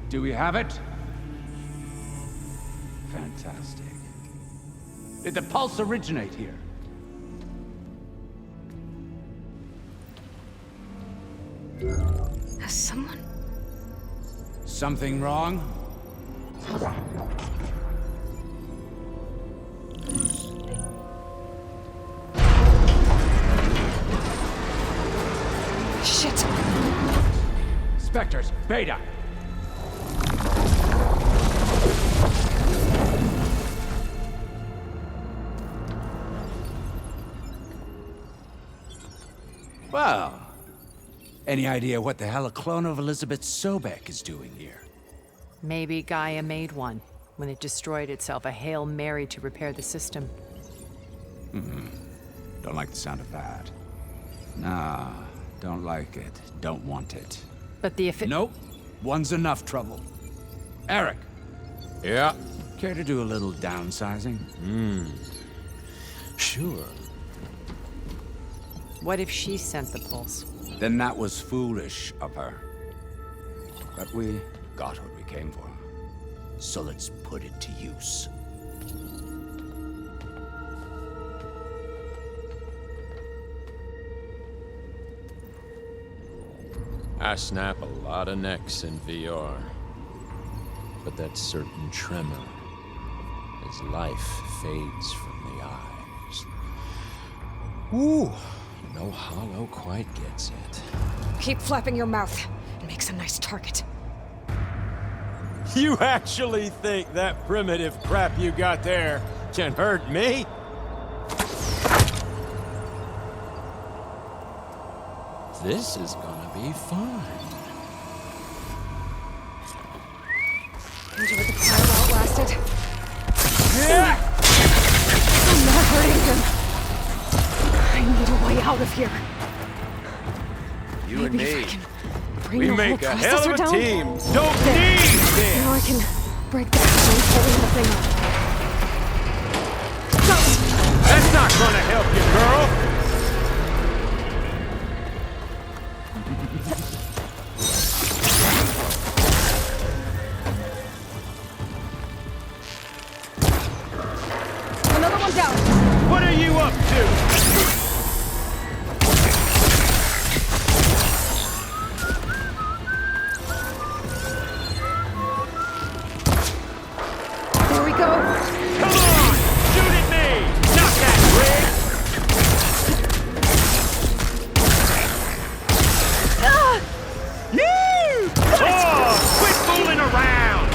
Do we have it? Fantastic. Did the pulse originate here? Has someone... Something wrong? Shit! Spectres, Beta! Well, any idea what the hell a clone of Elizabeth Sobek is doing here? Maybe Gaia made one when it destroyed itself, a Hail Mary to repair the system. Don't like the sound of that. Nah, don't like it. Don't want it. But the Nope. One's enough trouble. Eric. Yeah? Care to do a little downsizing? Sure. What if she sent the pulse? Then that was foolish of her. But we got what we came for. So let's put it to use. I snap a lot of necks in VR. But that certain tremor as life fades from the eyes. Ooh, no hollow quite gets it. Keep flapping your mouth. It makes a nice target. You actually think that primitive crap you got there can hurt me? This is gonna be fun. Enjoyed the fire while it lasted. I'm not hurting him. I need a way out of here. You and Maybe me, if I can bring we the make whole a hell of processor a down. team. Don't There. need this. Now I can break the chains holding the thing up. That's not gonna help you, girl. Another one down. What are you up to? There we go. Come on! Shoot at me! Not that rig! Oh! Quit fooling around!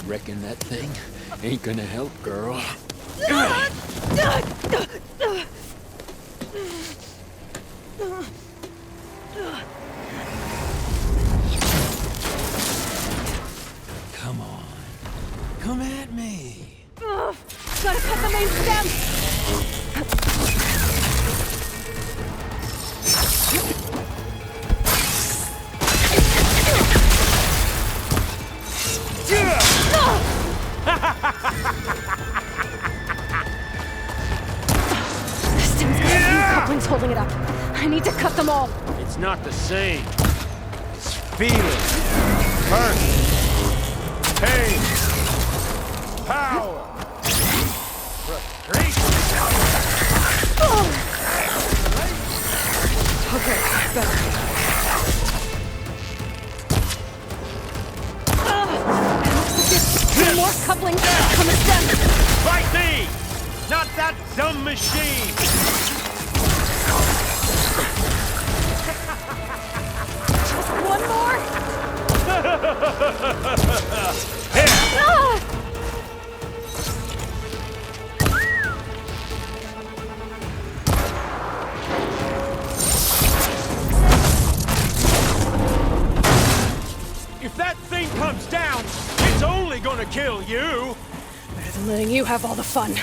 Reckon that thing ain't gonna help, girl. Come on. Come at me. Gotta cut the main stem. The stem's got a few couplings holding it up. I need to cut them all. It's not the same. It's feeling, hurt, pain, power, frustration. Okay, better. Two more couplings on the stem. Fight me! Not that dumb machine! Just one more? If that thing comes down, it's only gonna kill you! Better than letting you have all the fun.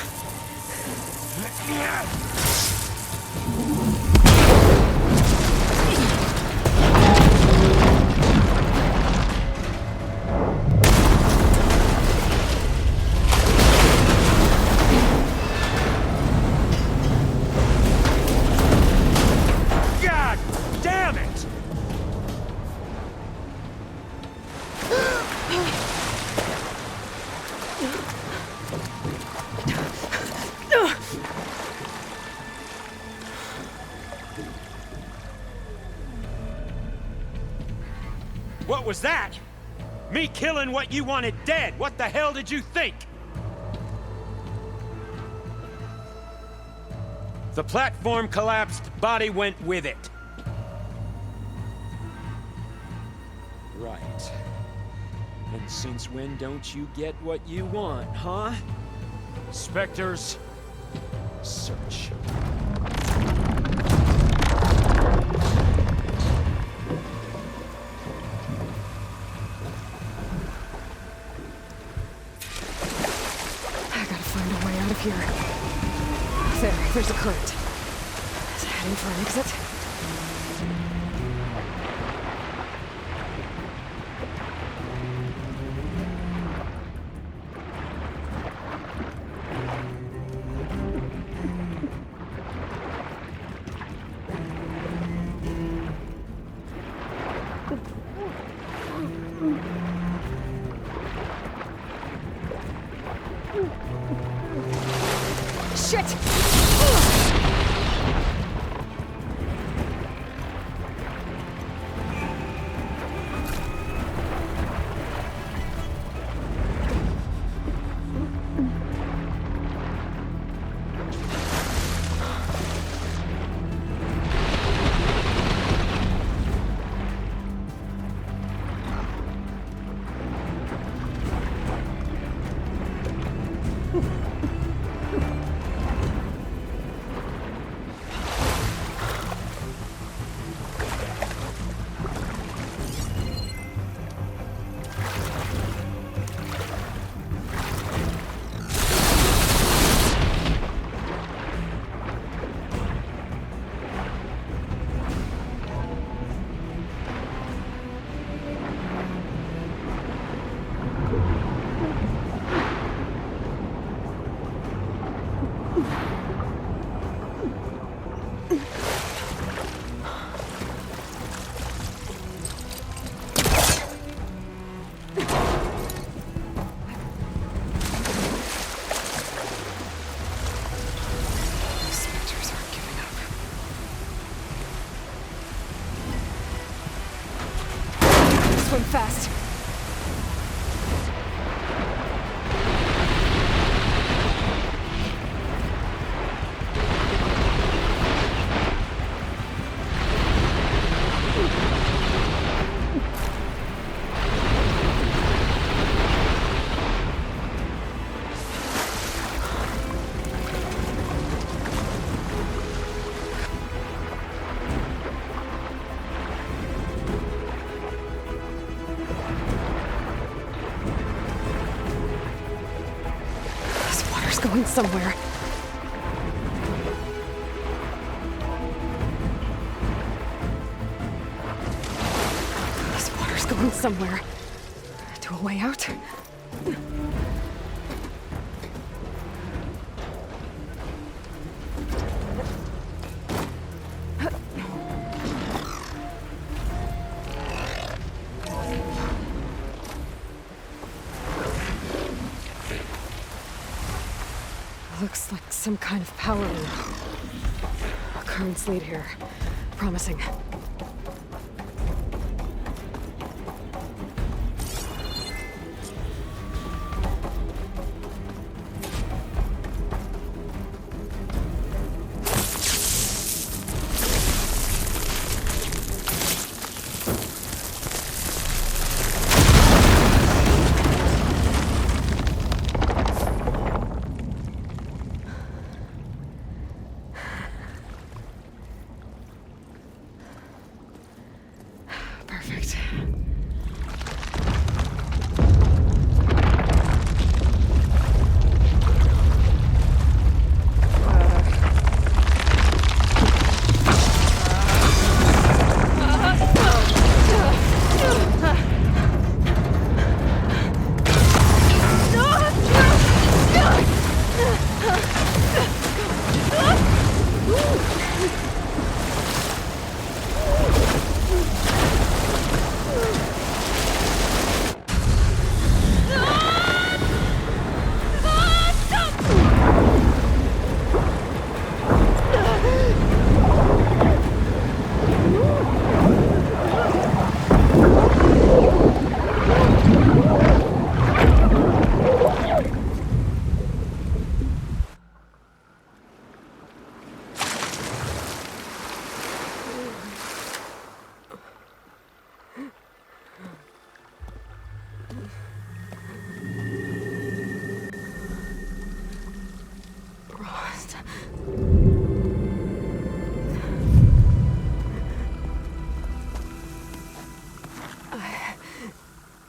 God damn it! What was that? Me killing what you wanted dead. What the hell did you think? The platform collapsed, body went with it. Right. And since when don't you get what you want, huh? Spectres, search. There's a current. Is it heading for an exit? Shit! Swim fast. Going somewhere. This water's going somewhere. To a way out? Looks like some kind of power loop. Currents lead here. Promising. Perfect.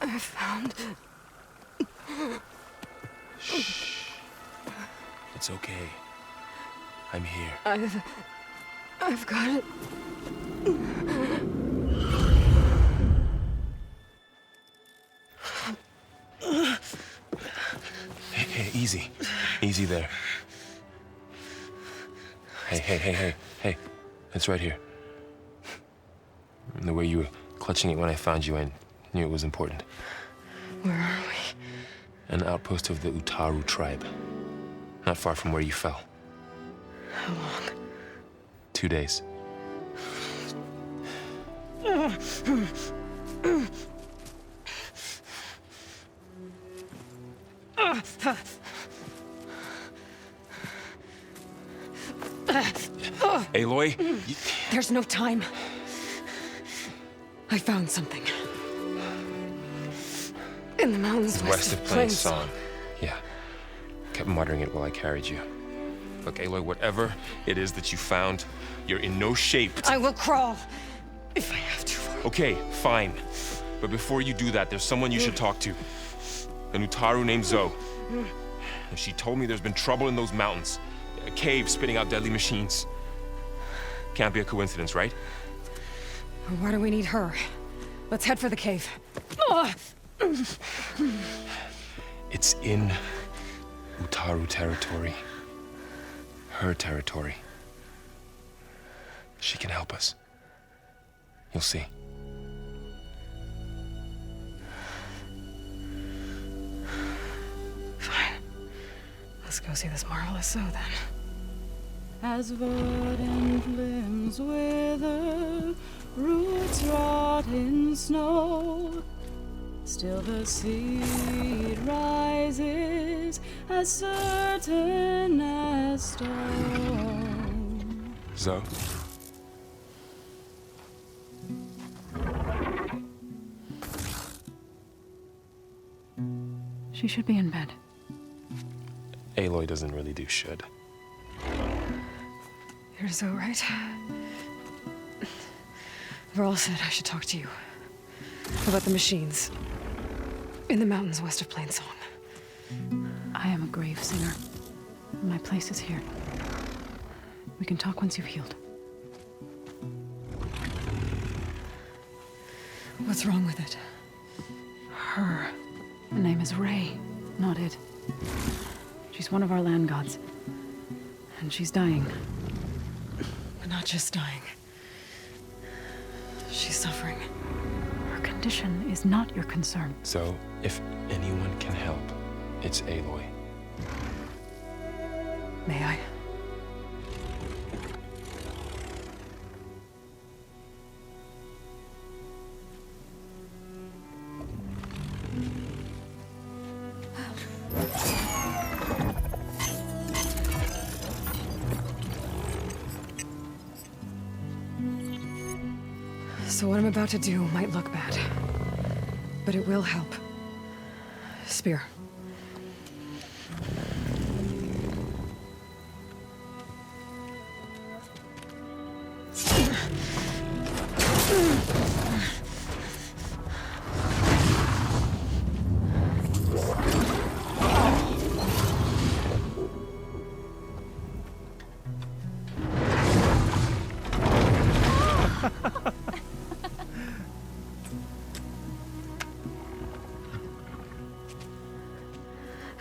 I found... Shh. It's okay. I'm here. I've got it. Hey, easy. Easy there. Hey. It's right here. The way you were clutching it when I found you, I knew it was important. Where are we? An outpost of the Utaru tribe. Not far from where you fell. How long? 2 days. Aloy? There's no time. I found something. In the mountains West of Plains Song. Yeah. Kept muttering it while I carried you. Look, Aloy, whatever it is that you found, you're in no shape to... I will crawl, if I have to. Okay, fine. But before you do that, there's someone you should talk to. An Utaru named Zoe. And she told me there's been trouble in those mountains. A cave spitting out deadly machines. Can't be a coincidence, right? Why do we need her? Let's head for the cave. It's in Utaru territory. Her territory. She can help us. You'll see. Fine. Let's go see this marvelous Zoe then. As verdant limbs wither, roots rot in snow, still the seed rises as certain as stone. Zoe? She should be in bed. Aloy doesn't really do should. You're Zoe, right? Varl said I should talk to you about the machines in the mountains west of Plainsong. I am a grave singer. My place is here. We can talk once you've healed. What's wrong with it? Her name is Ray, not it. She's one of our land gods. And she's dying. But not just dying. She's suffering. Her condition is not your concern. So, if anyone can help, it's Aloy. May I? So what I'm about to do might look bad, but it will help. Spear.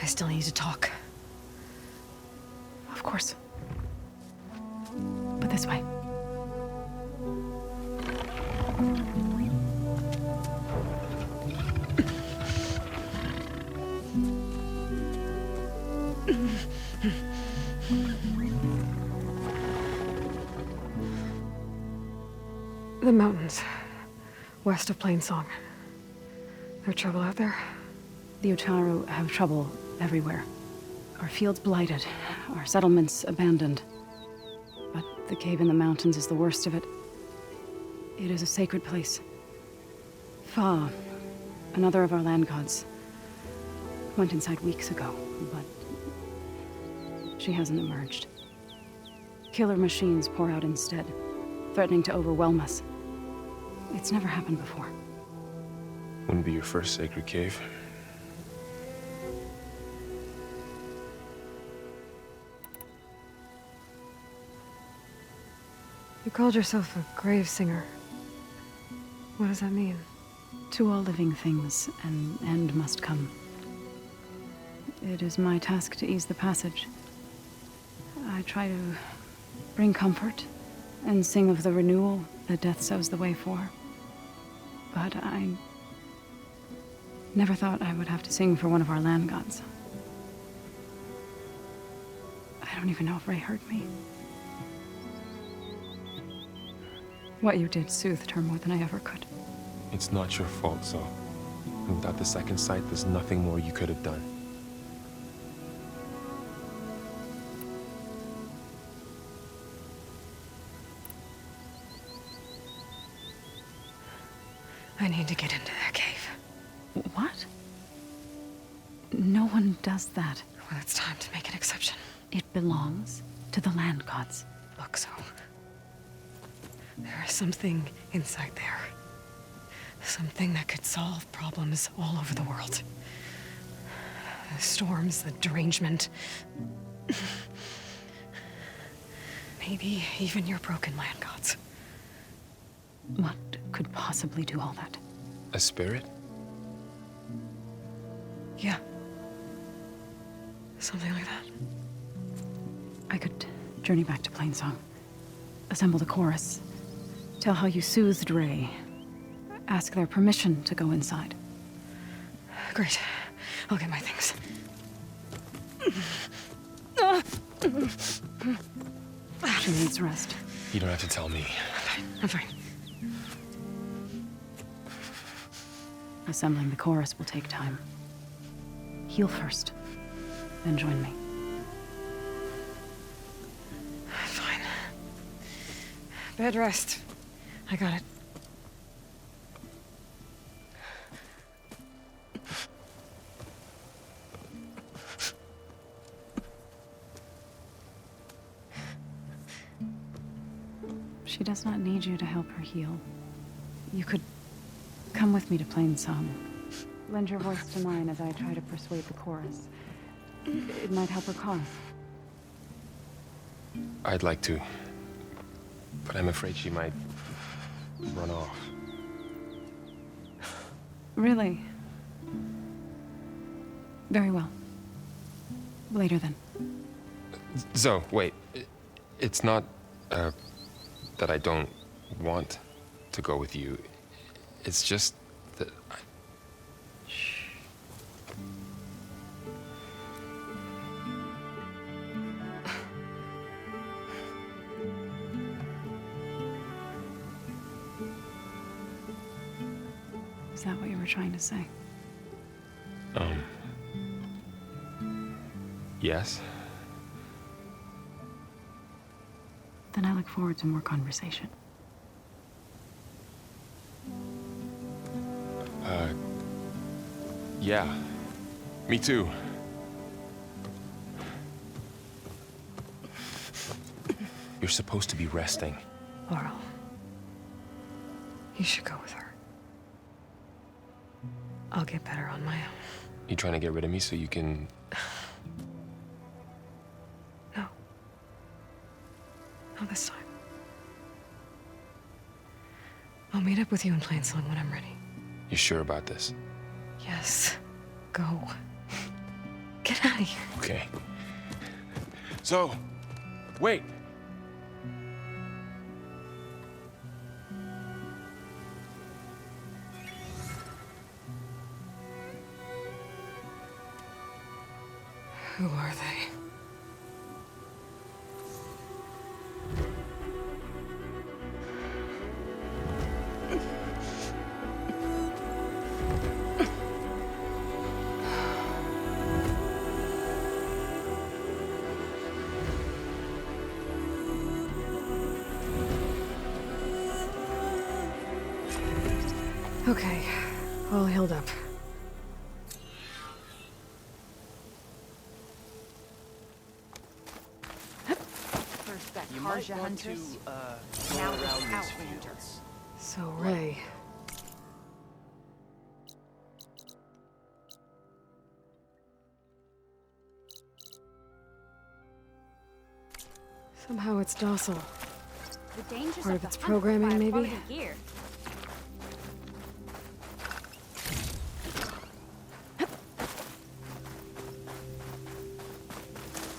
I still need to talk. Of course. But this way. The mountains, west of Plainsong. There trouble out there? The Utaru have trouble everywhere. Our fields blighted, our settlements abandoned. But the cave in the mountains is the worst of it. It is a sacred place. Fa, another of our land gods, went inside weeks ago, but she hasn't emerged. Killer machines pour out instead, threatening to overwhelm us. It's never happened before. Wouldn't be your first sacred cave. You called yourself a grave singer. What does that mean? To all living things, an end must come. It is my task to ease the passage. I try to bring comfort and sing of the renewal that death sows the way for. But I never thought I would have to sing for one of our land gods. I don't even know if Ray heard me. What you did soothed her more than I ever could. It's not your fault, Zoe. And without the second sight, there's nothing more you could have done. I need to get into that cave. What? No one does that. Well, it's time to make an exception. It belongs to the land gods. Look, Zoe. There is something inside there. Something that could solve problems all over the world. The storms, the derangement. Maybe even your broken land gods. What could possibly do all that? A spirit? Yeah. Something like that. I could journey back to Plainsong. Assemble the chorus. Tell how you soothed Ray. Ask their permission to go inside. Great. I'll get my things. She needs rest. You don't have to tell me. I'm fine. Assembling the chorus will take time. Heal first, then join me. Fine. Bed rest. I got it. She does not need you to help her heal. You could come with me to Plainsong. Lend your voice to mine as I try to persuade the chorus. It might help her cause. I'd like to. But I'm afraid she might run off. Really? Very well. Later then. Zoe, wait. It's not, that I don't want to go with you. It's just that I... Shh. Is that what you were trying to say? Yes? Then I look forward to more conversation. Yeah. Me too. You're supposed to be resting. Laurel. You should go with her. I'll get better on my own. You trying to get rid of me so you can... No. Not this time. I'll meet up with you in Plainsong when I'm ready. You sure about this? Yes. Go. Get out of here. Okay. So, wait. Who are they? Okay, all healed up. First that You might Karja want to, huntress. go Now around this these Outlander. fields. So, Ray. Somehow it's docile. The dangers Part of of the its hunt for programming, maybe? high-quality gear.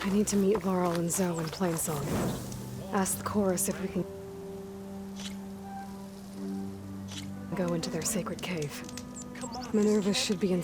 I need to meet Laurel and Zoe in Plainsong. Ask the chorus if we can go into their sacred cave. Minerva should be in